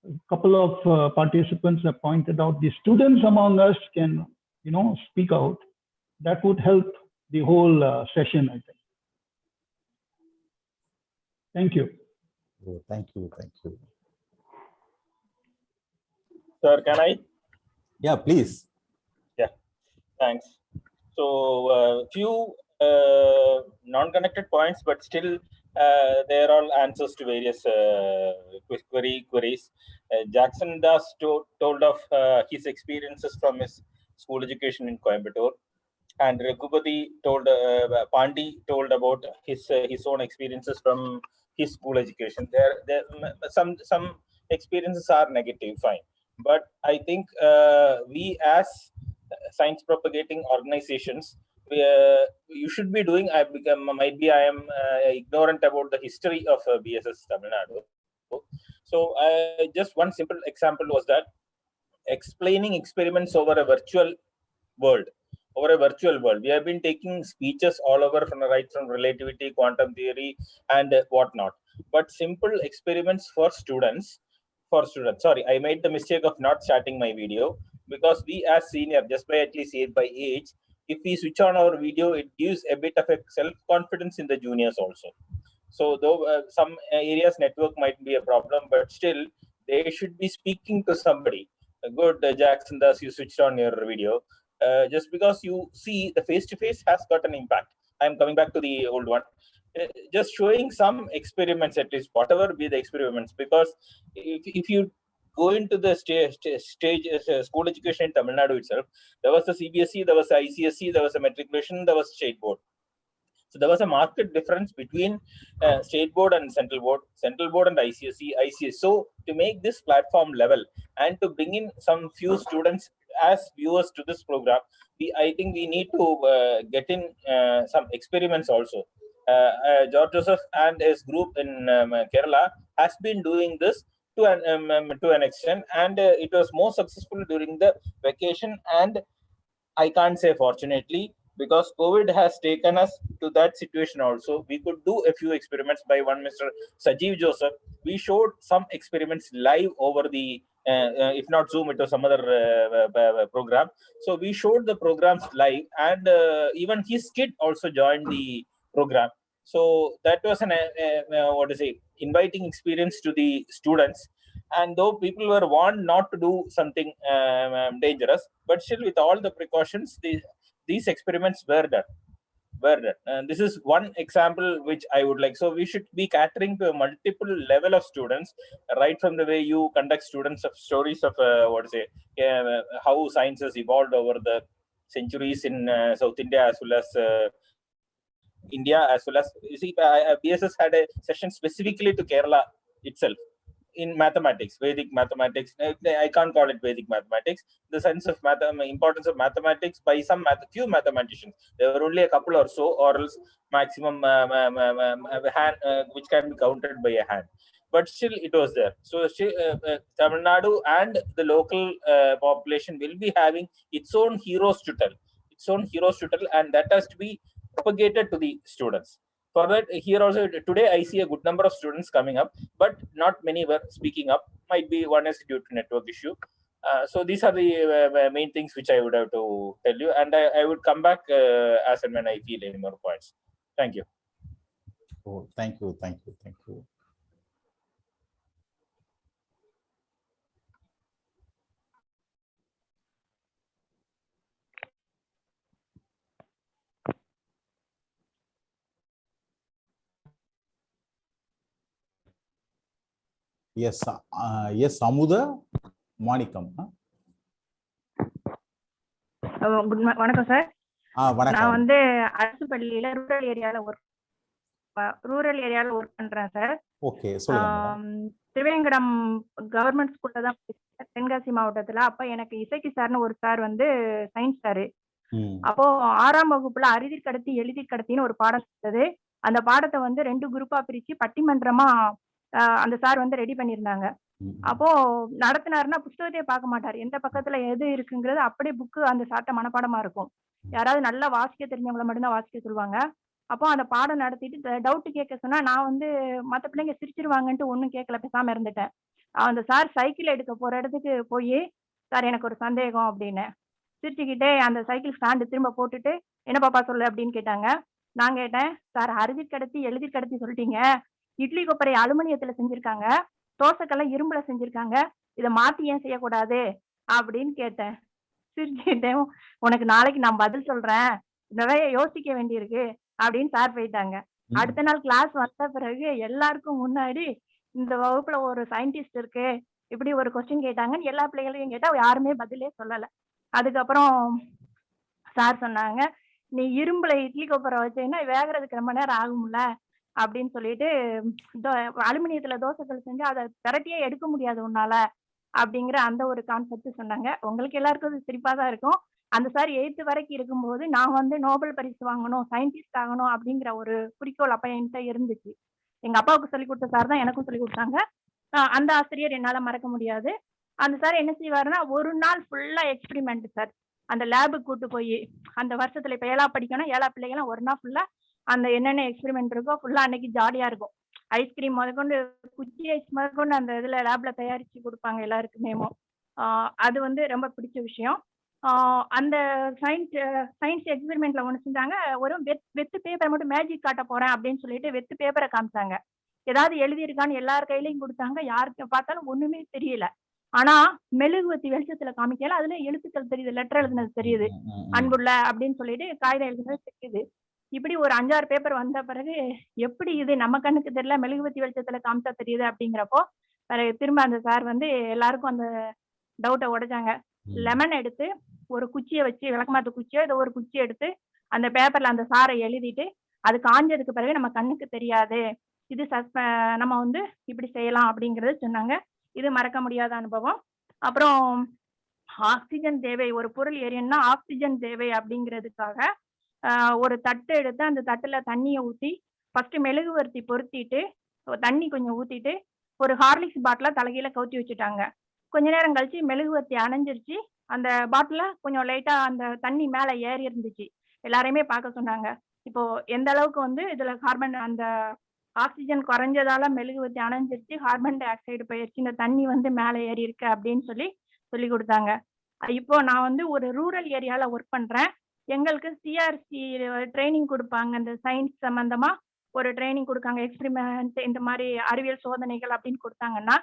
[SPEAKER 2] a couple of participants have pointed out, the students among us can, speak out. That would help the whole session, I think. Thank you.
[SPEAKER 3] Oh, thank you.
[SPEAKER 13] Sir, can I?
[SPEAKER 3] Yeah, please.
[SPEAKER 13] Yeah, thanks. So few non-connected points, but still they are all answers to various queries. Jackson Das told of his experiences from his school education in Coimbatore, and Raghupati Pandi told about his own experiences from his school education. There some experiences are negative, fine, but I think we as science propagating organizations, you should be doing. I am ignorant about the history of BSS Tamil Nadu. So just one simple example was that explaining experiments over a virtual world. We have been taking speeches all over, from relativity, quantum theory, and whatnot. But simple experiments for students. Sorry, I made the mistake of not starting my video, because we as senior, just by at least by age, if we switch on our video, it gives a bit of a self-confidence in the juniors also. So though some areas network might be a problem, but still they should be speaking to somebody. Good, Jackson, thus you switched on your video. Just because you see the face-to-face has got an impact. I'm coming back to the old one. Just showing some experiments, at least, whatever be the experiments, because if you go into the stage school education in Tamil Nadu itself, there was the CBSE, there was the ICSE, there was a matriculation, there was state board. So there was a marked difference between state board and central board and ICSE. So to make this platform level and to bring in some few students as viewers to this program, I think we need to get in some experiments also. George Joseph and his group in Kerala has been doing this to an extent, and it was more successful during the vacation, and I can't say fortunately, because COVID has taken us to that situation also. We could do a few experiments by one Mr. Sajeev Joseph. We showed some experiments live over the, if not Zoom, it was some other program. So we showed the programs live, and even his kid also joined the program. So that was an what to say, inviting experience to the students. And though people were warned not to do something dangerous, but still with all the precautions, these experiments were done. And this is one example which I would like. So we should be catering to a multiple level of students, right from the way you conduct students of stories of how science has evolved over the centuries in South India as well as India, as well as, you see, BSS had a session specifically to Kerala itself in mathematics, Vedic mathematics. I can't call it Vedic mathematics. The sense of importance of mathematics by some few mathematicians. There were only a couple or so, or else maximum hand, which can be counted by a hand. But still, it was there. So Tamil Nadu and the local population will be having its own heroes to tell, and that has to be propagated to the students. For that, here also today I see a good number of students coming up, but not many were speaking up. Might be one is due to network issue. So these are the main things which I would have to tell you, and I would come back as and when I feel any more points. Thank you.
[SPEAKER 3] Oh, thank you. Yes, Amuda Manikam.
[SPEAKER 15] வணக்கம் sir.
[SPEAKER 3] வணக்கம்.
[SPEAKER 15] நான் வந்து அரசு பள்ளியில rural ஏரியால work பண்றேன் sir.
[SPEAKER 3] Okay, சொல்லுங்க.
[SPEAKER 15] Thiruvengadam government ஸ்கூல்ல தான் தென்காசி மாவட்டத்துல. அப்ப எனக்கு இசைக்கு சார்னு ஒரு சார் வந்து சயின்ஸ் சாரு. அப்போ 6ஆம் வகுப்புல அறிதிற் கடத்தி எழுதிற் கடத்தின்னு ஒரு பாடம் இருந்தது. அந்த பாடத்தை வந்து 2 குரூப்பா பிரிச்சு பட்டிமன்றமா அந்த சார் வந்து ரெடி பண்ணியிருந்தாங்க. அப்போ நடத்தினாருன்னா புத்தகத்தையே பார்க்க மாட்டாரு. எந்த பக்கத்துல எது இருக்குங்கிறது அப்படியே புக்கு அந்த சார்ட்ட மனப்பாடமா இருக்கும். யாராவது நல்லா வாசிக்க தெரிஞ்சவங்களை மட்டும்தான் வாசிக்க சொல்லுவாங்க. அப்போ அந்த பாடம் நடத்திட்டு டவுட் கேட்க சொன்னா நான் வந்து மற்ற பிள்ளைங்க சிரிச்சிருவாங்கன்ட்டு ஒன்றும் கேட்கல, பேசாம இருந்துட்டேன். அந்த சார் சைக்கிள் எடுக்க போற இடத்துக்கு போய், சார் எனக்கு ஒரு சந்தேகம் அப்படின்னு சிரிச்சுக்கிட்டே அந்த சைக்கிள் ஸ்டாண்டு திரும்ப போட்டுட்டு, என்ன பாப்பா சொல்லு அப்படின்னு கேட்டாங்க. நான் கேட்டேன், சார் அறிதிற் கடத்தி எழுதிற் கடத்தி சொல்லிட்டீங்க, இட்லி கொப்பரை அலுமினியத்துல செஞ்சிருக்காங்க, தோசைக்கெல்லாம் இரும்புல செஞ்சிருக்காங்க, இதை மாத்தி ஏன் செய்யக்கூடாது அப்படின்னு கேட்டேன். சிரிச்சுக்கிட்டேன், உனக்கு நாளைக்கு நான் பதில் சொல்றேன், நிறைய யோசிக்க வேண்டியிருக்கு அப்படின்னு சார் போயிட்டாங்க. அடுத்த நாள் கிளாஸ் வந்த பிறகு எல்லாருக்கும் முன்னாடி இந்த வகுப்புல ஒரு சயின்டிஸ்ட் இருக்கு, இப்படி ஒரு கொஸ்டின் கேட்டாங்கன்னு எல்லா பிள்ளைகளையும் கேட்டா யாருமே பதிலே சொல்லல. அதுக்கப்புறம் சார் சொன்னாங்க, நீ இரும்புல இட்லி கொப்பரை வச்சீங்கன்னா வேகிறதுக்கு ரொம்ப நேரம் ஆகும்ல அப்படின்னு சொல்லிட்டு, அலுமினியத்துல தோசைகள் செஞ்சு அதை திரட்டியே எடுக்க முடியாது உன்னால அப்படிங்கிற அந்த ஒரு கான்செப்ட் சொன்னாங்க. உங்களுக்கு எல்லாருக்கும் சிரிப்பா தான் இருக்கும். அந்த சார் 8th வரைக்கும் இருக்கும்போது நான் வந்து நோபல் பரிசு வாங்கணும், சயின்டிஸ்ட் ஆகணும் அப்படிங்கிற ஒரு குறிக்கோள் அப்ப என்கிட்ட இருந்துச்சு. எங்க அப்பாவுக்கு சொல்லி கொடுத்த சார் தான் எனக்கும் சொல்லி கொடுத்தாங்க. அந்த ஆசிரியர் என்னால மறக்க முடியாது. அந்த சார் என்ன செய்வாருன்னா, ஒரு நாள் ஃபுல்லா எக்ஸ்பிரிமெண்ட் சார். அந்த லேபுக்கு கூட்டு போய் அந்த வருஷத்துல இப்ப 7ஆ படிக்கணும், 7ஆ பிள்ளைங்கலாம் ஒரு நாள் ஃபுல்லா அந்த என்னென்ன எக்ஸ்பிரிமெண்ட் இருக்கோ ஃபுல்லா அன்னைக்கு ஜாலியா இருக்கும். ஐஸ்கிரீம் முதற்கொண்டு குச்சி ஐஸ் முதற்கொண்டு அந்த இதுல லேப்ல தயாரிச்சு கொடுப்பாங்க எல்லாருக்குமே. அது வந்து ரொம்ப பிடிச்ச விஷயம். அந்த சயின்ஸ் எக்ஸ்பெரிமெண்ட்ல ஒன்று செஞ்சாங்க, ஒரு வெத்து பேப்பரை மட்டும் மேஜிக் காட்ட போறேன் அப்படின்னு சொல்லிட்டு வெத்து பேப்பரை காமிச்சாங்க. ஏதாவது எழுதியிருக்கான்னு எல்லார் கையிலையும் கொடுத்தாங்க. யாருக்கு பார்த்தாலும் ஒண்ணுமே தெரியல. ஆனா மெழுகுவத்தி வெளிச்சத்துல காமிக்கல, அதுல எழுத்துக்கள் தெரியுது, லெட்டர் எழுதுனது தெரியுது, அன்புள்ள அப்படின்னு சொல்லிட்டு காகிதம் எழுதுனது தெரியுது. இப்படி ஒரு 5-6 பேப்பர் வந்த பிறகு எப்படி இது நம்ம கண்ணுக்கு தெரியல, மெழுகுவத்தி வெளிச்சத்துல காமிச்சா தெரியுது அப்படிங்கிறப்போ திரும்ப அந்த சார் வந்து எல்லாருக்கும் அந்த டவுட்டை உடைச்சாங்க. லெமன் எடுத்து ஒரு குச்சியை வச்சு, விளக்கமாத்து குச்சியோ ஏதோ ஒரு குச்சி எடுத்து அந்த பேப்பர்ல அந்த சாரை எழுதிட்டு, அது காஞ்சதுக்கு பிறகு நம்ம கண்ணுக்கு தெரியாது, இது நம்ம வந்து இப்படி செய்யலாம் அப்படிங்கறது சொன்னாங்க. இது மறக்க முடியாத அனுபவம். அப்புறம் ஆக்சிஜன் தேவை, ஒரு பொருள் எரியணும்னா ஆக்சிஜன் தேவை அப்படிங்கிறதுக்காக ஒரு தட்டு எடுத்து அந்த தட்டுல தண்ணியை ஊற்றி ஃபர்ஸ்ட் மெழுகுவர்த்தி பொருத்திட்டு தண்ணி கொஞ்சம் ஊத்திட்டு ஒரு ஹார்லிக்ஸ் பாட்டில தலைகீழ கவுத்தி வச்சுட்டாங்க. கொஞ்ச நேரம் கழிச்சு மெழுகுவர்த்தி அணைஞ்சிருச்சு. அந்த பாட்டில கொஞ்சம் லைட்டா அந்த தண்ணி மேல ஏறி இருந்துச்சு. எல்லாரையுமே பார்க்க சொன்னாங்க. இப்போ எந்த அளவுக்கு வந்து இதுல கார்பன் அந்த ஆக்சிஜன் குறைஞ்சதால மெழுகுவர்த்தி அணைஞ்சிருச்சு, கார்பன் டை ஆக்சைடு போயிருச்சு, இந்த தண்ணி வந்து மேல ஏறி இருக்கு அப்படின்னு சொல்லி கொடுத்தாங்க. இப்போ நான் வந்து ஒரு ரூரல் ஏரியால ஒர்க் பண்றேன். எங்களுக்கு சிஆர்சி ட்ரைனிங் கொடுப்பாங்க. அந்த சயின்ஸ் சம்பந்தமா ஒரு ட்ரைனிங் கொடுக்காங்க, எக்ஸ்பெரிமெண்ட் இந்த மாதிரி அறிவியல் சோதனைகள் அப்படின்னு கொடுத்தாங்கன்னா,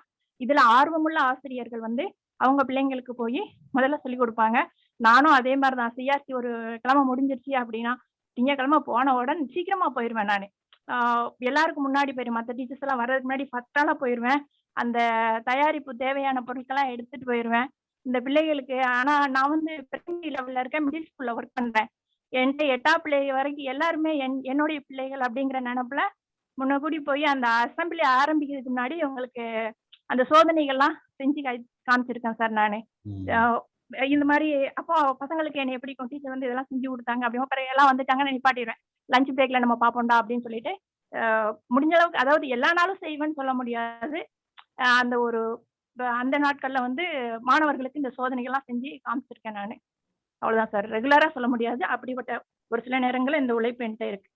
[SPEAKER 15] இதுல ஆர்வமுள்ள ஆசிரியர்கள் வந்து அவங்க பிள்ளைங்களுக்கு போய் முதல்ல சொல்லிக் கொடுப்பாங்க. நானும் அதே மாதிரி தான். சிஆர்சி ஒரு கிழமை முடிஞ்சிருச்சு அப்படின்னா, திங்கக்கிழமை போன உடனே சீக்கிரமா போயிருவேன் நானு. எல்லாருக்கும் முன்னாடி போயிருவேன். மற்ற டீச்சர்ஸ் எல்லாம் வர்றதுக்கு முன்னாடி ஃபர்ஸ்ட் ஆளா போயிருவேன். அந்த தயாரிப்பு தேவையான பொருட்கள்லாம் எடுத்துட்டு போயிருவேன். இந்த பிள்ளைகளுக்கு ஆனா நான் வந்து பிரைமரி லெவல்ல இருக்கேன், மிடில் ஸ்கூல்ல ஒர்க் பண்றேன். என்கிட்ட 8ஆம் பிள்ளை வரைக்கும் எல்லாருமே என்னுடைய பிள்ளைகள் அப்படிங்கிற நினைப்புல முன்னக்கூடி போய் அந்த அசம்பிளி ஆரம்பிக்கிறதுக்கு முன்னாடி உங்களுக்கு அந்த சோதனைகள்லாம் செஞ்சு காமிச்சிருக்கேன் சார் நானு. இந்த மாதிரி அப்போ பசங்களுக்கு என்னை எப்படி டீச்சர் வந்து இதெல்லாம் செஞ்சு கொடுத்தாங்க அப்படின்னா பிறகு எல்லாம் வந்துட்டாங்கன்னு நிப்பாட்டிடுவேன். லஞ்ச் பிரேக்ல நம்ம பார்ப்போம்டா அப்படின்னு சொல்லிட்டு முடிஞ்ச அளவுக்கு, அதாவது எல்லா நாளும் செய்வேன்னு சொல்ல முடியாது. அந்த ஒரு அந்த நாட்கள்ல வந்து மாணவர்களுக்கு இந்த சோதனைகள்லாம் செஞ்சு காமிச்சிருக்கேன் நானு. அவ்வளவுதான் சார். ரெகுலரா சொல்ல முடியாது. அப்படிப்பட்ட ஒரு சில நேரங்கள்ல இந்த உழைப்பு என்கிட்ட இருக்கு.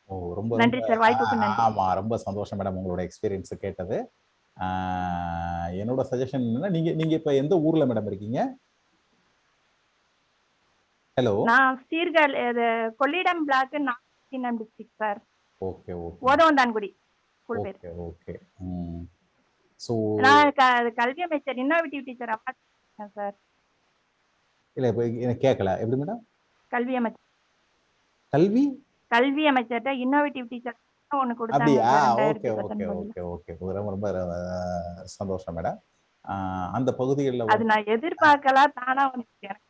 [SPEAKER 3] ஓ, ரொம்ப
[SPEAKER 15] நன்றி சார், வாய்ப்புக்கு நன்றி.
[SPEAKER 3] ஆமா, ரொம்ப சந்தோஷம் மேடம் உங்களோட எக்ஸ்பீரியன்ஸ் கேட்டது. என்னோட சஜஷன் என்னன்னா, நீங்க இப்ப எந்த ஊர்ல மேடம் இருக்கீங்க? ஹலோ,
[SPEAKER 15] நான் Sirkazhi Kollidam block, Nagapattinam district sir.
[SPEAKER 3] Okay okay
[SPEAKER 15] Othavanthankudi school பேர்.
[SPEAKER 3] Okay okay. சோ
[SPEAKER 15] நான் கல்வி அமைச்சர் இன்னோவேட்டிவ் டீச்சர் அப்பா சார்.
[SPEAKER 3] இல்ல இப்ப எனக்கு கேட்கல. எப்படி மேடம்?
[SPEAKER 15] கல்வி அமைச்சர்
[SPEAKER 3] கல்வி
[SPEAKER 15] அமைச்சர்ட்ட இன்னோவேட்டிவ் டீச்சர் ஒன்னு கொடுத்தாங்க.
[SPEAKER 3] அப்படியா? Okay okay okay okay. ரொம்ப ரொம்ப சந்தோஷம் மேடம். அந்த பகுதிகளில்
[SPEAKER 15] அது நான் எதிர்பார்க்கல, தானா வந்துச்சு எனக்கு.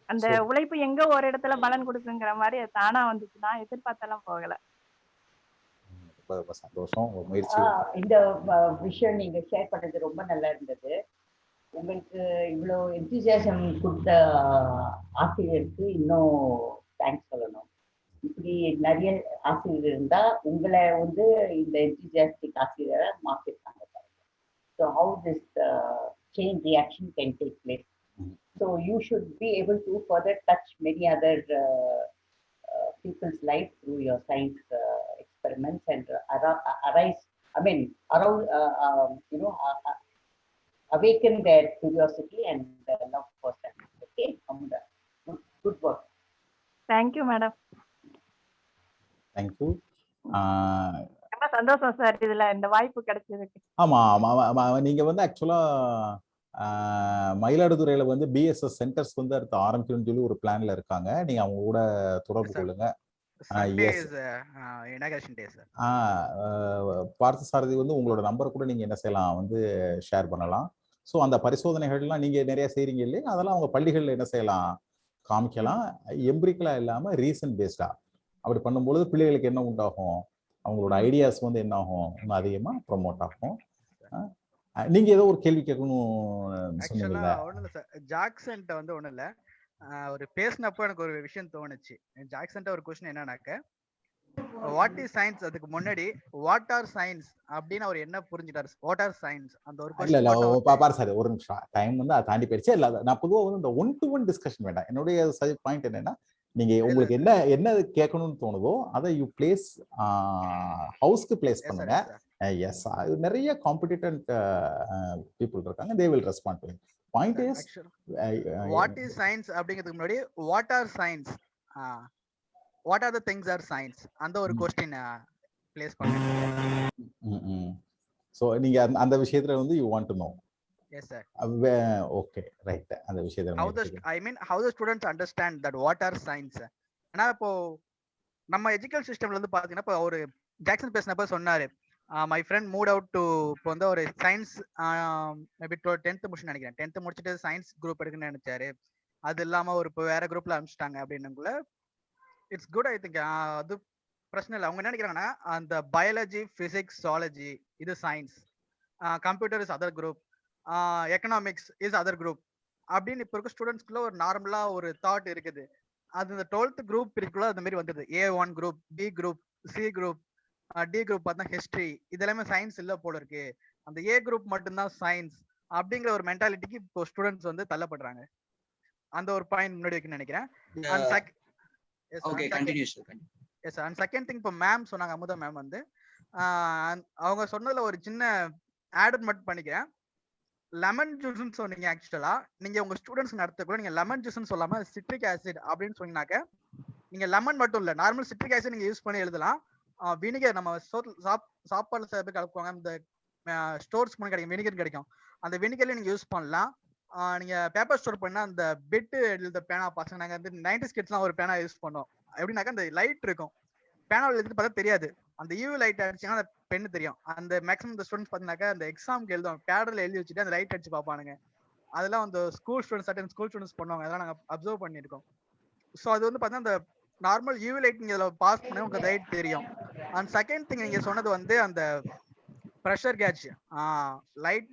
[SPEAKER 15] அந்த உழைப்பு எங்க ஒரு இடத்துல பலன் கொடுக்குங்கிற மாதிரி அது தானா வந்துச்சு. நான் எதிர்பார்த்தெல்லாம் போகல.
[SPEAKER 3] ரொம்ப சந்தோஷம். முயற்சி.
[SPEAKER 10] இந்த விஷயம் நீங்க ஷேர் பண்ணது ரொம்ப நல்லா இருந்தது. உங்களுக்கு இவ்வளோ என்தூசியாசம் கொடுத்த ஆசிரியருக்கு இன்னும் தேங்க்ஸ் சொல்லணும். இப்படி நிறைய ஆசிரியர் இருந்தா உங்களை வந்து இந்த என்தூசியாஸ்டிக் ஆசிரியரை மாற்றிருக்காங்க. So how this chain reaction can take place. So you should be able to further touch many other people's life through your science experiments and awaken their curiosity and love for science. Okay, good work.
[SPEAKER 15] Thank you madam.
[SPEAKER 3] Thank you.
[SPEAKER 15] ரொம்ப சந்தோஷம் sir இதுல இந்த வாய்ப்பு கிடைச்சதுக்கு.
[SPEAKER 3] ஆமா, நீங்க வந்து ஆக்சுவலா மயிலாடுதுறையில வந்து பிஎஸ்எஸ் சென்டர்ஸ் வந்து அடுத்து ஆரம்பிக்கணும்னு சொல்லி ஒரு பிளான்ல இருக்காங்க. நீங்க அவங்க கூட தொடர்பு கொள்ளுங்க. பார்த்தசாரதி வந்து உங்களோட நம்பர் கூட நீங்க என்ன செய்யலாம் வந்து ஷேர் பண்ணலாம். ஸோ அந்த பரிசோதனைகள்லாம் நீங்க நிறைய செய்றீங்க இல்லையா, அதெல்லாம் அவங்க பள்ளிகள்ல என்ன செய்யலாம், காமிக்கலாம். எம்பிரிக்கலா இல்லாம ரீசன் பேஸ்டா அப்படி பண்ணும்பொழுது பிள்ளைகளுக்கு என்ன உண்டாகும், அவங்களோட ஐடியாஸ் வந்து என்ன ஆகும், இன்னும் அதிகமா ப்ரொமோட் ஆகும். நீங்க ஏதோ ஒரு கேள்வி கேட்கணும் சொன்னீங்கல்ல?
[SPEAKER 6] ஒண்ணும் இல்ல சார், ஜாக்சன்ட்ட வந்து ஒண்ணும் இல்ல, ஒரு பேசினப்போ எனக்கு ஒரு விஷயம் தோணுச்சு. ஜாக்சன்ட்ட ஒரு கொஸ்டின் என்னன்னாக்க, வாட் இஸ் சயின்ஸ், அதுக்கு முன்னாடி வாட் ஆர் சயின்ஸ் அப்படின்னு அவர் என்ன புரிஞ்சுட்டாரு, வாட் ஆர் சயின்ஸ் அந்த ஒரு
[SPEAKER 3] இல்ல இல்ல பாரு சார், ஒரு நிமிஷம், டைம் வந்து அதை தாண்டி போயிடுச்சு. இல்ல நான் பொதுவாக வந்து இந்த 1-to-1 டிஸ்கஷன் வேண்டாம். என்னுடைய பாயிண்ட் என்னன்னா, நீங்க உங்களுக்கு என்ன கேட்கணும்னு தோணுதோ அதை யூ பிளேஸ், ஹவுஸ்க்கு பிளேஸ் பண்ணுங்க. எஸ், நிறைய காம்படிட்டன்ட் பீப்புள் இருக்காங்க, they will respond to it. Point is
[SPEAKER 6] what is science அப்படிங்கிறதுக்கு முன்னாடி what are science, what are the things are science அந்த ஒரு क्वेश्चन பிளேஸ் பண்ணுங்க.
[SPEAKER 3] சோ நீங்க அந்த விஷயத்துல வந்து you want to know.
[SPEAKER 6] Yes sir.
[SPEAKER 3] Okay right. அந்த விஷயத்துல
[SPEAKER 6] how the students understand that what are science. ஆனா இப்போ நம்ம எஜுகேஷன் சிஸ்டம்ல வந்து பாத்தீங்கன்னா, இப்போ ஒரு ஜாக்சன் பேசினப்ப சொன்னாரு, my friend mood out to, இப்போ வந்து ஒரு சயின்ஸ் மேபி 10th முடிச்சு நினைக்கிறேன், 10th முடிச்சுட்டு சயின்ஸ் குரூப் எடுக்கணும்னு நினைச்சாரு. அது இல்லாம ஒரு இப்போ வேற குரூப்ல அனுப்பிச்சிட்டாங்க அப்படின்னுக்குள்ள இட்ஸ் குட். ஐ திங்க் அது பிரச்சனை இல்லை. அவங்க என்ன நினைக்கிறாங்கன்னா, அந்த பயாலஜி, பிசிக்ஸ், ஜுவாலஜி இது science, computer is other group, economics is other group அப்படின்னு இப்போ இருக்க ஸ்டூடெண்ட்ஸ்க்குள்ள ஒரு நார்மலா ஒரு தாட் இருக்குது. அது இந்த 12th குரூப் இருக்குள்ள அந்த மாதிரி வந்தது. A1 group, B group, C group, D group பார்த்தா ஹிஸ்டரி, இதெல்லாமே சயின்ஸ் இல்ல போல இருக்கு, அந்த A குரூப் மட்டும்தான் சயின்ஸ் அப்படிங்கிற ஒரு மென்டாலிட்டிக்கு இப்போ ஸ்டூடெண்ட்ஸ் வந்து தள்ளப்படுறாங்க. அந்த ஒரு பாயிண்ட் முன்னாடி வைக்கணும்னு நினைக்கிறேன். அண்ட் செகண்ட் திங், இப்போ மேம் சொன்னாங்க, அமுதா மேம் வந்து அவங்க சொன்னதுல ஒரு சின்ன ஆட் மட்டும் பண்ணிக்கிறேன். லெமன் ஜூஸ்ன்னு சொன்னீங்க. ஆக்சுவலா நீங்க உங்க ஸ்டூடெண்ட்ஸ் நடத்த கூட நீங்க லெமன் ஜூஸ்ன்னு சொல்லாம சிட்ரிக் ஆசிட் அப்படின்னு சொன்னீங்கன்னாக்க நீங்க லெமன் மட்டும் இல்ல, நார்மல் சிட்ரிக் ஆசிட் நீங்க யூஸ் பண்ணி எழுதலாம். வினிகர் நம்ம சாப்பாடு சில பேர் கலக்குவாங்க, இந்த ஸ்டோர்ஸ் பண்ணி கிடைக்கும், வினிகர் கிடைக்கும், அந்த வினிகர்ல நீங்க யூஸ் பண்ணலாம். நீங்க பேப்பர் ஸ்டோர் பண்ணா அந்த பெட்டு எழுத பேனா பசங்க நாங்க வந்து 90s கிட்ஸ்லாம் ஒரு பேனா யூஸ் பண்ணோம். எப்படின்னாக்கா அந்த லைட் இருக்கும், பேனாவில் எழுதி பார்த்தா தெரியாது, அந்த யூவி லைட் அடிச்சுன்னா அந்த பெண்ணு தெரியும். அந்த மேக்ஸிமம் இந்த ஸ்டூடெண்ட்ஸ் பார்த்தீங்கன்னாக்கா அந்த எக்ஸாமுக்கு எழுதுவாங்க, பேடர்ல எழுதி வச்சுட்டு அந்த லைட் அடிச்சு பார்ப்பானுங்க. அதெல்லாம் அந்த ஸ்கூல் ஸ்டூடெண்ட்ஸ் பண்ணுவாங்க, அதெல்லாம் நாங்கள் அப்சர்வ் பண்ணியிருக்கோம். ஸோ அது வந்து பார்த்தீங்கன்னா அந்த நார்மல் யூவி லைட் நீங்க இதில் பாஸ் பண்ண உங்களுக்கு லைட் தெரியும். அண்ட் செகண்ட் திங் நீங்க சொன்னது வந்து அந்த ப்ரெஷர் கேட்ச், லைட்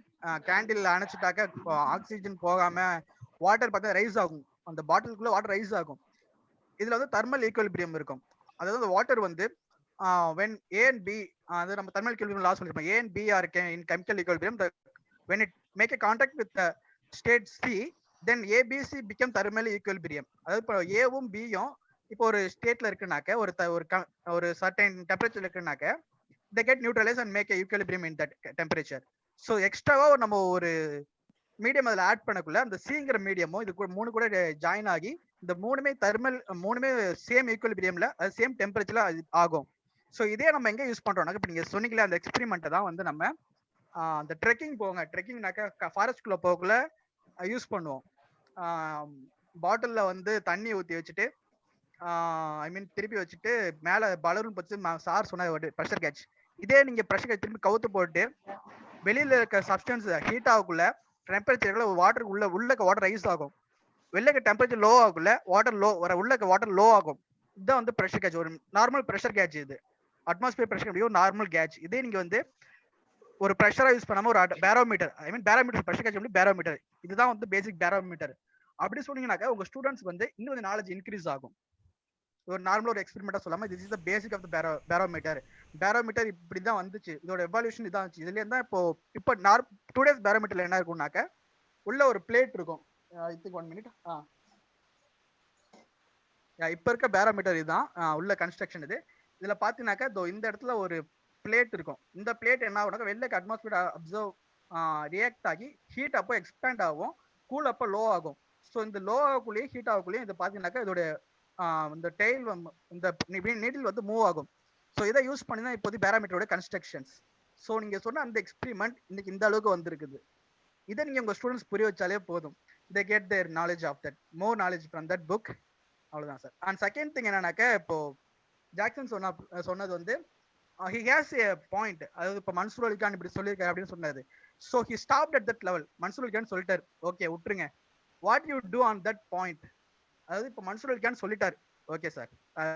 [SPEAKER 6] கேண்டில் அணைச்சிட்டாக்க ஆக்சிஜன் போகாம வாட்டர் பார்த்தா ரைஸ் ஆகும், அந்த பாட்டிலுக்குள்ள வாட்டர் ரைஸ் ஆகும். இதுல வந்து தெர்மல் ஈக்குவலிபிரியம் இருக்கும். அதாவது அந்த வாட்டர் வந்து when A and B, அது நம்ம தெர்மல் ஈக்குவலிபிரியம் லாஸ் சொல்லிருப்போம், A and B are in chemical equilibrium, when it make a contact with the state C, then ABC become thermal equilibrium. அதாவது இப்போ ஏவும் பியும் இப்போ ஒரு ஸ்டேட்ல இருக்குனாக்க ஒரு சர்டைன் டெம்பரேச்சர் இருக்குனாக்க they get neutralized and make a equilibrium in that temperature. So எக்ஸ்ட்ராவா நம்ம ஒரு மீடியம் அதில் ஆட் பண்ணக்குள்ள அந்த சிங்கிற மீடியமும் இது கூட மூணு கூட ஜாயின் ஆகி இந்த மூணுமே சேம் ஈக்குவலிபிரியம்ல அது சேம் டெம்பரேச்சர்ல ஆகும். ஸோ இதே நம்ம எங்க யூஸ் பண்றோம்னா, இப்போ நீங்க சொன்னீங்களே அந்த எக்ஸ்பெரிமெண்ட்டை தான் வந்து நம்ம அந்த ட்ரெக்கிங்னாக்கா ஃபாரஸ்ட்குள்ள போகக்குள்ள யூஸ் பண்ணுவோம். பாட்டிலில் வந்து தண்ணி ஊற்றி வச்சுட்டு திருப்பி வச்சுட்டு மேலே பலூன் வச்சு சார் சொன்ன ப்ரெஷர் கேட்ச், இதே நீங்க ப்ரெஷர் கேட்ச் திருப்பி கவுத்து போட்டு வெளியில இருக்க சப்ஸ்டன்ஸ் ஹீட் ஆகக்குள்ள டெம்பரேச்சர்ல உள்ள வாட்டர் ரைஸ் ஆகும், வெளில டெம்பரேச்சர் லோ ஆகுள்ள வாட்டர் லோ ஆகும். இதுதான் வந்து ப்ரெஷர் கேட்ச், ஒரு நார்மல் ப்ரெஷர் கேட்ச். இது அட்மாஸ்பியர் ப்ரெஷர் ஒரு நார்மல் கேட்ச். இதே நீங்க வந்து ஒரு ப்ரெஷரா யூஸ் பண்ணாம ஒரு பேரோமீட்டர், பேரோமீட்டர் ப்ரெஷர் கேட்ச் வந்து பேரோமீட்டர், இதுதான் வந்து பேசிக் பேரோமீட்டர். அப்படி சொன்னீங்கன்னாக்கா உங்க ஸ்டூடெண்ட்ஸ் வந்து இன்னும் கொஞ்சம் நாலேஜ் இன்க்ரீஸ் ஆகும். ஒரு நார்மல் ஒரு எக்ஸ்பெரிமெண்டா சொல்லாம this is the basic of the barometer இப்படிதான் வந்துச்சு, இதோட எவால்யூஷன் இதான் வந்துச்சு. இதுல இருந்தா இப்போ 2 days பேரோமீட்டர்ல என்ன இருக்கும்னாக்க உள்ள ஒரு பிளேட் இருக்கும். I think 1 minute. இப்ப இருக்க பேரோமீட்டர் இதுதான் உள்ள கன்ஸ்ட்ரக்ஷன். இதுல பாத்தீங்கன்னாக்கா இந்த இடத்துல ஒரு பிளேட் இருக்கும். இந்த பிளேட் என்ன ஆகும்னாக்கா வெளில அட்மாஸ்பியர் அப்சர்வ் ரியாக்ட் ஆகி ஹீட் அப்போ எக்ஸ்பேண்ட் ஆகும், கூல் அப்போ லோ ஆகும். ஸோ இந்த லோ ஆகக்குள்ளேயே ஹீட் ஆகக்குள்ளேயே இது பாத்தீங்கன்னாக்கா இதோட இந்த டெயில் இந்த நீடில் வந்து மூவ் ஆகும். ஸோ இதை யூஸ் பண்ணி தான் இப்போது பேராமீட்டரோட கன்ஸ்ட்ரக்ஷன்ஸ். ஸோ நீங்க சொன்ன அந்த எக்ஸ்பெரிமெண்ட் இன்னைக்கு இந்த அளவுக்கு வந்திருக்குது. இதை நீங்க உங்க ஸ்டூடெண்ட்ஸ் புரிய வச்சாலே போதும், they get their knowledge of that, more knowledge from that book. அவ்வளவுதான் சார். அண்ட் செகண்ட் திங் என்னன்னாக்க இப்போ ஜாக்சன் சொன்னது வந்து he has a point, அதாவது இப்போ மன்சூர் அலிகான் இப்படி சொல்லியிருக்காரு அப்படின்னு சொன்னாரு. So he stopped at that level. Mansoor Ali Khan சொல்லிட்டாரு, ஓகே விட்டுருங்க, what you do on that point. அதாவது இப்போ மன்சூர் அலிகான் சொல்லிட்டாரு, ஓகே சார்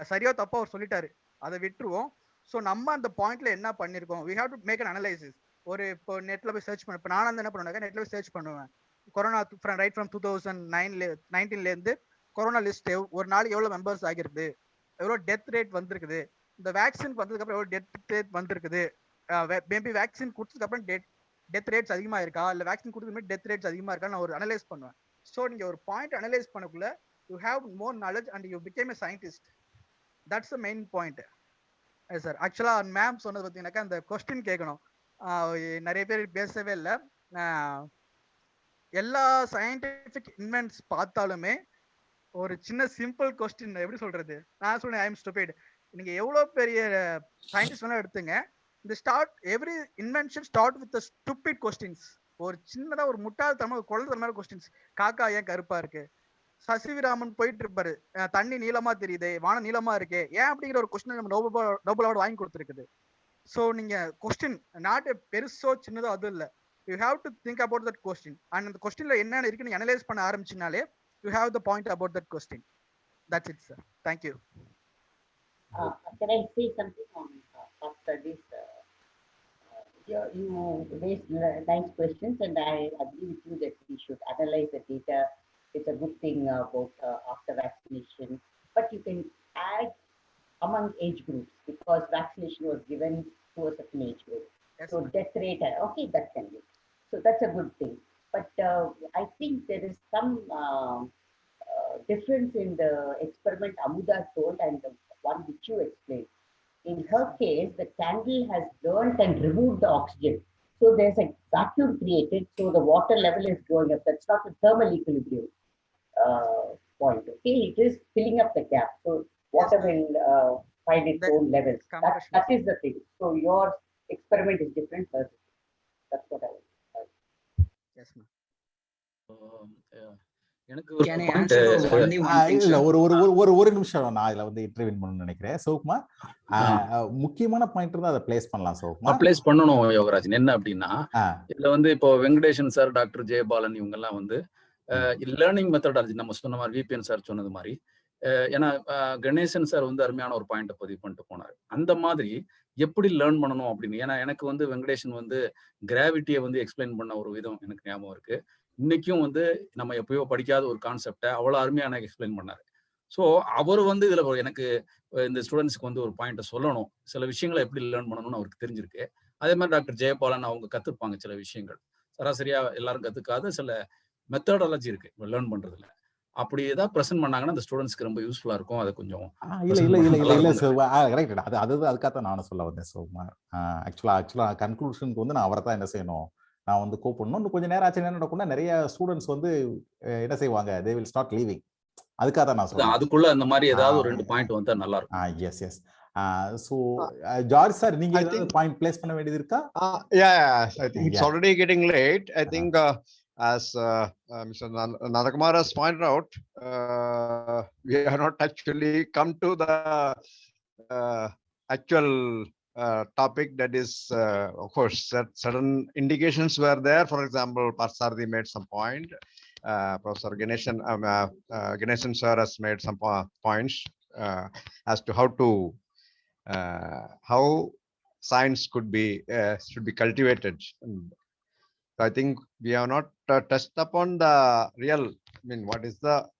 [SPEAKER 6] சரியோ தப்போ அவர் சொல்லிட்டாரு, அதை விட்டுருவோம். ஸோ நம்ம அந்த பாயிண்ட்ல என்ன பண்ணிருக்கோம், we have to make an analysis. ஒரு இப்போ நெட்ல போய் சர்ச் பண்ண, இப்போ நான் என்ன பண்ணுவேன், நெட்ல போய் சர்ச் பண்ணுவேன், கொரோனா ரைட் ஃப்ரம் 2019 இருந்து கொரோனா லிஸ்ட் ஒரு நாளைக்கு எவ்வளவு மெம்பர்ஸ் ஆகிருக்குது, எவ்வளவு டெத் ரேட் வந்திருக்குது, இந்த வேக்சின் வந்ததுக்கு அப்புறம் எவ்வளவு டெத் ரேட் வந்திருக்குது, மேபி வேக்சின் கொடுத்ததுக்கு அப்புறம் டெத் ரேட்ஸ் அதிகமா இருக்கா, இல்ல வேக்சின் கொடுத்ததுக்கு டெத் ரேட்ஸ் அதிகமா இருக்கா, நான் ஒரு அனலைஸ் பண்ணுவேன். ஸோ நீங்க ஒரு பாயிண்ட் அனலைஸ் பண்ணக்குள்ள you have more knowledge and you became a scientist. That's the main point. Sir ஆக்சுவலா மேம் சொன்னது பார்த்தீங்கன்னாக்கா அந்த கொஸ்டின் கேட்கணும், நிறைய பேர் பேசவே இல்லை. எல்லா சயின்டிபிக் இன்வென்ட்ஸ் பார்த்தாலுமே ஒரு சின்ன சிம்பிள் கொஸ்டின் எப்படி சொல்றது, நான் சொன்னேன் ஐ எம் ஸ்டூபிட். நீங்க எவ்வளவு பெரிய சயின்டிஸ்ட் வேணா எடுத்துங்க, இந்த every invention start with stupid questions. ஒரு சின்னதா ஒரு முட்டாள்தனமா ஒரு குழந்தைத்தனமான கொஸ்டின்ஸ். காக்கா ஏன் கருப்பா இருக்கு, சசிவிராமன் போயிட்டு இருப்பாரு, தண்ணி நீளமா தெரியுது, வானம் நீளமா இருக்கு ஏன் அப்படிங்கிற ஒரு கொஸ்டின் நம்ம நோபல் அவார்டு வாங்கி கொடுத்துருக்குது. ஸோ நீங்க கொஸ்டின் நாட் பெருசோ சின்னதோ அது இல்லை, you have to think about that question. And அந்த கொஸ்டின்ல என்னென்ன இருக்கு நீங்க அனலைஸ் பண்ண ஆரம்பிச்சினாலே you have the point about that question. That's it sir. Thank you.
[SPEAKER 10] Can I say something on after this? You raised nice questions, and I agree with you that we should analyze the data. It's a good thing about after vaccination, but you can add among age groups because vaccination was given to a certain age group. Yes. So death rate, okay, that can be. So that's a good thing. But I think there is some difference in the experiment Amuda told and the one which you explained. In her case, the candle has burnt and removed the oxygen. So there's a vacuum created, so the water level is going up. That's not a thermal equilibrium point. Okay, it is filling up the gap. So water will find its own levels. That is the thing. So your experiment is different. That's what I was.
[SPEAKER 6] Yes, ma'am.
[SPEAKER 4] எனக்கு ஒரு
[SPEAKER 9] Can I
[SPEAKER 4] point,
[SPEAKER 9] answer only one thing,
[SPEAKER 3] இல்ல
[SPEAKER 9] sir?
[SPEAKER 3] ஒரு நிமிஷம் நான் இதுல வந்து interview பண்ணணும்னு நினைக்கிறேன். சிவகுமார், முக்கியமான பாயிண்ட் இருந்தா அதை பிளேஸ் பண்ணலாம். சிவகுமார்
[SPEAKER 4] பிளேஸ் பண்ணணும் யோகராஜன். என்ன அப்படின்னா, இதுல வந்து இப்போ வெங்கடேஷன் சார், டாக்டர் ஜெயபாலன் இவங்க எல்லாம் வந்து லேர்னிங் மெத்தடாலஜி நம்ம சொன்ன மாதிரி விபிஎன் சார் சொன்னது மாதிரி, ஏன்னா கணேசன் சார் வந்து அருமையான ஒரு பாயிண்ட்டை பதிவு பண்ணிட்டு போனார். அந்த மாதிரி எப்படி லேர்ன் பண்ணணும் அப்படின்னு. ஏன்னா எனக்கு வந்து வெங்கடேஷன் வந்து கிராவிட்டியை வந்து எக்ஸ்பிளைன் பண்ண ஒரு விதம் எனக்கு ஞாபகம் இருக்கு. இன்னைக்கும் வந்து நம்ம எப்பயோ படிக்காத ஒரு கான்செப்டை அவ்வளோ அருமையான எக்ஸ்பிளைன் பண்ணாரு. ஸோ அவர் வந்து இதுல எனக்கு இந்த ஸ்டூடெண்ட்ஸ்க்கு வந்து ஒரு பாயிண்ட்டை சொல்லணும், சில விஷயங்களை எப்படி லேர்ன் பண்ணணும்னு அவருக்கு தெரிஞ்சிருக்கு. அதே மாதிரி டாக்டர் ஜெயபாலன் அவங்க கத்துப்பாங்க சில விஷயங்கள், சராசரியா எல்லாரும் கத்துக்காத சில மெத்தடாலஜி இருக்கு லேர்ன் பண்றதுல. அப்படி ஏதாவது ப்ரெசென்ட் பண்ணாங்கன்னா அந்த ஸ்டூடெண்ட்ஸ்க்கு ரொம்ப யூஸ்ஃபுல்லா இருக்கும். அதை கொஞ்சம்
[SPEAKER 3] அதுக்காக நானும் சொல்ல வந்தேன். சிவகுமார், ஆக்சுவலா கன்க்ளூஷனுக்கு வந்து நான் அவரை தான் என்ன செய்யணும், நான் வந்து கூப்பிடணும். இன்னும் கொஞ்சம் நேரம் ஆச்சு என்ன நடக்கும்னா, நிறைய ஸ்டூடெண்ட்ஸ் வந்து என்ன செய்வாங்க, they will start leaving. அதுக்காக தான் நான் சொல்றேன்.
[SPEAKER 4] அதுக்குள்ள அந்த மாதிரி ஏதாவது ஒரு 2 பாயிண்ட் வந்தா நல்லா இருக்கும்.
[SPEAKER 3] எஸ். So George sir, நீங்க ஏதாவது பாயிண்ட் பிளேஸ் பண்ண வேண்டியது இருக்கா?
[SPEAKER 1] I think it's already getting late. I think as Mr. Nandakumar has pointed out, we have not actually come to the actual topic. That is, of course, certain indications were there. For example, Parsardi made some point. Professor Ganesan sir has made some points as to how science should be cultivated. So I think we have not touched upon the real. I mean,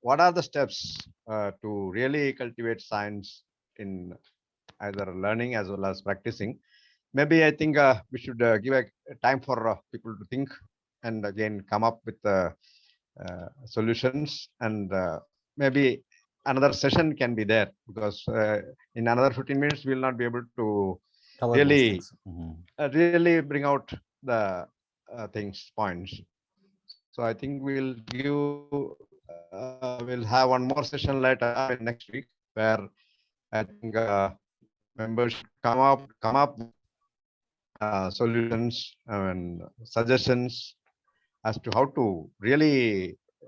[SPEAKER 1] what are the steps to really cultivate science in either learning as well as practicing? Maybe I think we should give a time for people to think and again come up with solutions, and maybe another session can be there, because in another 15 minutes we will not be able to really bring out the points. So I think we'll have one more session later next week, where I think members come up solutions and suggestions as to how to really,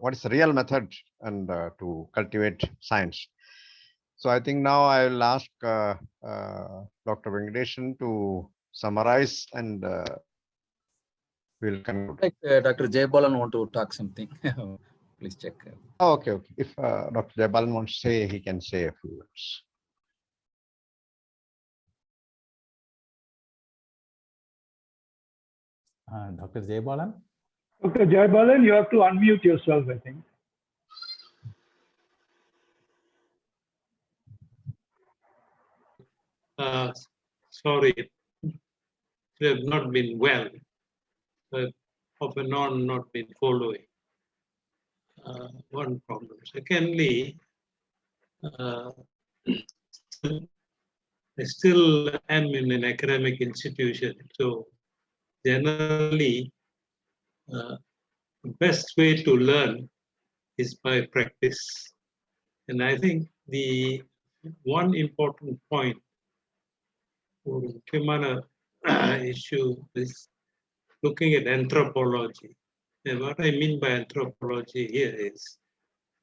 [SPEAKER 1] what is the real method and to cultivate science. So I think now I will ask Dr. Venkateshan to summarize, and we'll conclude.
[SPEAKER 4] Dr. Jaybalan want to talk something. Please check.
[SPEAKER 1] Okay. If Dr. Jaybalan wants to say, he can say a few words.
[SPEAKER 3] Dr. Jaybalan?
[SPEAKER 2] Dr. Jaybalan, you have to unmute yourself, I think.
[SPEAKER 16] Sorry, they have not been well, but off and on not been following. One problem. Secondly, I still am in an academic institution, so generally the best way to learn is by practice. And I think the one important point or issue is looking at anthropology. And what I mean by anthropology here is,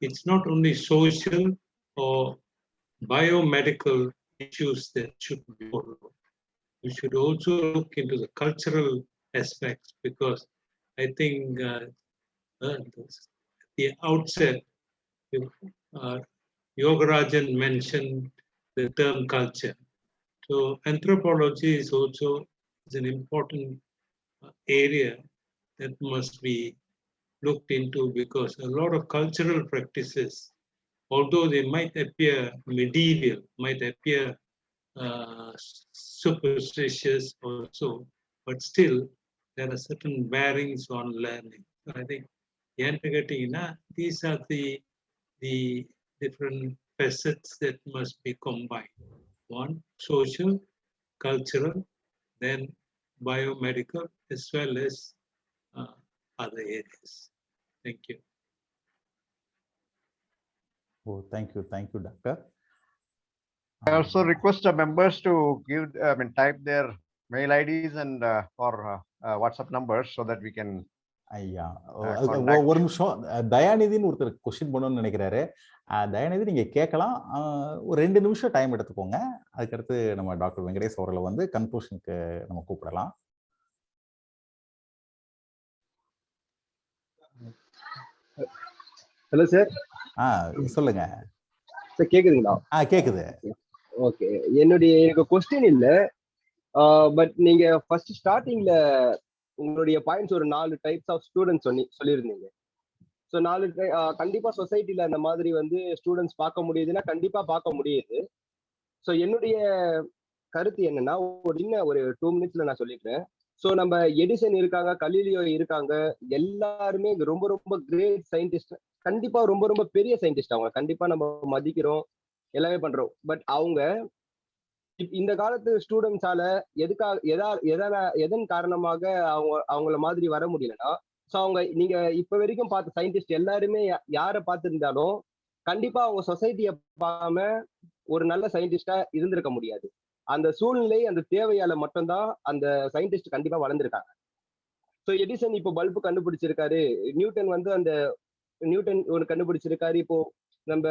[SPEAKER 16] it's not only social or biomedical issues that should be followed. We should also look into the cultural aspects, because I think at the outset, Yogarajan mentioned the term culture. So anthropology is also an important area that must be looked into, because a lot of cultural practices, although they might appear medieval, might appear superstitious also, but still there are certain bearings on learning. So I think these are the different facets that must be combined. One, social, cultural, then biomedical, as well as other areas. Thank you.
[SPEAKER 3] Oh, thank you, doctor.
[SPEAKER 1] I also request the members to give, type their mail IDs and or WhatsApp numbers so that we can.
[SPEAKER 3] ஐயா ஒரு நிமிஷம், தயாநிதினு ஒருத்தர் question பண்ணணும்னு நினைக்கிறாரு. தயாநிதி நீங்க கேட்கலாம், ஒரு 2 நிமிஷம் டைம் எடுத்துக்கோங்க. அதுக்கடுத்து நம்ம டாக்டர் வெங்கடேஷ் அவர்களை வந்து கன்க்ளூஷனுக்கு நம்ம கூப்பிடலாம்.
[SPEAKER 17] Hello sir.
[SPEAKER 3] சொல்லுங்க
[SPEAKER 17] சார், கேக்குதுங்களா?
[SPEAKER 3] கேக்குது.
[SPEAKER 17] ஓகே, எனக்கு கொஸ்டின் இல்ல, பட் நீங்க ஃபர்ஸ்ட் ஸ்டார்டிங்ல உங்களுடைய பாயிண்ட்ஸ் ஒரு 4 டைப்ஸ் ஆஃப் ஸ்டூடெண்ட்ஸ் சொல்லியிருந்தீங்க. ஸோ 4 கண்டிப்பா சொசைட்டில அந்த மாதிரி வந்து ஸ்டூடெண்ட்ஸ் பார்க்க முடியுதுன்னா கண்டிப்பா பார்க்க முடியுது. ஸோ என்னுடைய கருத்து என்னன்னா, ஒரு 2 மினிட்ஸ்ல நான் சொல்லிக்கிறேன். ஸோ நம்ம எடிசன் இருக்காங்க, கலீலியோ இருக்காங்க, எல்லாருமே ரொம்ப ரொம்ப கிரேட் சயின்டிஸ்ட், கண்டிப்பா ரொம்ப ரொம்ப பெரிய சயின்டிஸ்ட். அவங்க கண்டிப்பா நம்ம மதிக்கிறோம், எல்லாமே பண்றோம். பட் அவங்க இந்த காலத்து ஸ்டூடெண்ட்ஸால எதன் காரணமாக அவங்கள மாதிரி வர முடியலன்னா, ஸோ நீங்க இப்ப வரைக்கும் பார்த்த சயின்டிஸ்ட் எல்லாருமே யாரை பார்த்திருந்தாலும் கண்டிப்பா அவங்க சொசைட்டியை பார்க்காம ஒரு நல்ல சயின்டிஸ்டா இருந்திருக்க முடியாது. அந்த சூழ்நிலை, அந்த தேவையால மட்டும்தான் அந்த சயின்டிஸ்ட் கண்டிப்பா வளர்ந்துருக்காங்க. ஸோ எடிசன் இப்போ பல்பு கண்டுபிடிச்சிருக்காரு, நியூட்டன் வந்து ஒரு கண்டுபிடிச்சிருக்காரு, இப்போ நம்ம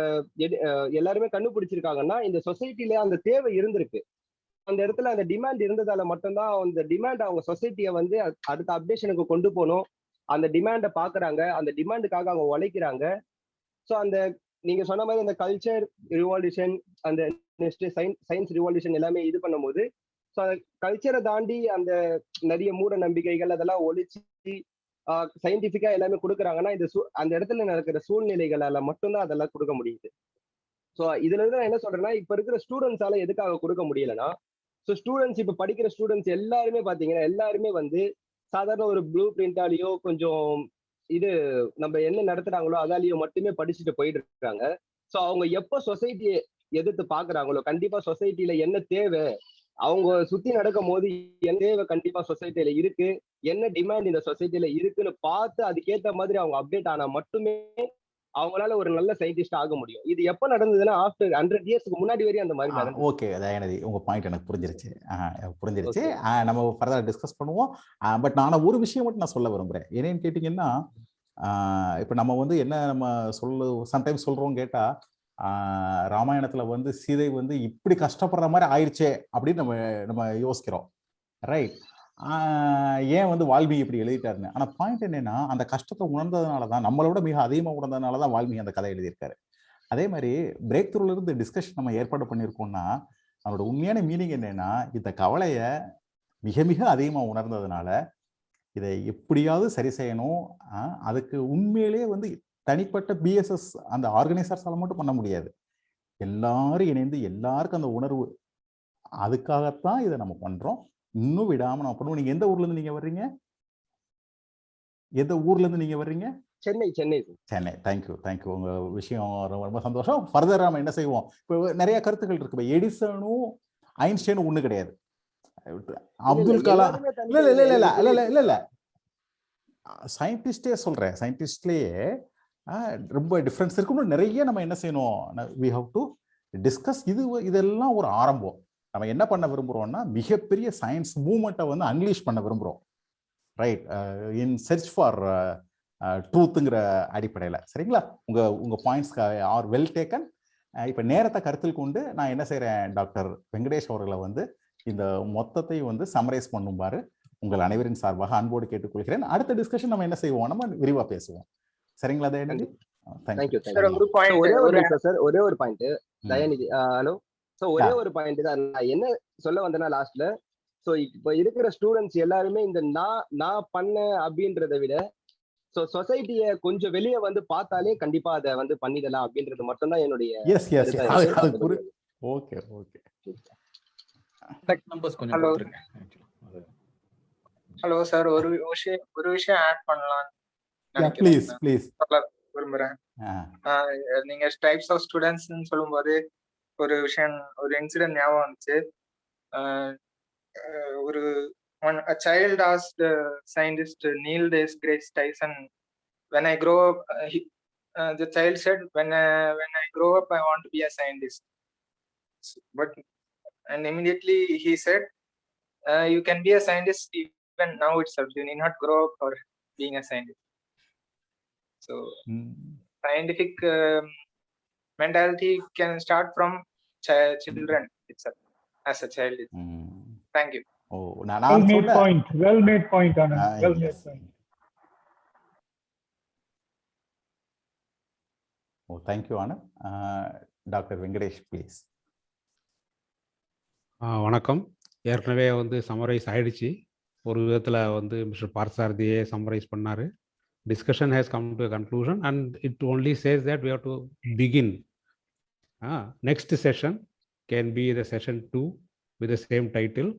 [SPEAKER 17] எல்லாருமே கண்டுபிடிச்சிருக்காங்கன்னா இந்த சொசைட்டில அந்த தேவை இருந்திருக்கு. அந்த இடத்துல அந்த டிமாண்ட் இருந்ததால மட்டும்தான் அந்த டிமாண்ட் அவங்க சொசைட்டியை வந்து அடுத்த அப்டேஷனுக்கு கொண்டு போகணும். அந்த டிமாண்டை பாக்குறாங்க, அந்த டிமாண்டுக்காக அவங்க உழைக்கிறாங்க. ஸோ அந்த நீங்க சொன்ன மாதிரி அந்த கல்ச்சர் ரிவால்யூஷன், அந்த நெக்ஸ்ட் சயின்ஸ் ரிவால்யூஷன் எல்லாமே இது பண்ணும்போது, ஸோ அந்த கல்ச்சரை தாண்டி அந்த நிறைய மூட நம்பிக்கைகள் அதெல்லாம் ஒழிச்சு சயின்டிபிக்கா எல்லாமே கொடுக்குறாங்கன்னா அந்த இடத்துல நடக்கிற சூழ்நிலைகளால மட்டும்தான் அதெல்லாம் கொடுக்க முடியுது. ஸோ இதுல இருந்து நான் என்ன சொல்றேன்னா, இப்ப இருக்கிற ஸ்டூடெண்ட்ஸால எதுக்காக கொடுக்க முடியலன்னா, ஸோ ஸ்டூடெண்ட்ஸ் இப்ப படிக்கிற ஸ்டூடெண்ட்ஸ் எல்லாருமே பாத்தீங்கன்னா எல்லாருமே வந்து சாதாரண ஒரு ப்ளூ பிரிண்டாலேயோ கொஞ்சம் நம்ம என்ன நடத்துறாங்களோ அதாலேயோ மட்டுமே படிச்சுட்டு போயிட்டு இருக்காங்க. ஸோ அவங்க எப்போ சொசைட்டியை எதிர்த்து பாக்குறாங்களோ, கண்டிப்பா சொசைட்டில என்ன தேவை, அவங்க சுத்தி நடக்கும் போது என்ன தேவை கண்டிப்பா சொசைட்டில இருக்கு, என்ன டிமாண்ட் இந்த சொசைட்டில இருக்குன்னு பார்த்து அதுக்கேற்ற மாதிரி அவங்க அப்டேட் ஆனா மட்டுமே அவங்களால ஒரு நல்ல சயின்டிஸ்ட் ஆக முடியும். இது எப்ப நடந்ததுன்னா ஆஃப்டர் 100 இயர்ஸ்க்கு முன்னாடி வரையும் அந்த மாதிரி நடந்தது.
[SPEAKER 3] ஓகே தயாநிதி, உங்க பாயிண்ட் எனக்கு புரிஞ்சிருச்சு. நம்ம ஃபர்தர் டிஸ்கஸ் பண்ணுவோம். பட் நான் ஒரு விஷயம் மட்டும் நான் சொல்ல விரும்புறேன். என்னன்னு கேட்டீங்கன்னா, இப்ப நம்ம வந்து என்ன நம்ம சம்டைம்ஸ் சொல்றோம் கேட்டா, ராமாயணத்துல வந்து சீதை வந்து இப்படி கஷ்டப்படுற மாதிரி ஆயிடுச்சே அப்படின்னு நம்ம யோசிக்கிறோம், ரைட்? ஏன் வந்து வால்மீகி இப்படி எழுதிட்டாருன்னு. ஆனா பாயிண்ட் என்னன்னா, அந்த கஷ்டத்தை உணர்ந்ததுனாலதான், நம்மளோட மிக அதிகமாக உணர்ந்ததுனாலதான் வால்மீகி அந்த கதை எழுதியிருக்காரு. அதே மாதிரி பிரேக் த்ரூல இருந்து டிஸ்கஷன் நம்ம ஏற்பாடு பண்ணியிருக்கோம்னா, அவனோட உண்மையான மீனிங் என்னன்னா, இந்த கவலையை மிக மிக அதிகமாக உணர்ந்ததுனால இதை எப்படியாவது சரி செய்யணும். அதுக்கு உண்மையிலேயே வந்து தனிப்பட்ட பிஎஸ்எஸ் அந்த ஆர்கனைசர்ஸால மட்டும் பண்ண முடியாது, எல்லாரும் இணைந்து எல்லாருக்கும் அந்த உணர்வு, அதுக்காகத்தான் இதை நம்ம பண்றோம். இன்னும் விடாம நம்ம பண்ணுவோம். நீங்க எந்த ஊர்ல இருந்து நீங்க வர்றீங்க? எந்த ஊர்ல இருந்து நீங்க வர்றீங்க?
[SPEAKER 17] சென்னை.
[SPEAKER 3] தேங்க்யூ. உங்க விஷயம் ரொம்ப சந்தோஷம். ஃபர்தர் நம்ம என்ன செய்வோம், இப்போ நிறைய கருத்துக்கள் இருக்கு. இப்போ எடிசனும் ஐன்ஸ்டைனும் ஒண்ணு கிடையாது. அப்துல் கலாம் இல்ல சயின்டிஸ்டே சொல்றேன், சயின்டிஸ்ட்லயே ரொம்ப டிஃபரன்ஸ் இருக்குன்னு நிறைய நம்ம என்ன செய்யணும், we have to discuss. இதெல்லாம் ஒரு ஆரம்பம். நம்ம என்ன பண்ண விரும்புறோம்னா, மிகப்பெரிய சயின்ஸ் மூவ்மெண்ட்டை வந்து அன்லீஷ் பண்ண விரும்புறோம், ரைட்? இன் சர்ச் ஃபார் ட்ரூத்துங்கிற அடிப்படையில், சரிங்களா? உங்க பாயிண்ட்ஸ் ஆர் வெல் டேக்கன். இப்போ நேரத்தை கருத்தில் கொண்டு நான் என்ன செய்கிறேன், டாக்டர் வெங்கடேஷ் அவர்களை வந்து இந்த மொத்தத்தை வந்து சமரைஸ் பண்ணும்பாரு உங்கள் அனைவரின் சார்பாக அன்போடு கேட்டுக்கொள்கிறேன். அடுத்த டிஸ்கஷன் நம்ம என்ன செய்வோம், நம்ம விரிவாக பேசுவோம், சரிங்களா தயாநிதி?
[SPEAKER 17] ஒரே ஒரு பாயிண்ட் தயாநிதி. ஹலோ. ஸோ ஒரே ஒரு பாயிண்ட் தான் நான் என்ன சொல்ல வந்தேன்னா லாஸ்ட்ல, ஸோ இப்போ இருக்கிற ஸ்டூடெண்ட்ஸ் எல்லாருமே இந்த நான் பண்ண அப்படின்றத விட ஸோ சொசைட்டியை கொஞ்சம் வெளியே வந்து பார்த்தாலே கண்டிப்பா அதை வந்து பண்ணிடலாம் அப்படின்றது மட்டும்தான் என்னுடைய.
[SPEAKER 3] ஓகே.
[SPEAKER 18] ஹலோ சார், ஒரு விஷயம் ஆட் பண்ணலாம் விரும்புறேன். நீங்க டைப்ஸ் ஆஃப் ஸ்டூடெண்ட்ஸ்னு சொல்லும்போது ஒரு விஷயம், ஒரு இன்சிடென்ட் ஞாபகம் வந்துச்சு. A child asked scientist Neil deGrasse Tyson, when I grow up, the child said, when I grow up I want to be a scientist. And immediately he said, you can be a scientist even now itself. You need not grow up for being a scientist. So scientific mentality can start from children itself, as a child. Thank you.
[SPEAKER 3] Oh,
[SPEAKER 2] well made point. Well made point, Anand. Well made point.
[SPEAKER 3] Oh, thank you, Anand. Dr. Venkatesh, please.
[SPEAKER 5] வணக்கம். ஏற்கனவே வந்து summarise ஆயிடுச்சு. ஒரு விதத்தில் வந்து mister பார்த்தசாரதியே summarise பண்ணார். Discussion has come to a conclusion and it only says that we have to begin. Next session can be the session 2 with the same title.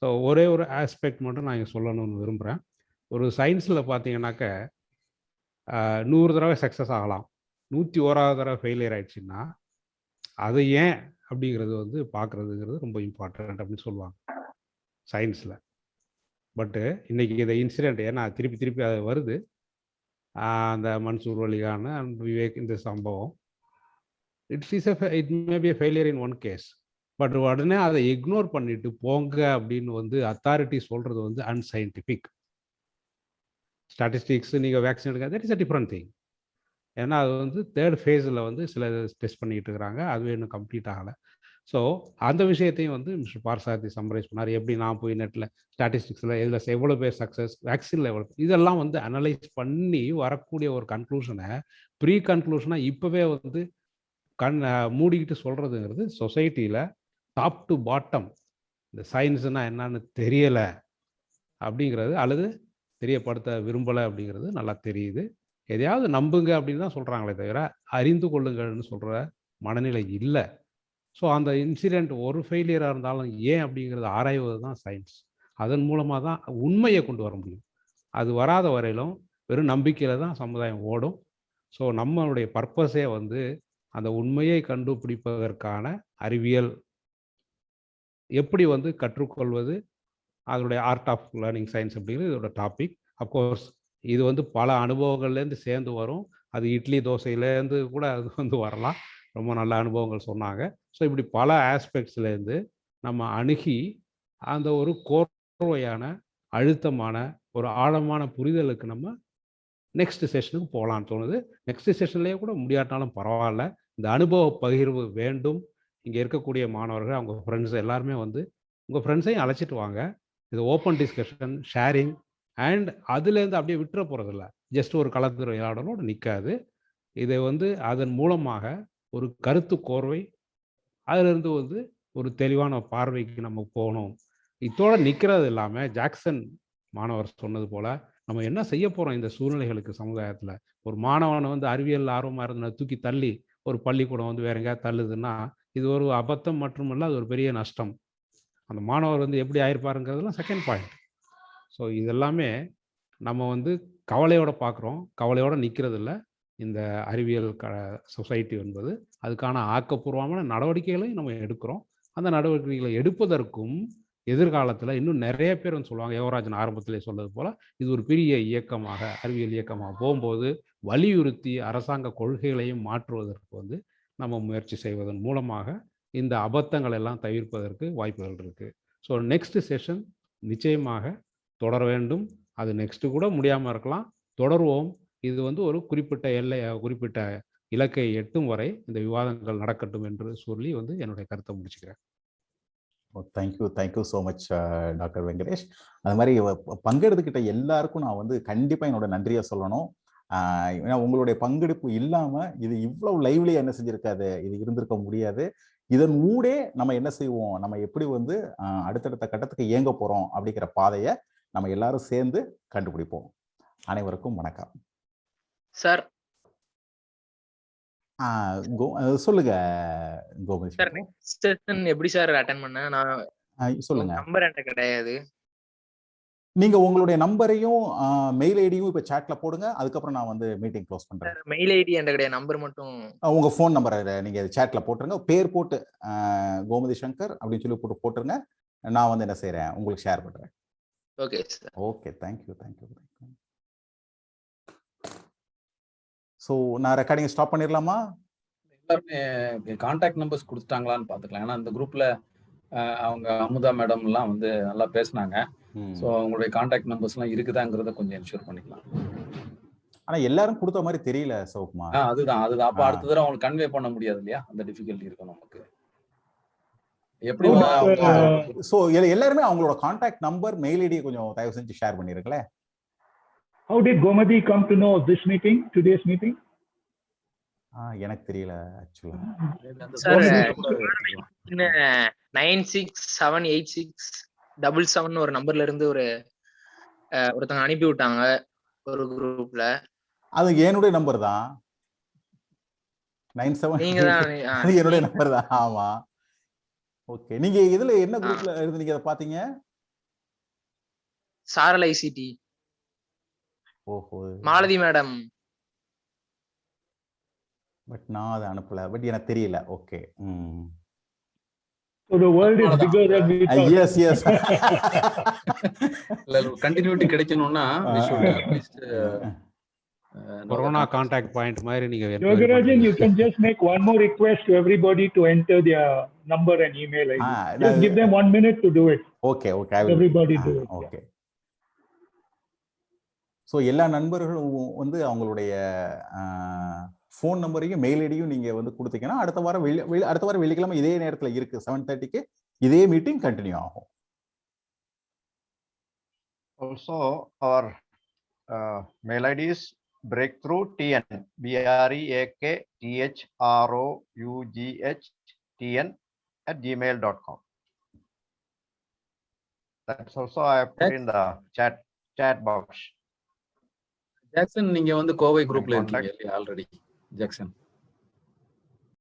[SPEAKER 5] So ஒரே ஒரு ஆஸ்பெக்ட் மட்டும் நான் இங்கே சொல்லணும்னு விரும்புகிறேன். ஒரு சயின்ஸில் பார்த்தீங்கன்னாக்க 100 தடவை சக்ஸஸ் ஆகலாம், 101வது தடவை ஃபெயிலியர் ஆயிடுச்சுன்னா அது ஏன் அப்படிங்கிறது வந்து பார்க்குறதுங்கிறது ரொம்ப இம்பார்ட்டன்ட் அப்படின்னு சொல்லுவாங்க சயின்ஸில். பட்டு இன்னைக்கு இந்த இன்சிடெண்ட் ஏன்னா திருப்பி திருப்பி அது வருது, அந்த மன்சூர் அலிகான் அண்ட் விவேக் இந்த சம்பவம், it may be a failure in one case. But உடனே அதை இக்னோர் பண்ணிட்டு போங்க அப்படின்னு வந்து அத்தாரிட்டி சொல்றது வந்து அன்சைன்டிஃபிக். ஸ்டாட்டிஸ்டிக்ஸ் நீங்கள் வேக்சின் எடுக்க that is a different thing. ஏன்னா அது வந்து 3rd ஃபேஸில் வந்து சில டெஸ்ட் பண்ணிட்டு இருக்கிறாங்க, அதுவே இன்னும் கம்ப்ளீட் ஆகலை. ஸோ அந்த விஷயத்தையும் வந்து மிஸ்டர் பார்த்தசாரதி சம்மரைஸ் பண்ணார். எப்படி நான் போய் நெட்டில் ஸ்டாட்டிஸ்டிக்ஸில் இதில் எவ்வளோ பேர் சக்ஸஸ், வேக்சினில் எவ்வளோ, இதெல்லாம் வந்து அனலைஸ் பண்ணி வரக்கூடிய ஒரு கன்க்ளூஷனை ப்ரீ கன்க்ளூஷனாக இப்போவே வந்து மூடிக்கிட்டு சொல்கிறதுங்கிறது சொசைட்டியில் டாப் டு பாட்டம் இந்த சயின்ஸுனால் என்னன்னு தெரியலை அப்படிங்கிறது, அல்லது தெரியப்படுத்த விரும்பலை அப்படிங்கிறது நல்லா தெரியுது. எதையாவது நம்புங்க அப்படின்னு தான் சொல்கிறாங்களே தவிர அறிந்து கொள்ளுங்கள்னு சொல்கிற மனநிலை இல்லை. ஸோ அந்த இன்சிடெண்ட் ஒரு ஃபெயிலியராக இருந்தாலும் ஏன் அப்படிங்கிறது ஆராய்வது தான் சயின்ஸ். அதன் மூலமாக தான் உண்மையை கொண்டு வர முடியும். அது வராத வரையிலும் வெறும் நம்பிக்கையில் தான் சமுதாயம் ஓடும். ஸோ நம்மளுடைய பர்பஸே வந்து அந்த உண்மையை கண்டுபிடிப்பதற்கான அறிவியல் எப்படி வந்து கற்றுக்கொள்வது, அதனுடைய ஆர்ட் ஆஃப் லேர்னிங் சயின்ஸ் அப்படிங்கிறது இதோட டாபிக். அப்கோர்ஸ் இது வந்து பல அனுபவங்கள்லேருந்து சேர்ந்து வரும். அது இட்லி தோசையிலேருந்து கூட அது வந்து வரலாம். ரொம்ப நல்ல அனுபவங்கள் சொன்னாங்க. ஸோ இப்படி பல ஆஸ்பெக்ட்ஸ்லேருந்து நம்ம அணுகி அந்த ஒரு கோர்வையான அழுத்தமான ஒரு ஆழமான புரிதலுக்கு நம்ம நெக்ஸ்ட் செஷனுக்கு போகலான்னு தோணுது. நெக்ஸ்ட் செஷன்லேயே கூட முடியாட்டாலும் பரவாயில்ல, இந்த அனுபவ பகிர்வு வேண்டும். இங்கே இருக்கக்கூடிய மாணவர்கள் அவங்க ஃப்ரெண்ட்ஸ் எல்லாருமே வந்து உங்கள் ஃப்ரெண்ட்ஸையும் அழைச்சிட்டு வாங்க. இது ஓப்பன் டிஸ்கஷன், ஷேரிங், அண்ட் அதுலேருந்து அப்படியே விட்டுற போகிறதில்ல, ஜஸ்ட் ஒரு கலந்துரையாடலோடு நிற்காது. இதை வந்து அதன் மூலமாக ஒரு கருத்து கோர்வை, அதிலிருந்து வந்து ஒரு தெளிவான பார்வைக்கு நம்ம போகணும். இதோட நிற்கிறது இல்லாமல் ஜாக்சன் மாணவர் சொன்னது போல் நம்ம என்ன செய்ய போகிறோம் இந்த சூழ்நிலைகளுக்கு சமுதாயத்தில். ஒரு மாணவனை வந்து அறிவியல் ஆர்வமாக இருந்தன தூக்கி தள்ளி ஒரு பள்ளிக்கூடம் வந்து வேற எங்கேயாவது தள்ளுதுன்னா இது ஒரு அபத்தம் மட்டுமல்ல, அது ஒரு பெரிய நஷ்டம். அந்த மாணவர் வந்து எப்படி ஆயிருப்பாருங்கிறதுலாம் செகண்ட் பாயிண்ட். ஸோ இதெல்லாமே நம்ம வந்து கவலையோட பார்க்குறோம், கவலையோடு நிற்கிறது இல்லை. இந்த அறிவியல் சொசைட்டி என்பது அதுக்கான ஆக்கப்பூர்வமான நடவடிக்கைகளையும் நம்ம எடுக்கிறோம். அந்த நடவடிக்கைகளை எடுப்பதற்கும் எதிர்காலத்தில் இன்னும் நிறைய பேர் வந்து சொல்லுவாங்க, யோகராஜன் ஆரம்பத்திலே சொன்னது போல் இது ஒரு பெரிய இயக்கமாக, அறிவியல் இயக்கமாக போகும்போது வலியுறுத்தி அரசாங்க கொள்கைகளையும் மாற்றுவதற்கு வந்து நம்ம முயற்சி செய்வதன் மூலமாக இந்த அபத்தங்கள் எல்லாம் தவிர்ப்பதற்கு வாய்ப்புகள் இருக்குது. ஸோ நெக்ஸ்ட் செஷன் நிச்சயமாக தொடர வேண்டும். அது நெக்ஸ்ட்டு கூட முடியாமல் இருக்கலாம், தொடருவோம். இது வந்து ஒரு குறிப்பிட்ட குறிப்பிட்ட இலக்கை எட்டும் வரை இந்த விவாதங்கள் நடக்கட்டும் என்று சொல்லி வந்து என்னுடைய கருத்தை முடிச்சுக்கிறேன்.
[SPEAKER 3] Thank you so much doctor Venkatesh. அது மாதிரி பங்கெடுத்துக்கிட்ட எல்லாருக்கும் நான் வந்து கண்டிப்பாக என்னோட நன்றியை சொல்லணும். ஏன்னா உங்களுடைய பங்கெடுப்பு இல்லாமல் இது இவ்வளவு லைவ்லியா என்ன செஞ்சிருக்காது, இது இருந்திருக்க முடியாது. இதன் ஊடே நம்ம என்ன செய்வோம், நம்ம எப்படி வந்து அடுத்தடுத்த கட்டத்துக்கு இயங்க போகிறோம் அப்படிங்கிற பாதையை நம்ம எல்லாரும் சேர்ந்து கண்டுபிடிப்போம். அனைவருக்கும் வணக்கம்
[SPEAKER 8] சார்.
[SPEAKER 3] சொல்லுங்க கோமதி
[SPEAKER 8] சார். நெக்ஸ்ட் செஷன் எப்படி சார் அட்டெண்ட் பண்ண? நான்
[SPEAKER 3] சொல்லுங்க.
[SPEAKER 8] நம்பர் என்கிட்ட கிடையாது.
[SPEAKER 3] நீங்க உங்களுடைய நம்பரையும் மெயில் ஐடியும் இப்ப சாட்ல போடுங்க, அதுக்கப்புறம் நான் வந்து மீட்டிங் க்ளோஸ் பண்றேன்.
[SPEAKER 8] மெயில் ஐடி என்கிட்ட கிடையாது, நம்பர் மட்டும்.
[SPEAKER 3] உங்க ஃபோன் நம்பரை நீங்க சாட்ல போட்டுருங்க, பேர் போட்டு கோமதி சங்கர் அப்படின்னு சொல்லி போட்டுருங்க. நான் வந்து என்ன செய்யறேன் உங்களுக்கு ஷேர் பண்றேன்.
[SPEAKER 8] Okay sir.
[SPEAKER 3] Okay, thank you. So நான் ரெக்கார்டிங் ஸ்டாப் பண்ணிடலாமா?
[SPEAKER 4] எல்லாருமே கான்டாக்ட் நம்பர்ஸ் கொடுத்துட்டாங்களான்னு பார்த்துக்கலாம். ஏன்னா இந்த குரூப்ல அவங்க அமுதா மேடம் எல்லாம் வந்து நல்லா பேசுனாங்க. ஸோ அவங்களுடைய கான்டாக்ட் நம்பர்ஸ்லாம் இருக்குதாங்கிறத கொஞ்சம் என்ஷூர் பண்ணிக்கலாம்.
[SPEAKER 3] ஆனா எல்லாரும் கொடுத்த மாதிரி தெரியல சிவகுமார்.
[SPEAKER 4] அதுதான். அப்ப அடுத்த தடவை அவங்களுக்கு கன்வே பண்ண முடியாது இல்லையா? அந்த டிஃபிகல்ட்டி இருக்கும் நமக்கு. எப்படி
[SPEAKER 3] சோ எல்லாருமே அவங்களோட கான்டாக்ட் நம்பர், மெயில் ஐடி கொஞ்சம் தயவு செஞ்சு share பண்ணிருங்களேன்.
[SPEAKER 2] How did Gomadi come to know of this meeting, today's meeting?
[SPEAKER 3] எனக்கு தெரியல ஆக்சுவலா.
[SPEAKER 8] சார் 96786777 ஒரு நம்பர்ல இருந்து ஒருத்தங்க அனுப்பி விட்டாங்க ஒரு குரூப்ல.
[SPEAKER 3] அது என்னுடைய நம்பர் தான். 97 அது என்னுடைய நம்பர் தான். ஆமா. ஓகே. நீங்க இதுல என்ன குரூப்ல இருந்தீங்க அத பாத்தீங்க?
[SPEAKER 8] சாரல் ஐசிடி.
[SPEAKER 3] ஓஹோ.
[SPEAKER 8] மாலதி மேடம்.
[SPEAKER 3] பட் நான் அதை அனுப்பல. பட் எனக்கு தெரியல. Okay.
[SPEAKER 2] So the world is bigger than we thought.
[SPEAKER 3] Yes.
[SPEAKER 4] Continuity கிடைக்கணும்னா we should at least
[SPEAKER 5] corona contact point மாதிரி நீங்க
[SPEAKER 2] Yogarajan, you can just make one more request to everybody to enter their number and email ID. Just give them 1 minute to do it.
[SPEAKER 3] Okay. I will.
[SPEAKER 2] Everybody do it.
[SPEAKER 3] Okay. So எல்லா நண்பர்களும் வந்து அவங்களுடைய phone நம்பரையும் mail ஐடியும் நீங்க வந்து கொடுத்தீங்கன்னா அடுத்த வாரம் வெள்ளிக்கிழமை இதே நேரத்தில் இருக்கு 7:30க்கு இதே மீட்டிங் கண்டினியூ ஆகும்.
[SPEAKER 1] Also our mail ID is breakthroughtn breakthroughtn That's also I have put in the chat box.
[SPEAKER 4] Jackson, நீங்க வந்து கோவை குரூப்ல இருக்கீங்க இல்லையா ஆல்ரெடி? ஜாக்சன்